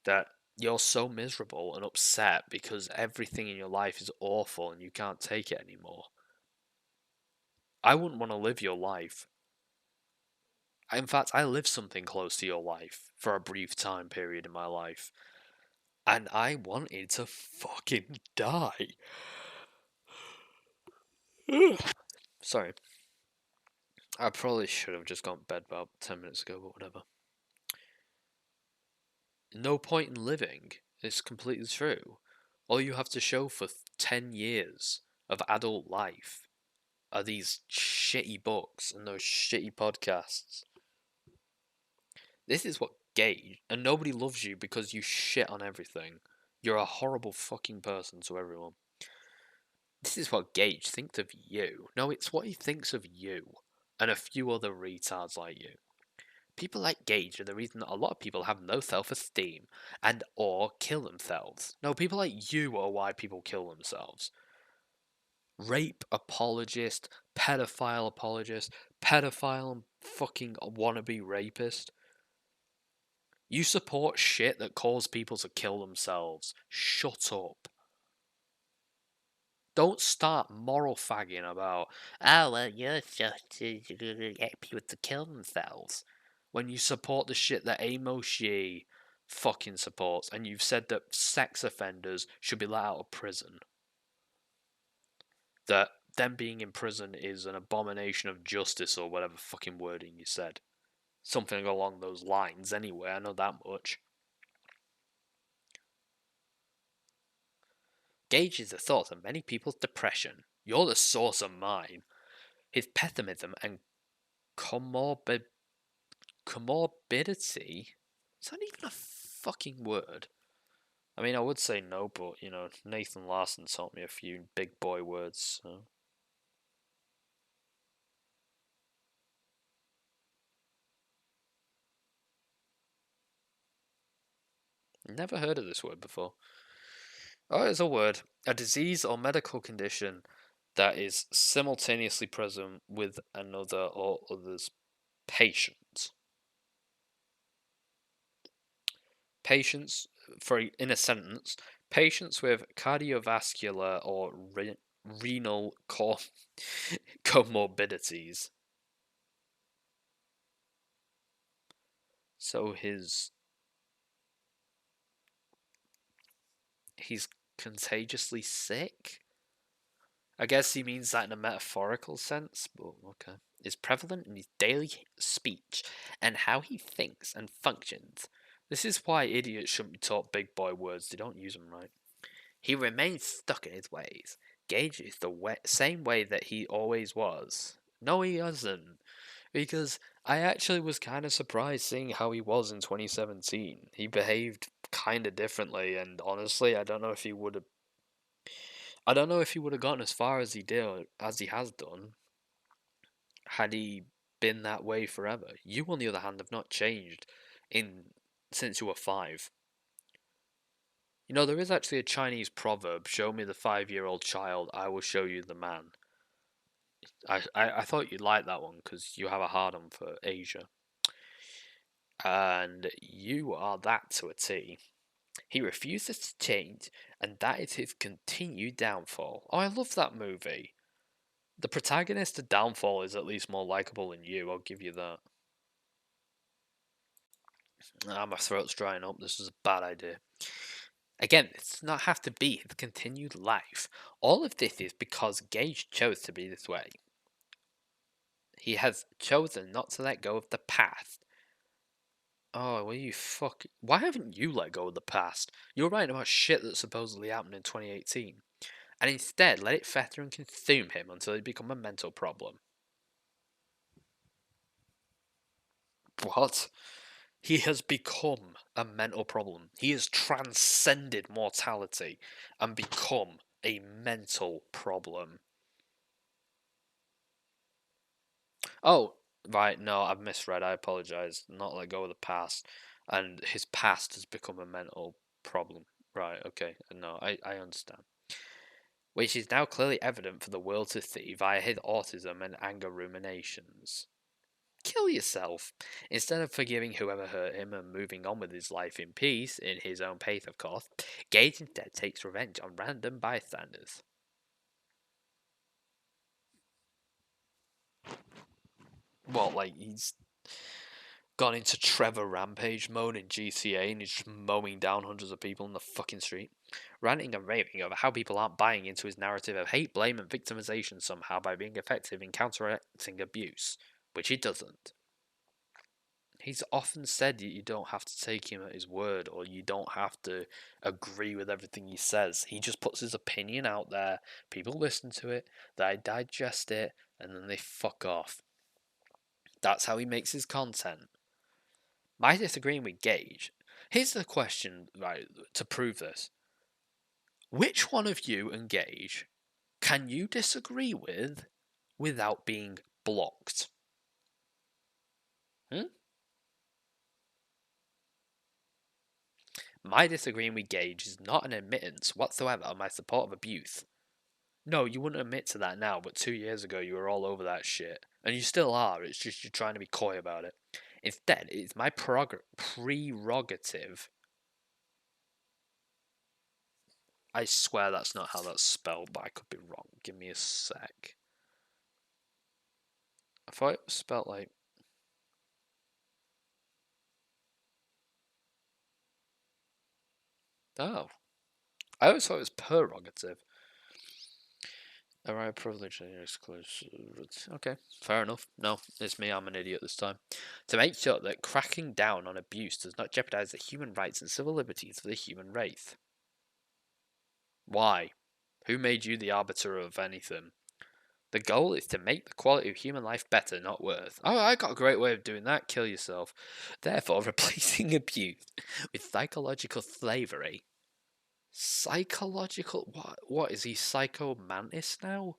that you're so miserable and upset because everything in your life is awful and you can't take it anymore. I wouldn't want to live your life. In fact, I lived something close to your life for a brief time period in my life, and I wanted to fucking die. Sorry. I probably should have just gone to bed about 10 minutes ago, but whatever. No point in living. It's completely true. All you have to show for 10 years of adult life are these shitty books and those shitty podcasts. This is what gay, and nobody loves you because you shit on everything. You're a horrible fucking person to everyone. This is what Gage thinks of you. No, it's what he thinks of you and a few other retards like you. People like Gage are the reason that a lot of people have no self-esteem and or kill themselves. No, people like you are why people kill themselves. Rape apologist, pedophile apologist, pedophile and fucking wannabe rapist. You support shit that causes people to kill themselves. Shut up. Don't start moral fagging about, oh, well, you're just to get people to kill themselves. When you support the shit that Amos Yee fucking supports, and you've said that sex offenders should be let out of prison. That them being in prison is an abomination of justice, or whatever fucking wording you said. Something along those lines, anyway, I know that much. Gage is the source of many people's depression. You're the source of mine. His pessimism and comorbidity. Is that even a fucking word? I mean, I would say no, but, Nathan Larson taught me a few big boy words, so. Never heard of this word before. Oh, it's a word. A disease or medical condition that is simultaneously present with another or other's patient. Patients, in a sentence, patients with cardiovascular or renal comorbidities. So he's contagiously sick? I guess he means that in a metaphorical sense, but okay. Is prevalent in his daily speech and how he thinks and functions. This is why idiots shouldn't be taught big boy words, they don't use them right. He remains stuck in his ways. Gage is the same way that he always was. No, he hasn't. Because I actually was kind of surprised seeing how he was in 2017. He behaved kind of differently, and honestly, I don't know if he would have gotten as far as he did, as he has done, had he been that way forever. You, on the other hand, have not changed in since you were 5. You know, there is actually a Chinese proverb: "Show me the 5-year-old child, I will show you the man." I thought you'd like that one because you have a hard on for Asia, and you are that to a T. He refuses to change, and that is his continued downfall. Oh, I love that movie. The protagonist of Downfall is at least more likable than you, I'll give you that. Ah, my throat's drying up, this is a bad idea. Again, this does not have to be his continued life. All of this is because Gage chose to be this way. He has chosen not to let go of the past. Oh, well, you fuck. Why haven't you let go of the past? You're writing about shit that supposedly happened in 2018. And instead, let it fetter and consume him until it becomes a mental problem. What? He has become a mental problem. He has transcended mortality and become a mental problem. Oh, right, no, I've misread. I apologise. Not let go of the past. And his past has become a mental problem. Right, okay. No, I understand. Which is now clearly evident for the world to see via his autism and anger ruminations. Kill yourself. Instead of forgiving whoever hurt him and moving on with his life in peace, in his own pace, of course, Gage instead takes revenge on random bystanders. What, like he's gone into Trevor Rampage mode in GTA and he's just mowing down hundreds of people in the fucking street, ranting and raving over how people aren't buying into his narrative of hate, blame, and victimization somehow by being effective in counteracting abuse, which he doesn't. He's often said that you don't have to take him at his word or you don't have to agree with everything he says. He just puts his opinion out there, people listen to it, they digest it, and then they fuck off. That's how he makes his content. My disagreeing with Gage. Here's the question, right, to prove this. Which one of you and Gage can you disagree with without being blocked? Hmm? My disagreeing with Gage is not an admittance whatsoever of my support of abuse. No, you wouldn't admit to that now, but 2 years ago you were all over that shit. And you still are, it's just you're trying to be coy about it. Instead, it's my prerogative. I swear that's not how that's spelled, but I could be wrong. Give me a sec. I thought it was spelled like. Oh. I always thought it was prerogative. A right privilege and exclusive. Okay, fair enough. No, it's me, I'm an idiot this time. To make sure that cracking down on abuse does not jeopardize the human rights and civil liberties of the human race. Why? Who made you the arbiter of anything? The goal is to make the quality of human life better, not worse. Oh, I got a great way of doing that. Kill yourself. Therefore, replacing abuse with psychological slavery. Psychological? What is he, Psycho Mantis now?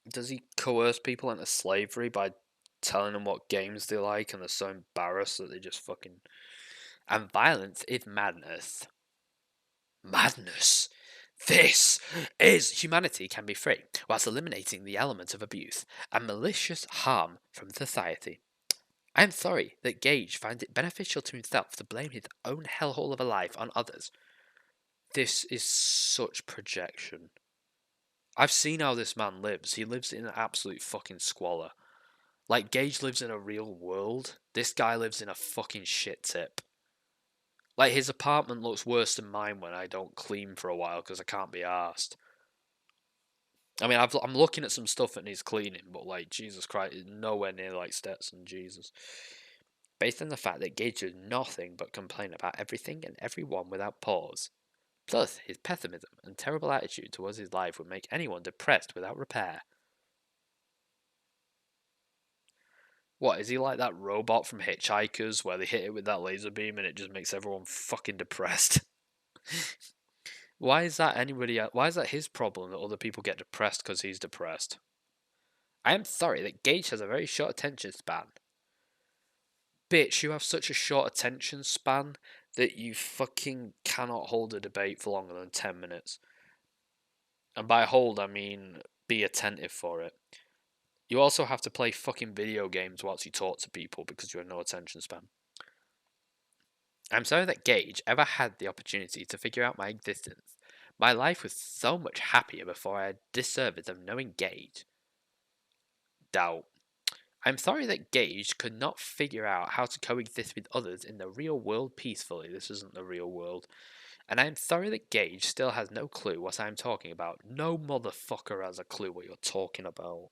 Does he coerce people into slavery by telling them what games they like and they're so embarrassed that they just fucking. And violence is madness. Madness! This is humanity can be free, whilst eliminating the element of abuse and malicious harm from society. I am sorry that Gage finds it beneficial to himself to blame his own hellhole of a life on others. This is such projection. I've seen how this man lives. He lives in absolute fucking squalor. Like, Gage lives in a real world. This guy lives in a fucking shit tip. Like, his apartment looks worse than mine when I don't clean for a while because I can't be arsed. I mean, I'm looking at some stuff that needs cleaning, but like, Jesus Christ, it's nowhere near like Stetson, Jesus. Based on the fact that Gage does nothing but complain about everything and everyone without pause. Plus, his pessimism and terrible attitude towards his life would make anyone depressed without repair. What, is he like that robot from Hitchhikers where they hit it with that laser beam and it just makes everyone fucking depressed? Why is that why is that his problem that other people get depressed because he's depressed? I am sorry that Gage has a very short attention span. Bitch, you have such a short attention span that you fucking cannot hold a debate for longer than 10 minutes. And by hold, I mean be attentive for it. You also have to play fucking video games whilst you talk to people because you have no attention span. I'm sorry that Gage ever had the opportunity to figure out my existence. My life was so much happier before I had disservice of knowing Gage. Doubt. I'm sorry that Gage could not figure out how to coexist with others in the real world peacefully. This isn't the real world. And I'm sorry that Gage still has no clue what I'm talking about. No motherfucker has a clue what you're talking about.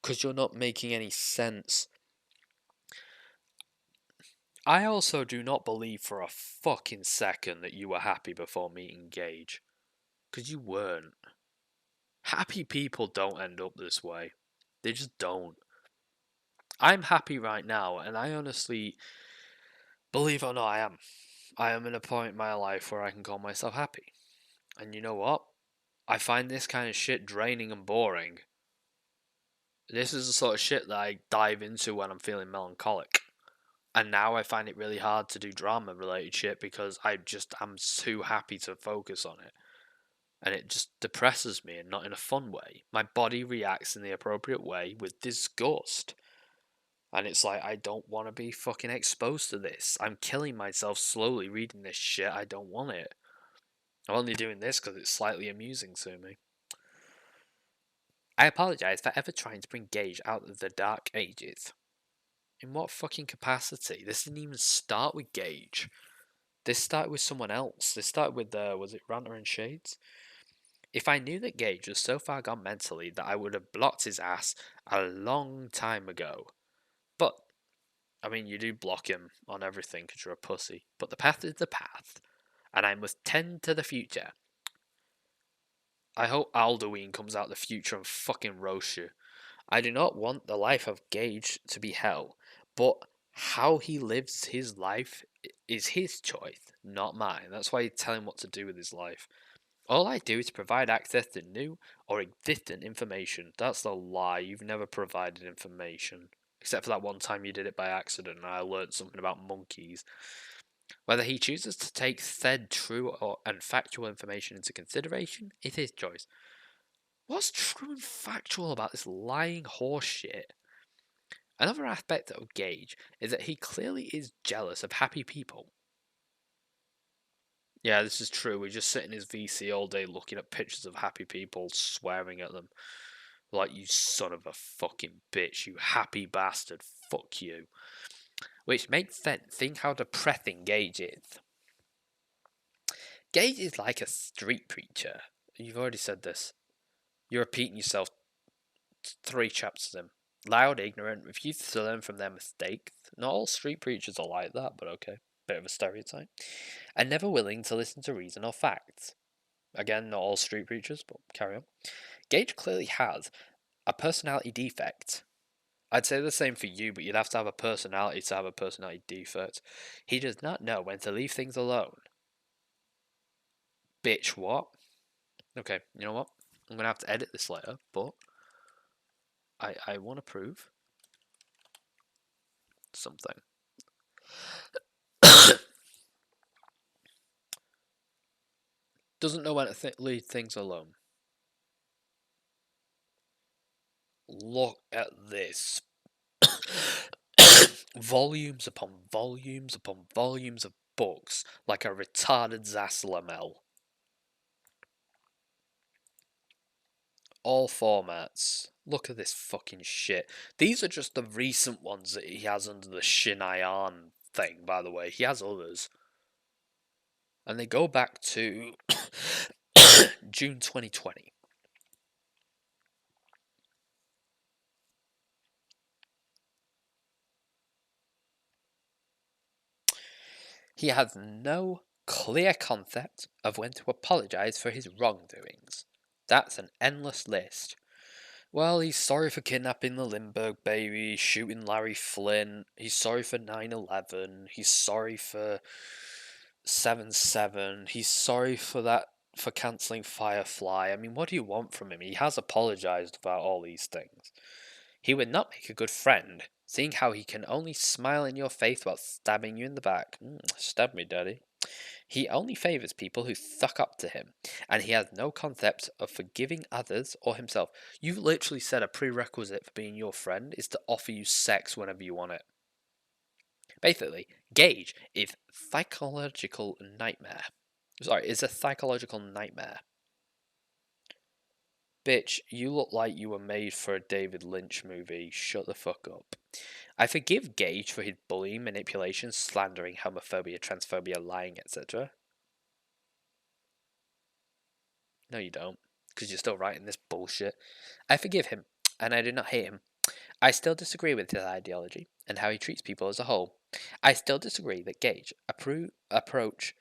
Because you're not making any sense. I also do not believe for a fucking second that you were happy before meeting Gage. Because you weren't. Happy people don't end up this way. They just don't. I'm happy right now, and I honestly, believe it or not, I am. I am in a point in my life where I can call myself happy. And you know what? I find this kind of shit draining and boring. This is the sort of shit that I dive into when I'm feeling melancholic. And now I find it really hard to do drama related shit because I'm too happy to focus on it. And it just depresses me and not in a fun way. My body reacts in the appropriate way with disgust. And it's like, I don't want to be fucking exposed to this. I'm killing myself slowly reading this shit. I don't want it. I'm only doing this because it's slightly amusing to me. I apologise for ever trying to bring Gage out of the dark ages. In what fucking capacity? This didn't even start with Gage. This started with someone else. This started with, was it Ranter and Shades? If I knew that Gage was so far gone mentally that I would have blocked his ass a long time ago. But, I mean, you do block him on everything because you're a pussy. But the path is the path. And I must tend to the future. I hope Alduin comes out the future and fucking roasts you. I do not want the life of Gage to be hell, but how he lives his life is his choice, not mine. That's why you tell him what to do with his life. All I do is provide access to new or existent information. That's the lie. You've never provided information. Except for that one time you did it by accident and I learned something about monkeys. Whether he chooses to take said true and factual information into consideration is his choice. What's true and factual about this lying horseshit? Another aspect of Gage is that he clearly is jealous of happy people. Yeah, this is true. We just sit in his VC all day looking at pictures of happy people, swearing at them. Like, you son of a fucking bitch, you happy bastard, fuck you. Which makes sense, think how depressing Gage is. Gage is like a street preacher. You've already said this. You're repeating yourself 3 chapters in. Loud, ignorant, refuses to learn from their mistakes. Not all street preachers are like that, but okay. Bit of a stereotype. And never willing to listen to reason or facts. Again, not all street preachers, but carry on. Gage clearly has a personality defect. I'd say the same for you, but you'd have to have a personality to have a personality defect. He does not know when to leave things alone. Bitch, what? Okay, you know what? I'm going to have to edit this later, but I want to prove something. Doesn't know when to leave things alone. Look at this. Volumes upon volumes upon volumes of books, like a retarded Zaslamel. all formats. Look at this fucking shit. These are just the recent ones that he has under the Shinayan thing, by the way. He has others. And they go back to June 2020. He has no clear concept of when to apologise for his wrongdoings. That's an endless list. Well, he's sorry for kidnapping the Lindbergh baby, shooting Larry Flint. He's sorry for 9/11. He's sorry for 7/7. He's sorry for that, for cancelling Firefly. I mean, what do you want from him? He has apologised about all these things. He would not make a good friend, seeing how he can only smile in your face while stabbing you in the back. Stab me, daddy. He only favours people who suck up to him, and he has no concept of forgiving others or himself. You literally said a prerequisite for being your friend is to offer you sex whenever you want it. Basically, Gage is psychological nightmare. Sorry, is a psychological nightmare. Bitch, you look like you were made for a David Lynch movie. Shut the fuck up. I forgive Gage for his bullying, manipulation, slandering, homophobia, transphobia, lying, etc. No, you don't, because you're still writing this bullshit. I forgive him, and I do not hate him. I still disagree with his ideology and how he treats people as a whole. I still disagree that Gage approach.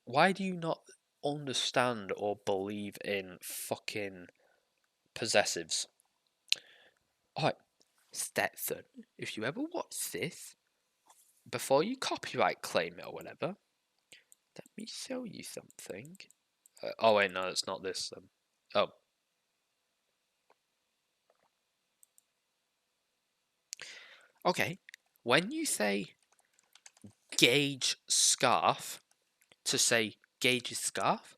Why do you not understand or believe in fucking possessives? Alright, Stetson, if you ever watch this, before you copyright claim it or whatever, let me show you something. Oh wait, no, it's not this. Oh. Okay, when you say Gage scarf to say Gage's scarf,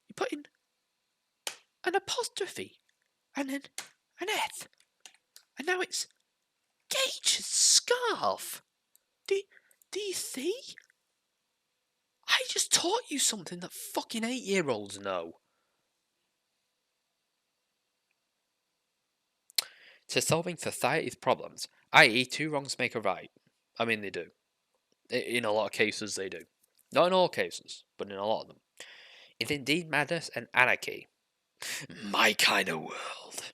you put in an apostrophe and then an S, and now it's Gage's scarf. Do you see? I just taught you something that fucking 8-year-olds know. To solving society's problems, i.e., two wrongs make a right. I mean, they do. In a lot of cases, they do. Not in all cases, but in a lot of them. Is indeed madness and anarchy. My kind of world.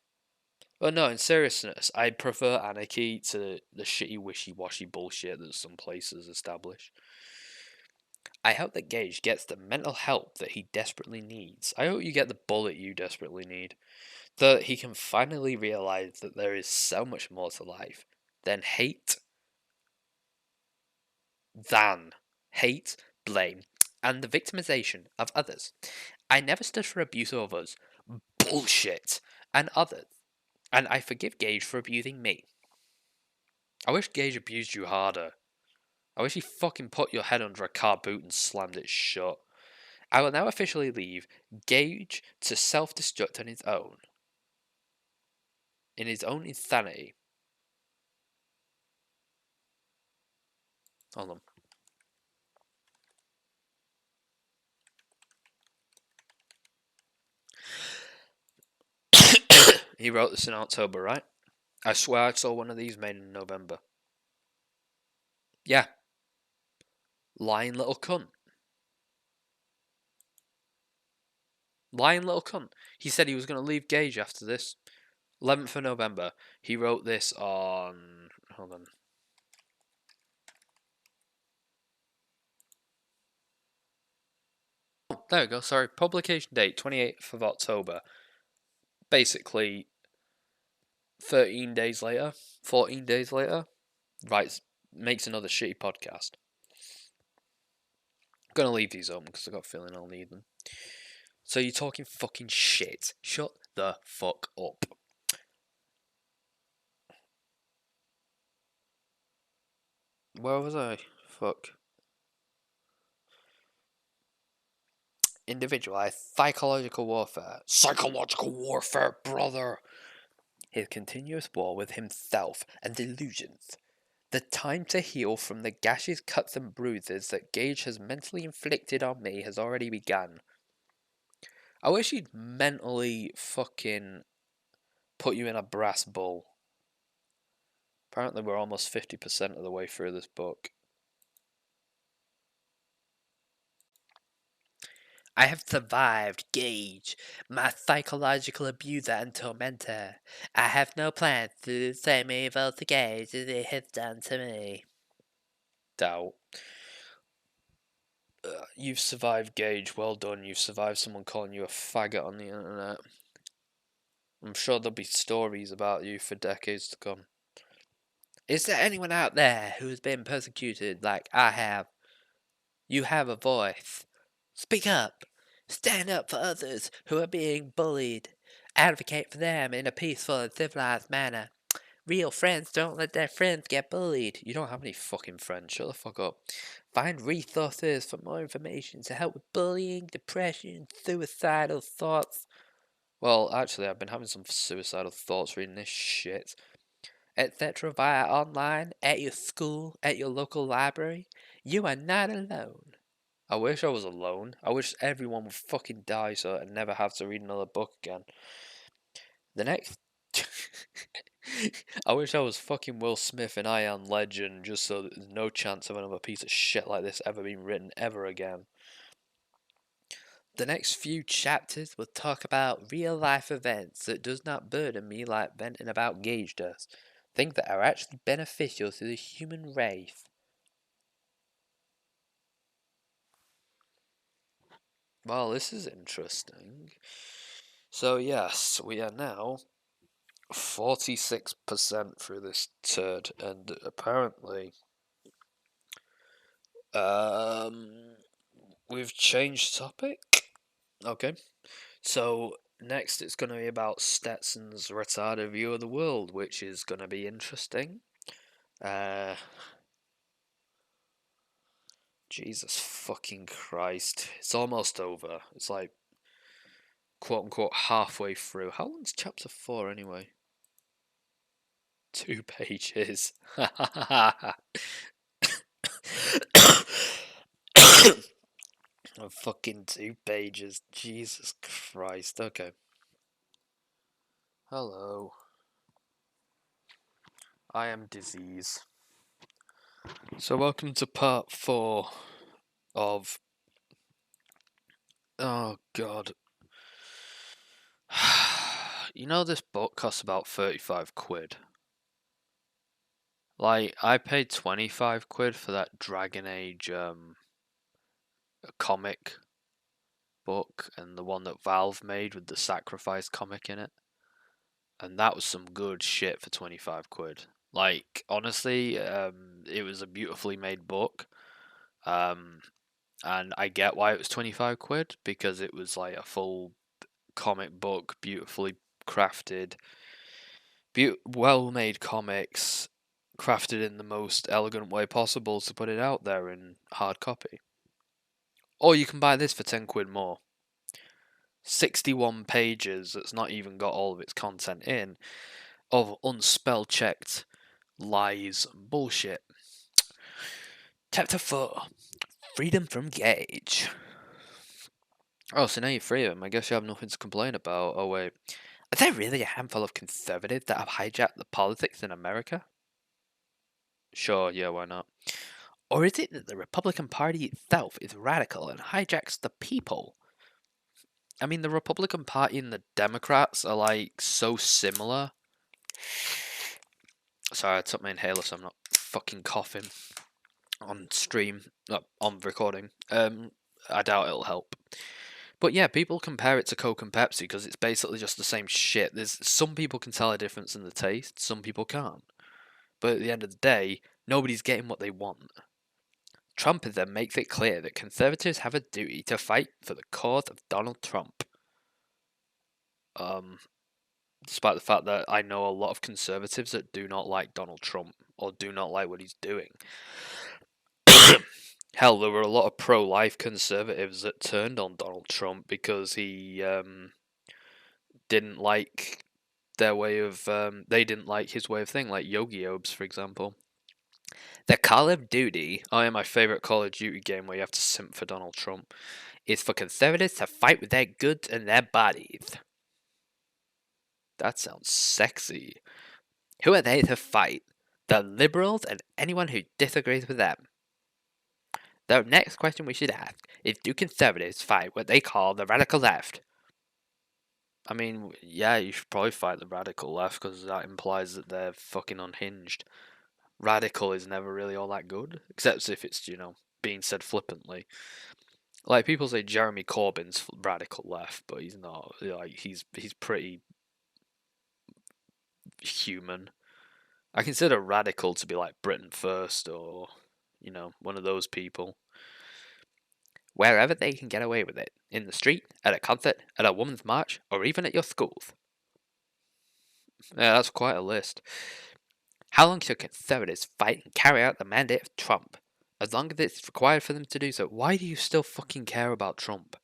Well, no, in seriousness, I prefer anarchy to the shitty wishy-washy bullshit that some places establish. I hope that Gage gets the mental help that he desperately needs. I hope you get the bullet you desperately need. That he can finally realize that there is so much more to life than hate, blame, and the victimization of others. I never stood for abuse of others. Bullshit. And others. And I forgive Gage for abusing me. I wish Gage abused you harder. I wish he fucking put your head under a car boot and slammed it shut. I will now officially leave Gage to self-destruct on his own. In his own insanity. Hold on. He wrote this in October, right? I swear I saw one of these made in November. Yeah. Lying little cunt. Lying little cunt. He said he was going to leave Gage after this. 11th of November. He wrote this on... Hold on. Oh, there we go. Sorry. Publication date, 28th of October. Basically, 13 days later, 14 days later, writes, makes another shitty podcast. I'm going to leave these open because I've got a feeling I'll need them. So you're talking fucking shit. Shut the fuck up. Where was I? Fuck. Individualized psychological warfare. Psychological warfare, brother! His continuous war with himself and delusions. The time to heal from the gashes, cuts, and bruises that Gage has mentally inflicted on me has already begun. I wish he'd mentally fucking put you in a brass bull. Apparently, we're almost 50% of the way through this book. I have survived Gage, my psychological abuser and tormentor. I have no plans to do the same evil to Gage as he has done to me. Doubt. You've survived Gage, well done. You've survived someone calling you a faggot on the internet. I'm sure there'll be stories about you for decades to come. Is there anyone out there who has been persecuted like I have? You have a voice. Speak up. Stand up for others who are being bullied. Advocate for them in a peaceful and civilized manner. Real friends don't let their friends get bullied. You don't have any fucking friends. Shut the fuck up. Find resources for more information to help with bullying, depression, suicidal thoughts. Well, actually, I've been having some suicidal thoughts reading this shit. Etc. via online, at your school, at your local library. You are not alone. I wish I was alone. I wish everyone would fucking die so I'd never have to read another book again. The next. I wish I was fucking Will Smith in I Am Legend just so there's no chance of another piece of shit like this ever being written ever again. The next few chapters will talk about real life events that does not burden me like venting about Gage does. Things that are actually beneficial to the human race. Well, this is interesting. So yes, we are now 46% through this turd, and apparently, we've changed topic. Okay, so next it's going to be about Stetson's retarded view of the world, which is going to be interesting. Jesus fucking Christ, it's almost over. It's like quote unquote halfway through. How long's chapter 4 anyway? 2 pages. Fucking 2 pages. Jesus Christ. Okay. Hello. I am Disease. So welcome to part 4 of... Oh god. You know this book costs about 35 quid. Like, I paid 25 quid for that Dragon Age comic book, and the one that Valve made with the Sacrifice comic in it. And that was some good shit for 25 quid. Like, honestly, it was a beautifully made book. And I get why it was 25 quid, because it was like a full comic book, beautifully crafted, well made comics, crafted in the most elegant way possible to put it out there in hard copy. Or you can buy this for 10 quid more. 61 pages that's not even got all of its content in, of unspell checked lies and bullshit. Chapter 4, Freedom from Gage. Oh, so now you're free of him. I guess you have nothing to complain about. Oh, wait. Are there really a handful of conservatives that have hijacked the politics in America? Sure, yeah, why not? Or is it that the Republican Party itself is radical and hijacks the people? I mean, the Republican Party and the Democrats are like so similar. Sorry, I took my inhaler so I'm not fucking coughing on stream, on recording. I doubt it'll help. But yeah, people compare it to Coke and Pepsi because it's basically just the same shit. There's some people can tell a difference in the taste, some people can't. But at the end of the day, nobody's getting what they want. Trumpism makes it clear that conservatives have a duty to fight for the cause of Donald Trump. Despite the fact that I know a lot of conservatives that do not like Donald Trump or do not like what he's doing. Hell, there were a lot of pro-life conservatives that turned on Donald Trump because he didn't like their way of... they didn't like his way of thinking, like Yogi Obes, for example. The Call of Duty, I am my favourite Call of Duty game where you have to simp for Donald Trump, is for conservatives to fight with their goods and their bodies. That sounds sexy. Who are they to fight? The liberals and anyone who disagrees with them. The next question we should ask is, do conservatives fight what they call the radical left? I mean, yeah, you should probably fight the radical left because that implies that they're fucking unhinged. Radical is never really all that good, except if it's, being said flippantly. Like, people say Jeremy Corbyn's radical left, but he's not. Like, he's pretty human. I consider radical to be like Britain First or, one of those people. Wherever they can get away with it. In the street, at a concert, at a women's march, or even at your schools. Yeah, that's quite a list. How long should conservatives fight and carry out the mandate of Trump? As long as it's required for them to do so. Why do you still fucking care about Trump?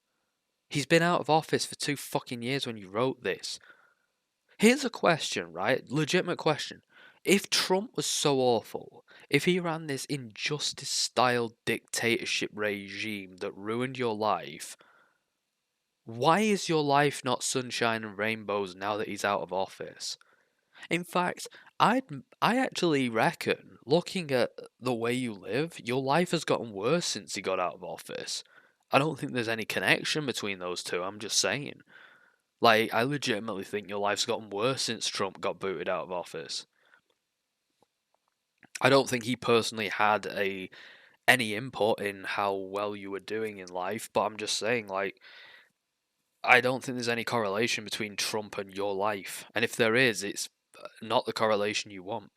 He's been out of office for 2 fucking years when you wrote this. Here's a question, right? Legitimate question. If Trump was so awful, if he ran this injustice style dictatorship regime that ruined your life, why is your life not sunshine and rainbows now that he's out of office? In fact, I actually reckon, looking at the way you live, your life has gotten worse since he got out of office. I don't think there's any connection between those two, I'm just saying. Like, I legitimately think your life's gotten worse since Trump got booted out of office. I don't think he personally had any input in how well you were doing in life, but I'm just saying, like, I don't think there's any correlation between Trump and your life. And if there is, it's not the correlation you want.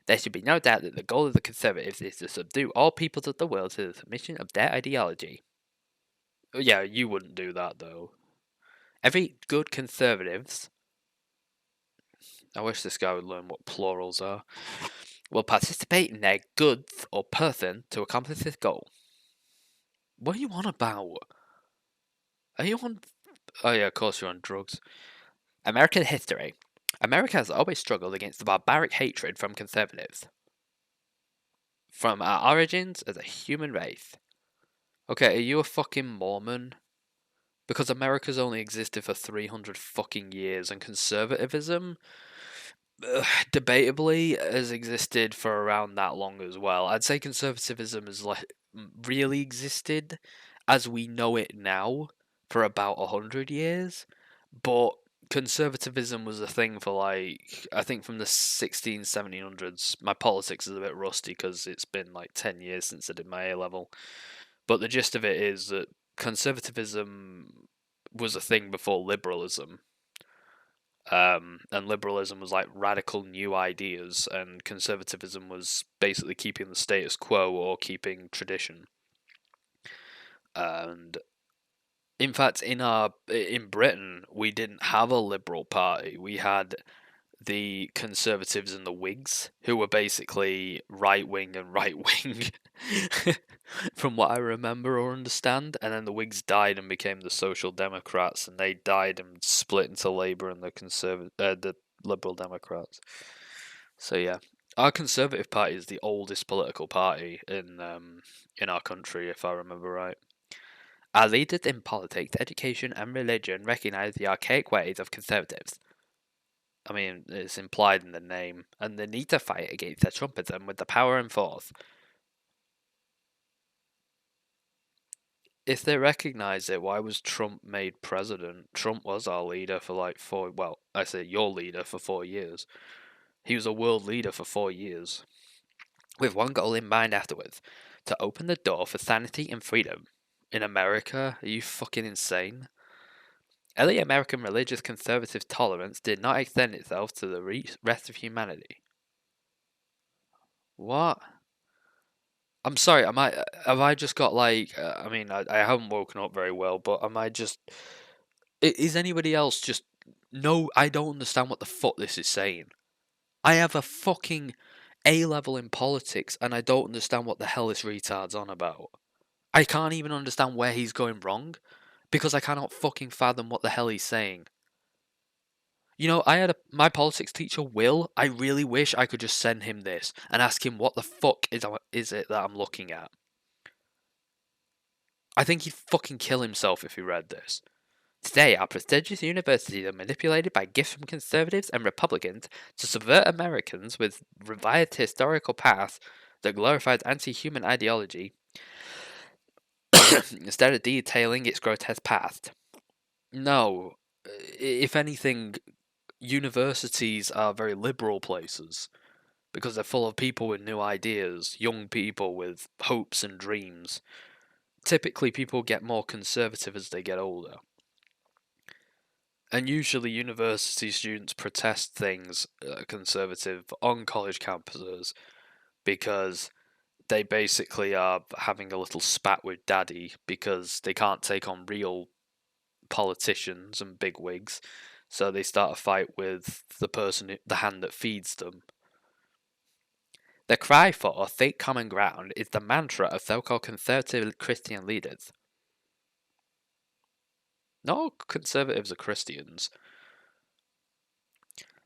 There should be no doubt that the goal of the Conservatives is to subdue all peoples of the world to the submission of their ideology. Yeah, you wouldn't do that, though. Every good Conservatives, I wish this guy would learn what plurals are, will participate in their goods or person to accomplish this goal. What are you on about? Are you on... Oh yeah, of course you're on drugs. American history. America has always struggled against the barbaric hatred from conservatives. From our origins as a human race. Okay, are you a fucking Mormon? Because America's only existed for 300 fucking years, and conservatism, debatably, has existed for around that long as well. I'd say conservatism has really existed as we know it now for about 100 years, but conservatism was a thing for, like, I think from the 1700s. My politics is a bit rusty because it's been like 10 years since I did my A level. But the gist of it is that conservatism was a thing before liberalism. And liberalism was like radical new ideas, and conservatism was basically keeping the status quo or keeping tradition. And in fact, in Britain, we didn't have a liberal party. We had the Conservatives and the Whigs, who were basically right wing and right wing, from what I remember or understand. And then the Whigs died and became the Social Democrats, and they died and split into Labour and the Liberal Democrats. So yeah, our Conservative Party is the oldest political party in our country, if I remember right. Our leaders in politics, education, and religion recognise the archaic ways of conservatives. I mean, it's implied in the name, and the need to fight against the Trumpism with the power and force. If they recognise it, why was Trump made president? Trump was our leader for like I say your leader for 4 years. He was a world leader for 4 years. With one goal in mind afterwards, to open the door for sanity and freedom. In America? Are you fucking insane? Early American religious conservative tolerance did not extend itself to the rest of humanity. What? I'm sorry, have I just got like, I mean, I haven't woken up very well, but am I just, is anybody else just, no, I don't understand what the fuck this is saying. I have a fucking A level in politics, and I don't understand what the hell this retard's on about. I can't even understand where he's going wrong, because I cannot fucking fathom what the hell he's saying. You know, I had my politics teacher, Will. I really wish I could just send him this and ask him what the fuck is it that I'm looking at. I think he'd fucking kill himself if he read this. Today, our prestigious universities are manipulated by gifts from conservatives and Republicans to subvert Americans with revised historical paths that glorifies anti-human ideology instead of detailing its grotesque past. No, if anything, universities are very liberal places because they're full of people with new ideas, young people with hopes and dreams. Typically, people get more conservative as they get older. And usually, university students protest things conservative on college campuses because they basically are having a little spat with daddy because they can't take on real politicians and bigwigs. So they start a fight with the hand that feeds them. The cry for authentic common ground is the mantra of so-called conservative Christian leaders. Not all conservatives are Christians.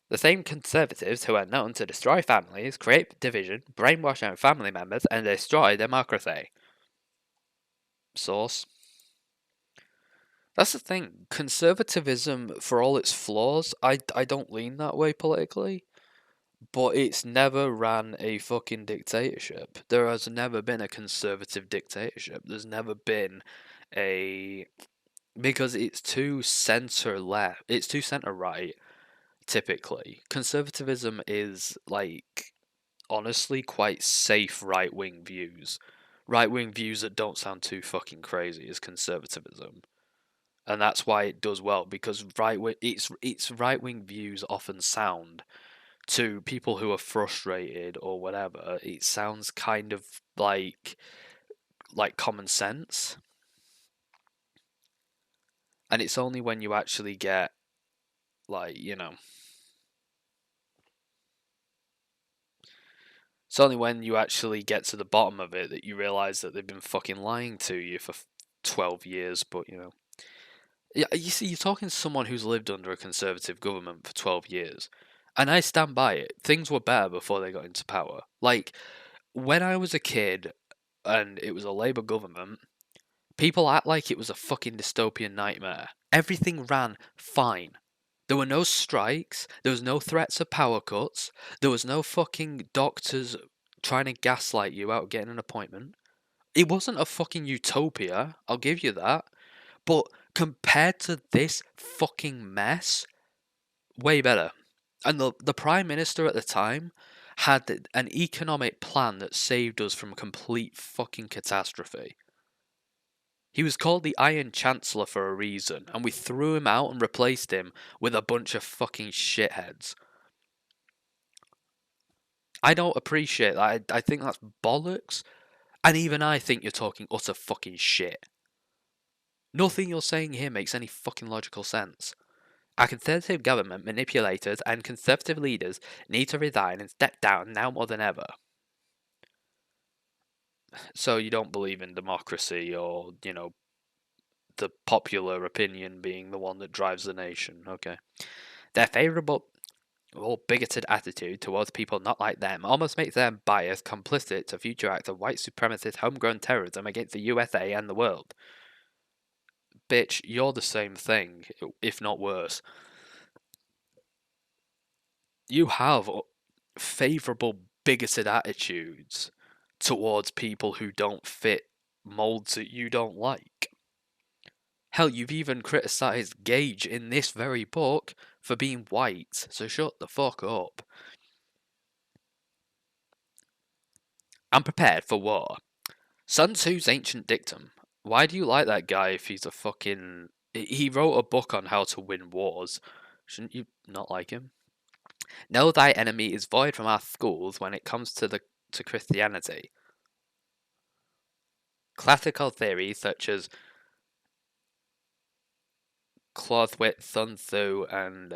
The same conservatives who are known to destroy families, create division, brainwash own family members, and destroy democracy. Source. That's the thing. Conservatism, for all its flaws, I don't lean that way politically. But it's never ran a fucking dictatorship. There has never been a conservative dictatorship. There's never been a because it's too center left. It's too center right. Typically, conservatism is like honestly quite safe right wing views. Right wing views that don't sound too fucking crazy is conservatism. And that's why it does well because its right wing views often sound to people who are frustrated or whatever, it sounds kind of like common sense. And it's only when you actually get like, you know, it's only when you actually get to the bottom of it that you realize that they've been fucking lying to you for 12 years, but you know. Yeah, you see, you're talking to someone who's lived under a conservative government for 12 years. And I stand by it. Things were better before they got into power. Like, when I was a kid and it was a Labour government, people act like it was a fucking dystopian nightmare. Everything ran fine. There were no strikes, there was no threats of power cuts, there was no fucking doctors trying to gaslight you out of getting an appointment. It wasn't a fucking utopia, I'll give you that. But compared to this fucking mess, way better. And the Prime Minister at the time had an economic plan that saved us from complete fucking catastrophe. He was called the Iron Chancellor for a reason, and we threw him out and replaced him with a bunch of fucking shitheads. I don't appreciate that. I think that's bollocks. And even I think you're talking utter fucking shit. Nothing you're saying here makes any fucking logical sense. Our conservative government manipulators and conservative leaders need to resign and step down now more than ever. So you don't believe in democracy or, you know, the popular opinion being the one that drives the nation. Okay. Their favourable or bigoted attitude towards people not like them almost makes them biased complicit to future acts of white supremacist homegrown terrorism against the USA and the world. Bitch, you're the same thing, if not worse. You have favourable bigoted attitudes towards people who don't fit molds that you don't like. Hell, you've even criticised Gage in this very book for being white, so shut the fuck up. I'm prepared for war. Sun Tzu's ancient dictum. Why do you like that guy if he's a fucking... He wrote a book on how to win wars. Shouldn't you not like him? Know thy enemy is void from our schools when it comes to Christianity. Classical theories such as Clausewitz, Sun Tzu, and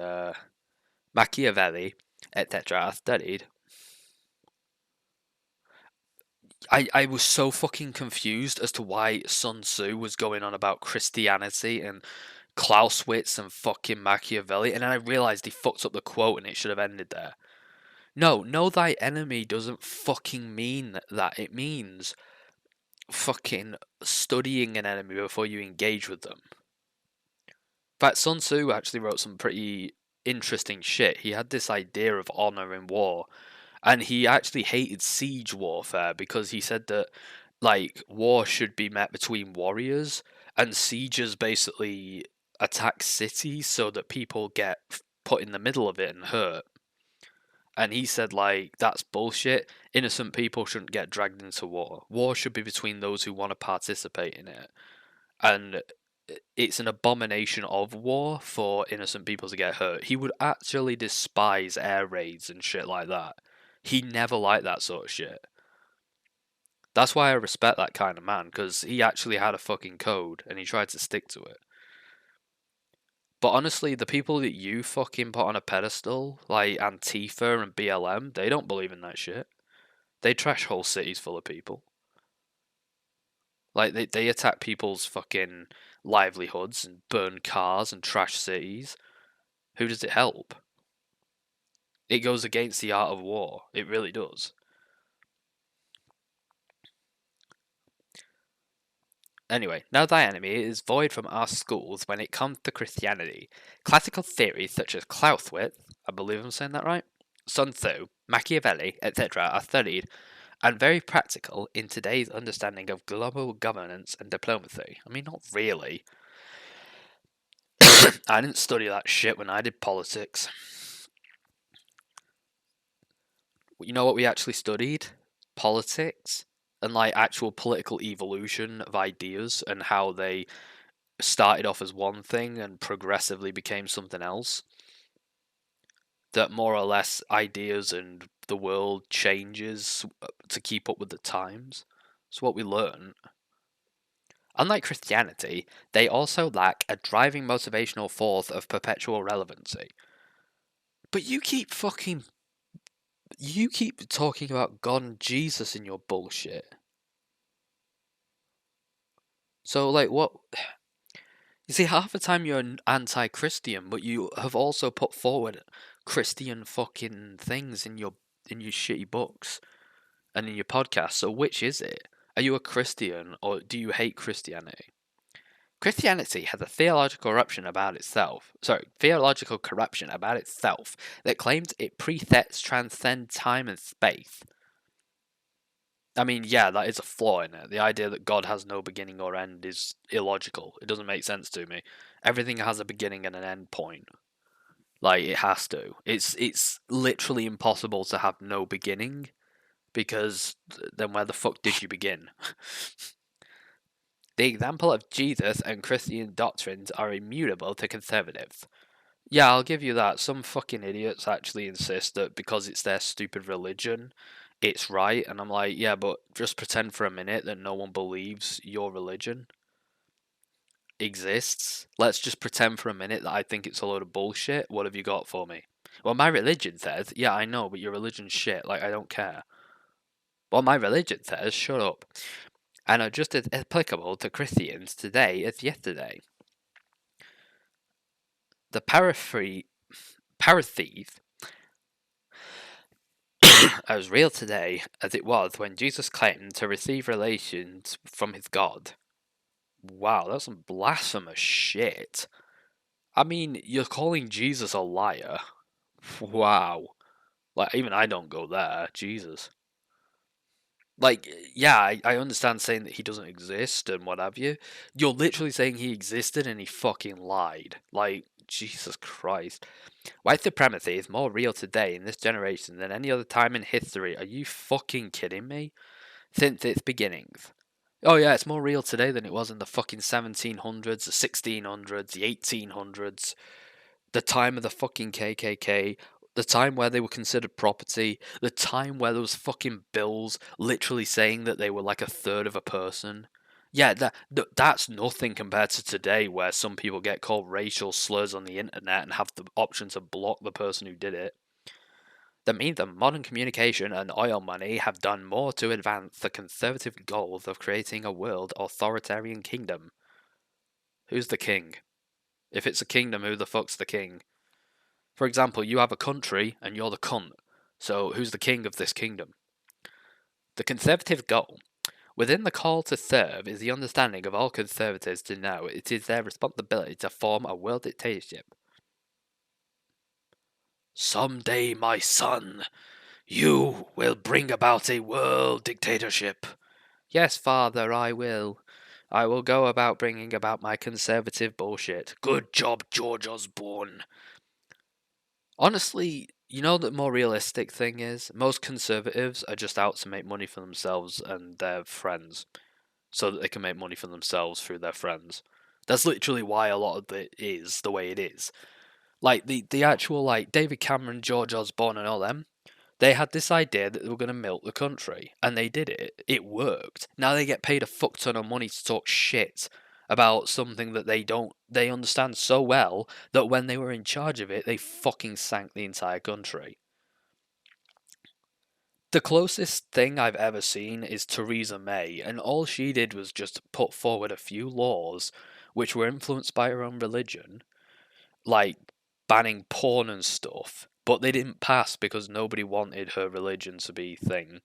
Machiavelli, etc. are studied. I was so fucking confused as to why Sun Tzu was going on about Christianity and Clausewitz and fucking Machiavelli, and then I realised he fucked up the quote and it should have ended there. No, know thy enemy doesn't fucking mean that. It means fucking studying an enemy before you engage with them. In fact, Sun Tzu actually wrote some pretty interesting shit. He had this idea of honor in war, and he actually hated siege warfare because he said that like war should be met between warriors, and sieges basically attack cities so that people get put in the middle of it and hurt. And he said like that's bullshit. Innocent people shouldn't get dragged into war. War should be between those who want to participate in it. And it's an abomination of war for innocent people to get hurt. He would actually despise air raids and shit like that. He never liked that sort of shit. That's why I respect that kind of man, because he actually had a fucking code and he tried to stick to it. But honestly, the people that you fucking put on a pedestal, like Antifa and BLM, they don't believe in that shit. They trash whole cities full of people. Like, they attack people's fucking livelihoods and burn cars and trash cities. Who does it help? It goes against the art of war. It really does. Anyway, know thy enemy is void from our schools when it comes to Christianity. Classical theories such as Clausewitz, I believe I'm saying that right, Sun Tzu, Machiavelli, etc. are studied and very practical in today's understanding of global governance and diplomacy. I mean, not really. I didn't study that shit when I did politics. You know what we actually studied? Politics and like actual political evolution of ideas and how they started off as one thing and progressively became something else. That more or less ideas and the world changes to keep up with the times. That's what we learn. Unlike Christianity, they also lack a driving motivational force of perpetual relevancy. But you keep talking about God and Jesus in your bullshit. So like what? You see, half the time you're an anti-Christian, but you have also put forward Christian fucking things in your shitty books and in your podcast. So which is it? Are you a Christian or do you hate Christianity? Christianity has a theological corruption about itself that claims it presets transcend time and space. I mean, yeah, that is a flaw in it. The idea that God has no beginning or end is illogical. It doesn't make sense to me. Everything has a beginning and an end point. Like it has to. It's literally impossible to have no beginning because then where the fuck did you begin? The example of Jesus and Christian doctrines are immutable to conservatives. Yeah, I'll give you that. Some fucking idiots actually insist that because it's their stupid religion, it's right. And I'm like, yeah, but just pretend for a minute that no one believes your religion exists. Let's just pretend for a minute that I think it's a load of bullshit. What have you got for me? Well, my religion says, yeah, I know, but your religion's shit. Like, I don't care. Well, my religion says, shut up. And are just as applicable to Christians today as yesterday. The parathese as real today as it was when Jesus claimed to receive relations from his God. Wow, that's some blasphemous shit. I mean, you're calling Jesus a liar. Wow. Like, even I don't go there. Jesus. Like, yeah, I understand saying that he doesn't exist and what have you. You're literally saying he existed and he fucking lied. Like, Jesus Christ. White supremacy is more real today in this generation than any other time in history. Are you fucking kidding me? Since its beginnings. Oh yeah, it's more real today than it was in the fucking 1700s, the 1600s, the 1800s, the time of the fucking KKK, the time where they were considered property, the time where there was fucking bills literally saying that they were like a third of a person. Yeah, that's nothing compared to today, where some people get called racial slurs on the internet and have the option to block the person who did it. That means that modern communication and oil money have done more to advance the conservative goals of creating a world authoritarian kingdom. Who's the king? If it's a kingdom, who the fuck's the king? For example, you have a country and you're the cunt. So who's the king of this kingdom? The conservative goal within the call to serve is the understanding of all conservatives to know it is their responsibility to form a world dictatorship. Someday, my son, you will bring about a world dictatorship. Yes, father, I will. I will go about bringing about my conservative bullshit. Good job, George Osborne. Honestly, you know the more realistic thing is? Most conservatives are just out to make money for themselves and their friends, so that they can make money for themselves through their friends. That's literally why a lot of it is the way it is. Like, the actual, like, David Cameron, George Osborne, and all them, they had this idea that they were going to milk the country, and they did it. It worked. Now they get paid a fuck ton of money to talk shit about something that they understand so well that when they were in charge of it, they fucking sank the entire country. The closest thing I've ever seen is Theresa May, and all she did was just put forward a few laws which were influenced by her own religion, like banning porn and stuff, but they didn't pass because nobody wanted her religion to be thing.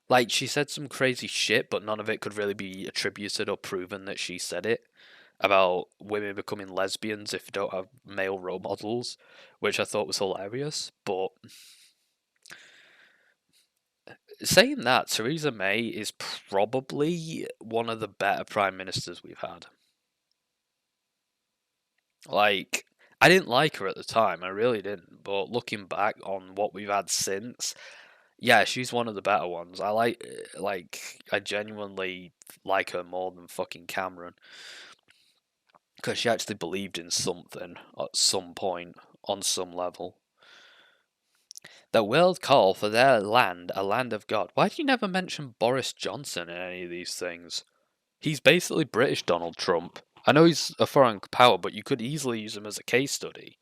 Like, she said some crazy shit, but none of it could really be attributed or proven that she said it. About women becoming lesbians if you don't have male role models, which I thought was hilarious. But saying that, Theresa May is probably one of the better prime ministers we've had. Like, I didn't like her at the time, I really didn't. But looking back on what we've had since, yeah, she's one of the better ones. I genuinely like her more than fucking Cameron. Because she actually believed in something at some point, on some level. The world call for their land a land of God. Why do you never mention Boris Johnson in any of these things? He's basically British Donald Trump. I know he's a foreign power, but you could easily use him as a case study.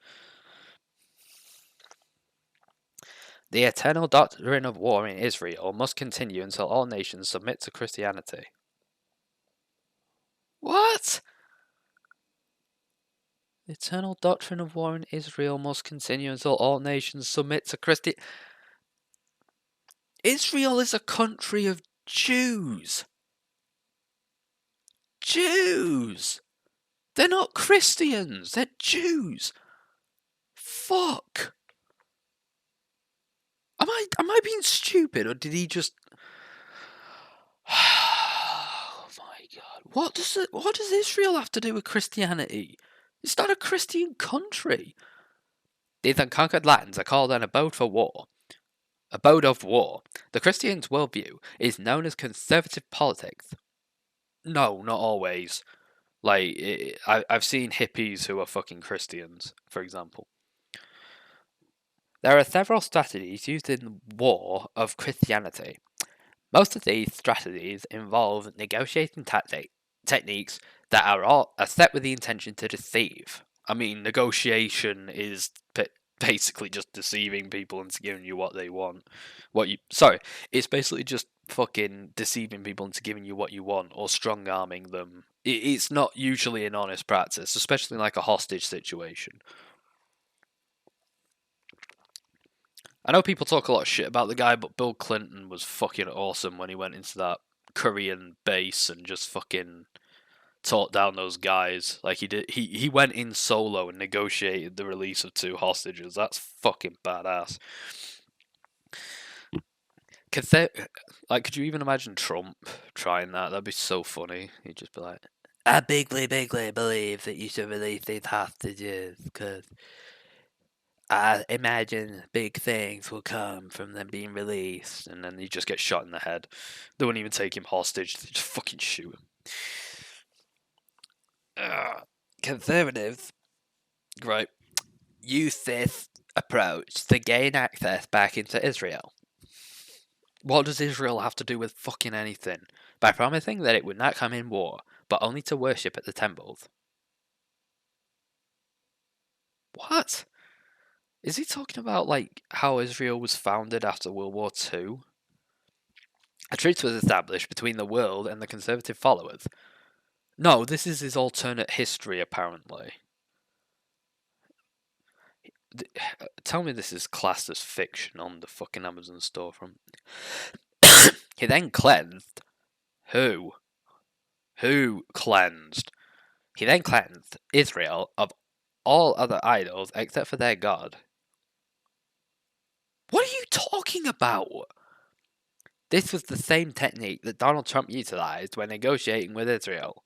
The eternal doctrine of war in Israel must continue until all nations submit to Christianity. What? The eternal doctrine of war in Israel must continue until all nations submit to Christianity. Israel is a country of Jews. Jews! They're not Christians, they're Jews. Fuck. Am I being stupid, or did he just Oh my god. What does Israel have to do with Christianity? It's not a Christian country. These unconquered lands are called an abode for war. Abode of war. The Christian's worldview is known as conservative politics. No, not always. Like, I've seen hippies who are fucking Christians, for example. There are several strategies used in war of Christianity. Most of these strategies involve negotiating techniques that are set with the intention to deceive. I mean, negotiation is basically just deceiving people into giving you what they want. It's basically just fucking deceiving people into giving you what you want or strong arming them. It's not usually an honest practice, especially in like a hostage situation. I know people talk a lot of shit about the guy, but Bill Clinton was fucking awesome when he went into that Korean base and just fucking taught down those guys. Like he did, he went in solo and negotiated the release of 2 hostages. That's fucking badass. Could you even imagine Trump trying that? That'd be so funny. He'd just be like, "I bigly believe that you should release these hostages because I imagine big things will come from them being released," and then he just gets shot in the head. They wouldn't even take him hostage, they just fucking shoot him. Conservatives, right, use this approach to gain access back into Israel. What does Israel have to do with fucking anything? By promising that it would not come in war, but only to worship at the temples. What? Is he talking about, like, how Israel was founded after World War II? A truce was established between the world and the conservative followers. No, this is his alternate history, apparently. Tell me this is classed as fiction on the fucking Amazon storefront. He then cleansed. Who? Who cleansed? He then cleansed Israel of all other idols except for their God. What are you talking about? This was the same technique that Donald Trump utilized when negotiating with Israel.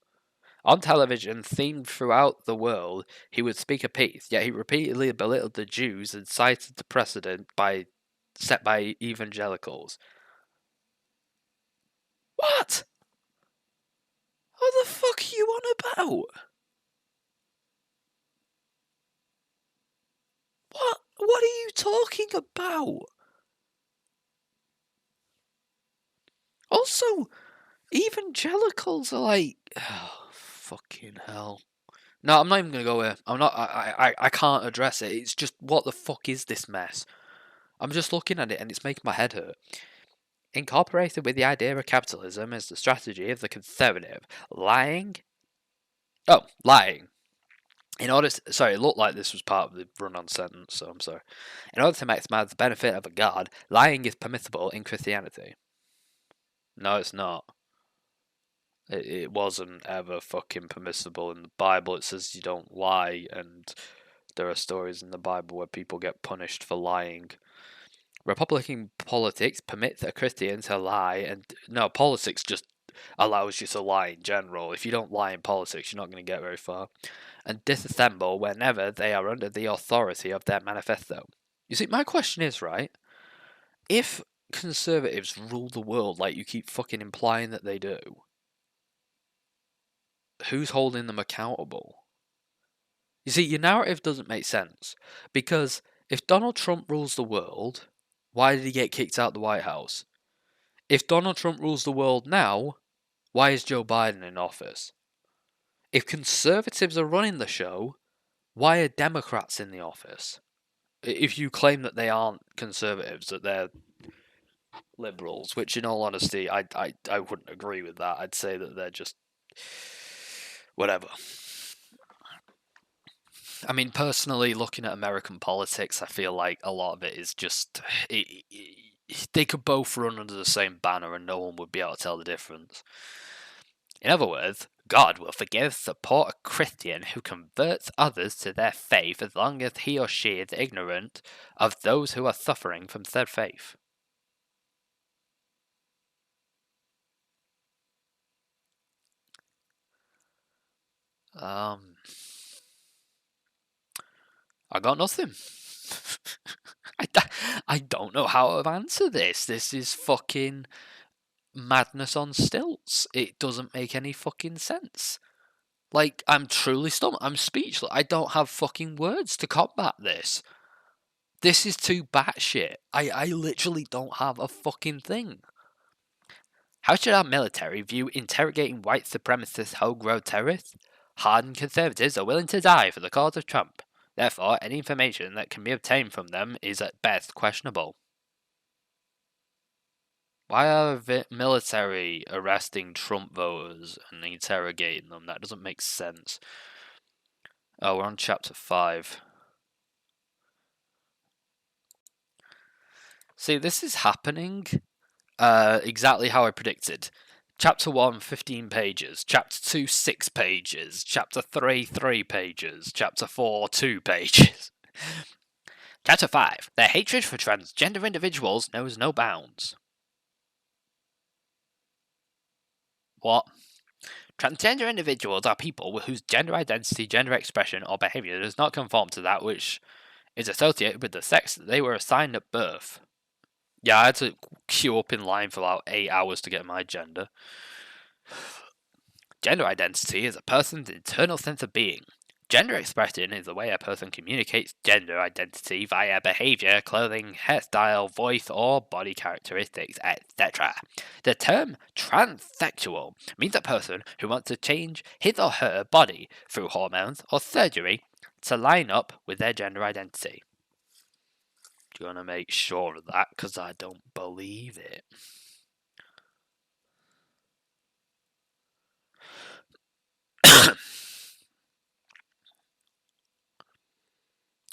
On television, themed throughout the world, he would speak a piece, yet he repeatedly belittled the Jews and cited the precedent set by evangelicals. What? What the fuck are you on about? What? What are you talking about? Also, evangelicals are like, oh, fucking hell. No, I'm not even gonna go here. I'm not. I can't address it. It's just, what the fuck is this mess? I'm just looking at it and it's making my head hurt. Incorporated with the idea of capitalism as the strategy of the conservative, lying. Oh, lying. In order to, sorry, it looked like this was part of the run-on sentence, so I'm sorry. In order to maximize the benefit of a god, lying is permissible in Christianity. No, it's not. It wasn't ever fucking permissible in the Bible. It says you don't lie, and there are stories in the Bible where people get punished for lying. Republican politics permits a Christian to lie, and no, politics just allows you to lie in general. If you don't lie in politics, you're not going to get very far. And disassemble whenever they are under the authority of their manifesto. You see, my question is, right, if conservatives rule the world like you keep fucking implying that they do, who's holding them accountable? You see, your narrative doesn't make sense, because if Donald Trump rules the world, why did he get kicked out of the White House? If Donald Trump rules the world now, why is Joe Biden in office? If conservatives are running the show, why are Democrats in the office? If you claim that they aren't conservatives, that they're liberals, which in all honesty, I wouldn't agree with that. I'd say that they're just whatever. I mean, personally, looking at American politics, I feel like a lot of it is just. They could both run under the same banner and no one would be able to tell the difference. In other words, God will forgive, support a Christian who converts others to their faith as long as he or she is ignorant of those who are suffering from said faith. I got nothing. I don't know how to answer this. This is fucking madness on stilts. It doesn't make any fucking sense. Like, I'm truly stumped. I'm speechless. I don't have fucking words to combat this. This is too batshit. I literally don't have a fucking thing. How should our military view interrogating white supremacist homegrown terrorists? Hardened conservatives are willing to die for the cause of Trump. Therefore, any information that can be obtained from them is at best questionable. Why are the military arresting Trump voters and interrogating them? That doesn't make sense. Oh, we're on chapter 5. See, this is happening exactly how I predicted. Chapter 1, 15 pages. Chapter 2, 6 pages. Chapter 3, 3 pages. Chapter 4, 2 pages. Chapter 5. Their hatred for transgender individuals knows no bounds. What? Transgender individuals are people whose gender identity, gender expression, or behavior does not conform to that which is associated with the sex that they were assigned at birth. Yeah, I had to queue up in line for about 8 hours to get my gender. Gender identity is a person's internal sense of being. Gender expression is the way a person communicates gender identity via behavior, clothing, hairstyle, voice, or body characteristics, etc. The term transsexual means a person who wants to change his or her body through hormones or surgery to line up with their gender identity. Do you want to make sure of that? Because I don't believe it.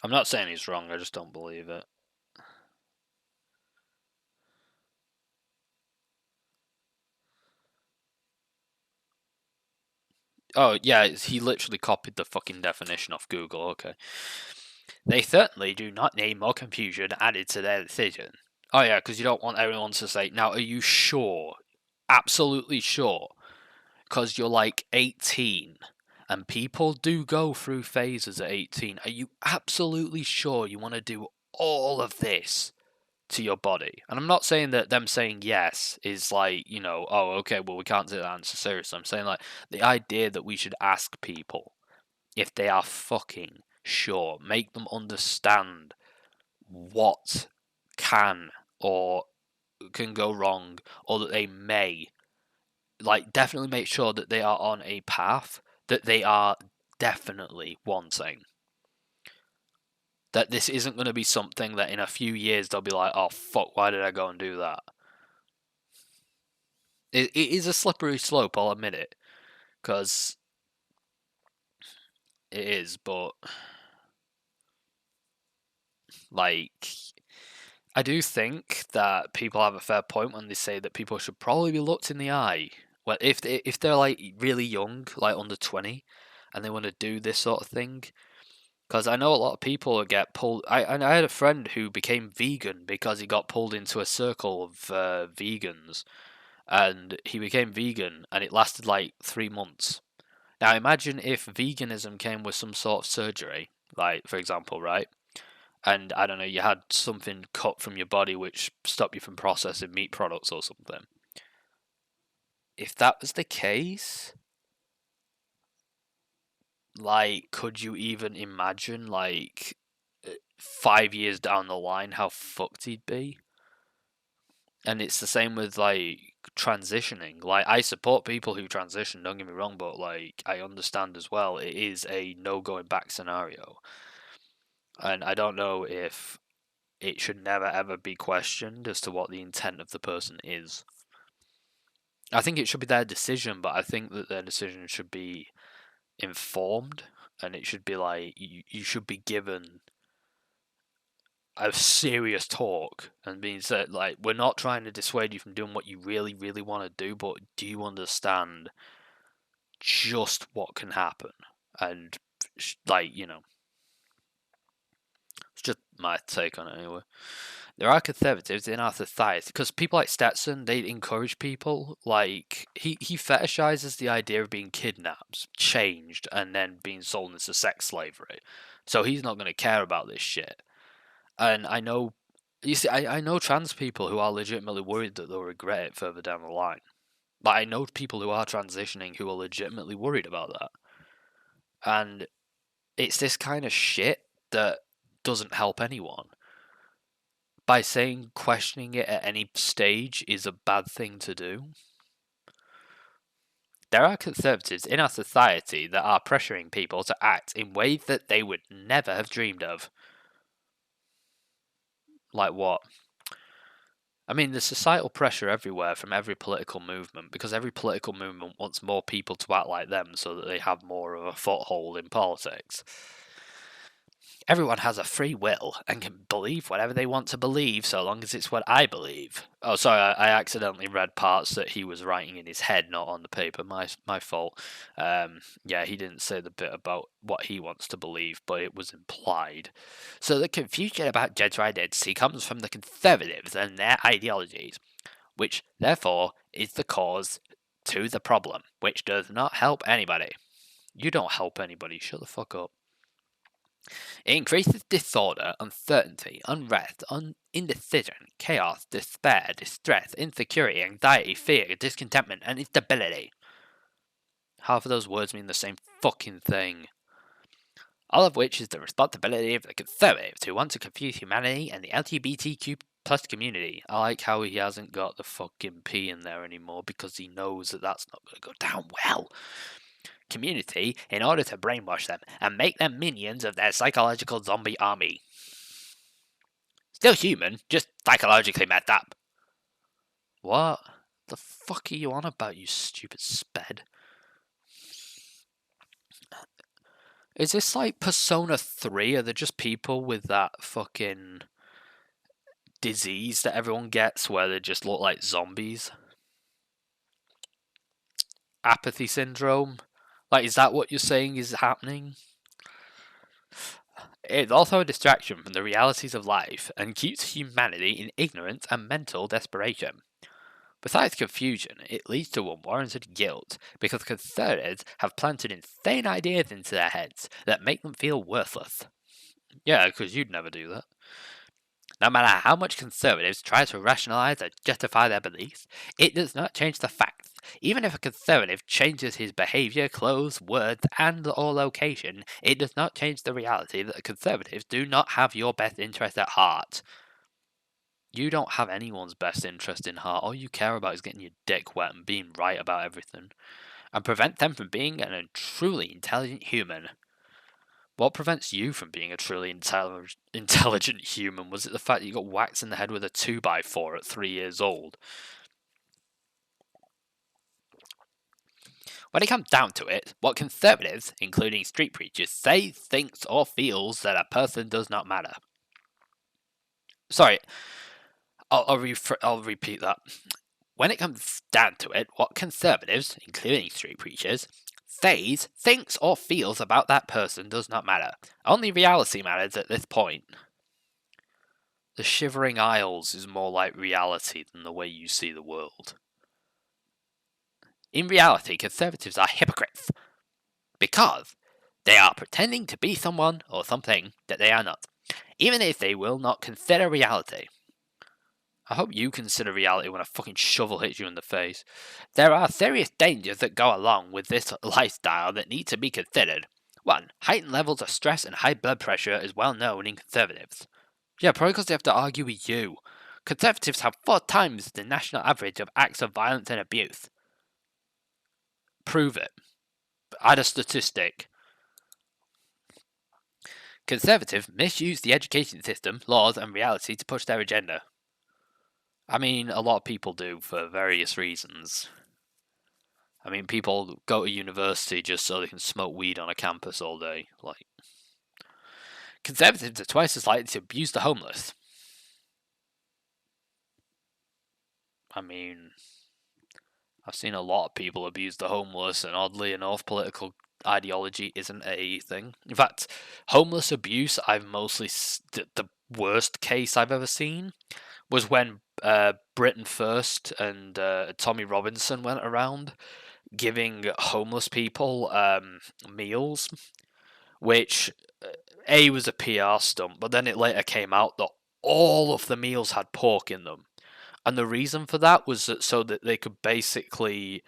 I'm not saying he's wrong, I just don't believe it. Oh, yeah, he literally copied the fucking definition off Google, okay. They certainly do not need more confusion added to their decision. Oh, yeah, because you don't want everyone to say, now, are you sure? Absolutely sure. Because you're like 18, and people do go through phases at 18. Are you absolutely sure you want to do all of this to your body? And I'm not saying that them saying yes is like, oh, okay, well, we can't take that answer seriously. I'm saying, like, the idea that we should ask people if they are fucking sure, make them understand what can or can go wrong, or that they may, like, definitely make sure that they are on a path that they are definitely wanting. That this isn't going to be something that in a few years they'll be like, oh fuck, why did I go and do that? It is a slippery slope, I'll admit it, because it is, but like, I do think that people have a fair point when they say that people should probably be looked in the eye. Well, if they're like really young, like under 20, and they want to do this sort of thing, because I know a lot of people get pulled. I had a friend who became vegan because he got pulled into a circle of vegans, and he became vegan, and it lasted like 3 months. Now imagine if veganism came with some sort of surgery, like for example, right? And I don't know, you had something cut from your body which stopped you from processing meat products or something. If that was the case, like, could you even imagine, like, 5 years down the line how fucked he'd be? And it's the same with, like, transitioning. Like, I support people who transition, don't get me wrong, but, like, I understand as well it is a no going back scenario. And I don't know if it should never ever be questioned as to what the intent of the person is. I think it should be their decision, but I think that their decision should be informed, and it should be like you should be given a serious talk and being said, like, we're not trying to dissuade you from doing what you really really want to do, but do you understand just what can happen? And like, it's just my take on it anyway. There are conservatives in our society because people like Stetson, they encourage people, like, he fetishizes the idea of being kidnapped, changed, and then being sold into sex slavery. So he's not going to care about this shit. And I know, you see, I know trans people who are legitimately worried that they'll regret it further down the line. Like, I know people who are transitioning who are legitimately worried about that. And it's this kind of shit that doesn't help anyone. By saying questioning it at any stage is a bad thing to do. There are conservatives in our society that are pressuring people to act in ways that they would never have dreamed of. Like what? I mean, there's societal pressure everywhere from every political movement because every political movement wants more people to act like them so that they have more of a foothold in politics. Everyone has a free will and can believe whatever they want to believe so long as it's what I believe. Oh, sorry, I accidentally read parts that he was writing in his head, not on the paper. My fault. Yeah, he didn't say the bit about what he wants to believe, but it was implied. So the confusion about gender identity comes from the conservatives and their ideologies, which therefore is the cause to the problem, which does not help anybody. You don't help anybody. Shut the fuck up. It increases disorder, uncertainty, unrest, indecision, chaos, despair, distress, insecurity, anxiety, fear, discontentment, and instability. Half of those words mean the same fucking thing. All of which is the responsibility of the conservatives who want to confuse humanity and the LGBTQ plus community. I like how he hasn't got the fucking P in there anymore because he knows that that's not going to go down well. Community in order to brainwash them and make them minions of their psychological zombie army. Still human, just psychologically messed up. What the fuck are you on about, you stupid sped? Is this like Persona 3? Are there just people with that fucking disease that everyone gets where they just look like zombies? Apathy syndrome? Like, is that what you're saying is happening? It's also a distraction from the realities of life and keeps humanity in ignorance and mental desperation. Besides confusion, it leads to unwarranted guilt because conservatives have planted insane ideas into their heads that make them feel worthless. Yeah, because you'd never do that. No matter how much conservatives try to rationalize or justify their beliefs, it does not change the facts. Even if a conservative changes his behavior, clothes, words, and/or location, it does not change the reality that conservatives do not have your best interest at heart. You don't have anyone's best interest in heart. All you care about is getting your dick wet and being right about everything, and prevent them from being a truly intelligent human. What prevents you from being a truly intelligent human? Was it the fact that you got whacked in the head with a 2x4 at 3 years old? When it comes down to it, what conservatives, including street preachers, say, thinks, or feels that a person does not matter. Sorry, I'll repeat that. When it comes down to it, what conservatives, including street preachers, says, thinks, or feels about that person does not matter. Only reality matters at this point. The Shivering Isles is more like reality than the way you see the world. In reality, conservatives are hypocrites because they are pretending to be someone or something that they are not, even if they will not consider reality. I hope you consider reality when a fucking shovel hits you in the face. There are serious dangers that go along with this lifestyle that need to be considered. 1. Heightened levels of stress and high blood pressure is well known in conservatives. Yeah, probably because they have to argue with you. Conservatives have 4 times the national average of acts of violence and abuse. Prove it. Add a statistic. Conservatives misuse the education system, laws, and reality to push their agenda. I mean, a lot of people do for various reasons. I mean, people go to university just so they can smoke weed on a campus all day. Like, conservatives are twice as likely to abuse the homeless. I mean, I've seen a lot of people abuse the homeless, and oddly enough, political ideology isn't a thing. In fact, homeless abuse, I've mostly the worst case I've ever seen was when Britain First and Tommy Robinson went around giving homeless people meals, which A was a PR stunt, but then it later came out that all of the meals had pork in them. And the reason for that was that so that they could basically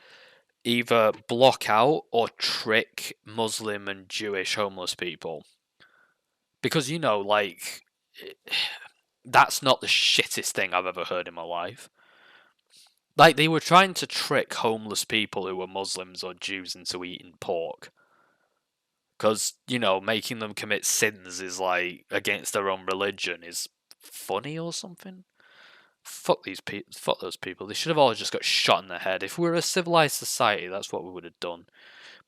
either block out or trick Muslim and Jewish homeless people. Because, you know, like, that's not the shittest thing I've ever heard in my life. Like, they were trying to trick homeless people who were Muslims or Jews into eating pork. Because, you know, making them commit sins is, like, against their own religion is funny or something. Fuck these people. Fuck those people. They should have all just got shot in the head. If we were a civilized society, that's what we would have done.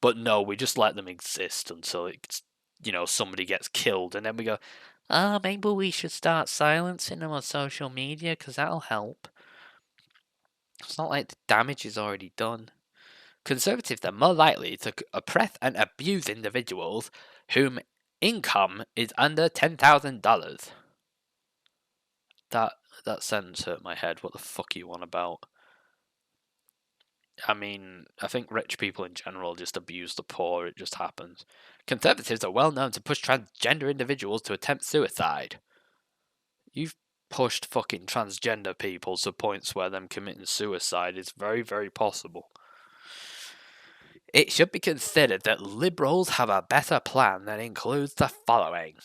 But no, we just let them exist until it's, you know, somebody gets killed, and then we go, oh, maybe we should start silencing them on social media because that'll help. It's not like the damage is already done. Conservatives are more likely to oppress and abuse individuals whom income is under $10,000. That sentence hurt my head. What the fuck are you on about? I mean, I think rich people in general just abuse the poor. It just happens. Conservatives are well known to push transgender individuals to attempt suicide. You've pushed fucking transgender people to points where them committing suicide is very, very possible. It should be considered that liberals have a better plan that includes the following.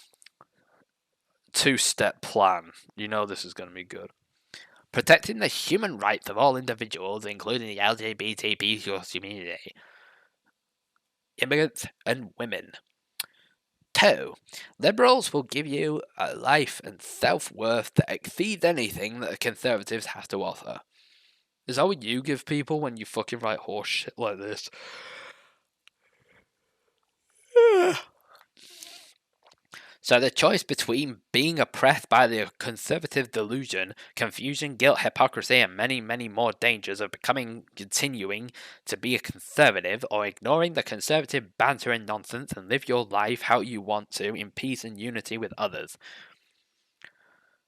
2-step plan. You know this is going to be good. Protecting the human rights of all individuals, including the LGBTQ community, immigrants, and women. 2. Liberals will give you a life and self-worth that exceeds anything that the conservatives have to offer. Is that what you give people when you fucking write horse shit like this? So the choice between being oppressed by the conservative delusion, confusion, guilt, hypocrisy, and many, many more dangers of continuing to be a conservative, or ignoring the conservative banter and nonsense and live your life how you want to in peace and unity with others.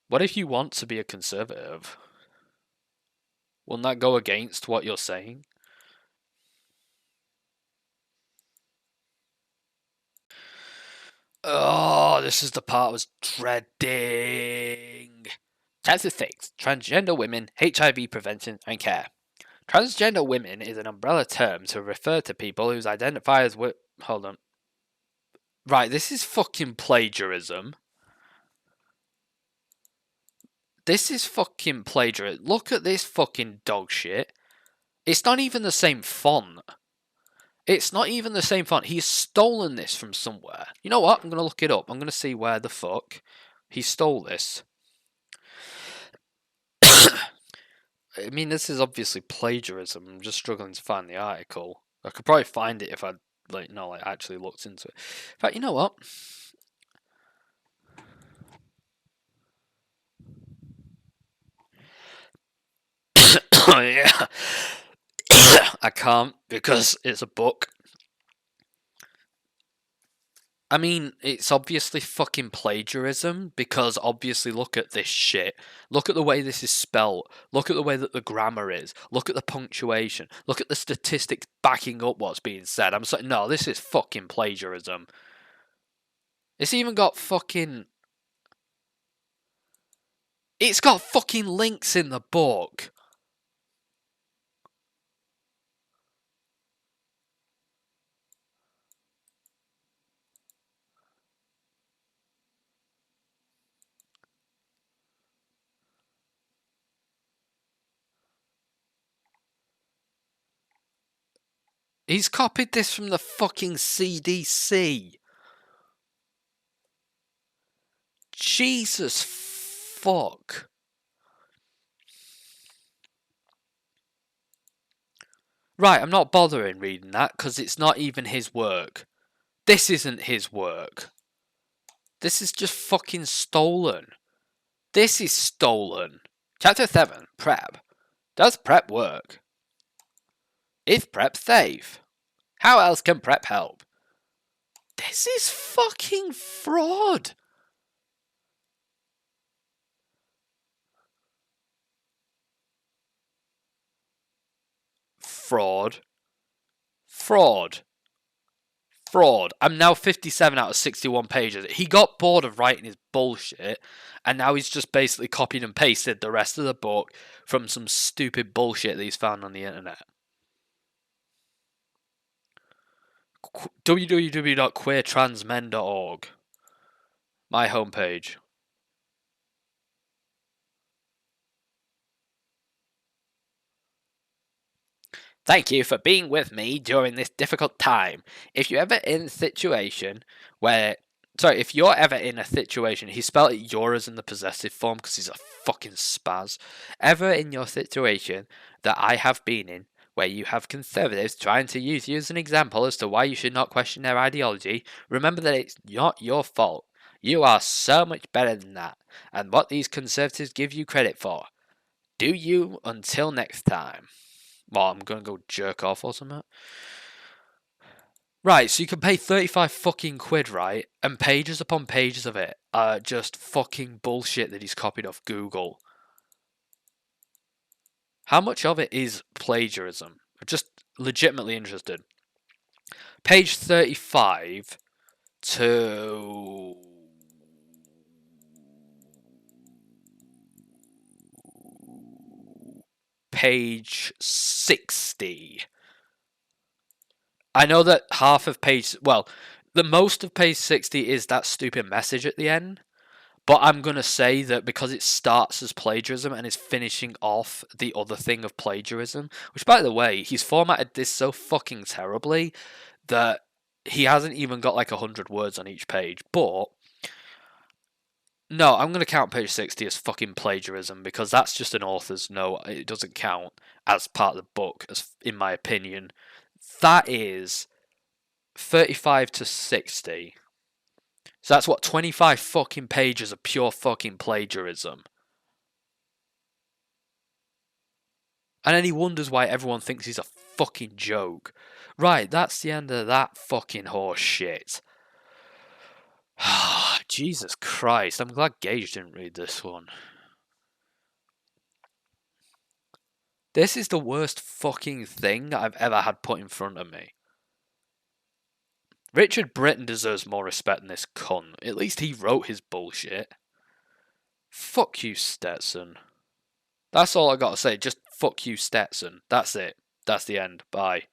What if you want to be a conservative? Wouldn't that go against what you're saying? Oh, this is the part I was dreading. Chapter 6. Transgender Women, HIV Prevention and Care. Transgender women is an umbrella term to refer to people who identify as hold on. Right, this is fucking plagiarism. This is fucking plagiarism. Look at this fucking dog shit. It's not even the same font. It's not even the same font. He's stolen this from somewhere. You know what? I'm going to look it up. I'm going to see where the fuck he stole this. I mean, this is obviously plagiarism. I'm just struggling to find the article. I could probably find it if I actually looked into it. In fact, you know what? Oh yeah. I can't because it's a book. I mean, it's obviously fucking plagiarism because obviously look at this shit. Look at the way this is spelt. Look at the way that the grammar is. Look at the punctuation. Look at the statistics backing up what's being said. I'm like, no, this is fucking plagiarism. It's even got fucking... It's got fucking links in the book. He's copied this from the fucking CDC. Jesus fuck. Right, I'm not bothering reading that because it's not even his work. This isn't his work. This is just fucking stolen. This is stolen. Chapter 7. PrEP. Does PrEP work? Is PrEP safe? How else can PrEP help? This is fucking fraud. Fraud. Fraud. Fraud. I'm now 57 out of 61 pages. He got bored of writing his bullshit, and now he's just basically copied and pasted the rest of the book from some stupid bullshit that he's found on the internet. www.queertransmen.org. My homepage. Thank you for being with me during this difficult time. If you're ever in a situation where... Sorry, if you're ever in a situation... He spelled it yours in the possessive form because he's a fucking spaz. Ever in your situation that I have been in, where you have conservatives trying to use you as an example as to why you should not question their ideology, remember that it's not your fault. You are so much better than that, and what these conservatives give you credit for. Do you until next time. Well, I'm gonna go jerk off or something. Right, so you can pay 35 fucking quid, right? And pages upon pages of it are just fucking bullshit that he's copied off Google. How much of it is plagiarism? I'm just legitimately interested. Page 35 to... page 60. I know that half of page... Well, the most of page 60 is that stupid message at the end. But I'm going to say that because it starts as plagiarism and is finishing off the other thing of plagiarism, which, by the way, he's formatted this so fucking terribly that he hasn't even got like 100 words on each page. But no, I'm going to count page 60 as fucking plagiarism because that's just an author's note. It doesn't count as part of the book, as in my opinion. That is 35 to 60. So that's what, 25 fucking pages of pure fucking plagiarism. And then he wonders why everyone thinks he's a fucking joke. Right, that's the end of that fucking horse shit. Jesus Christ, I'm glad Gage didn't read this one. This is the worst fucking thing I've ever had put in front of me. Richard Britton deserves more respect than this cunt. At least he wrote his bullshit. Fuck you, Stetson. That's all I gotta say. Just fuck you, Stetson. That's it. That's the end. Bye.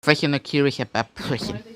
Welche neugierige Paprischen.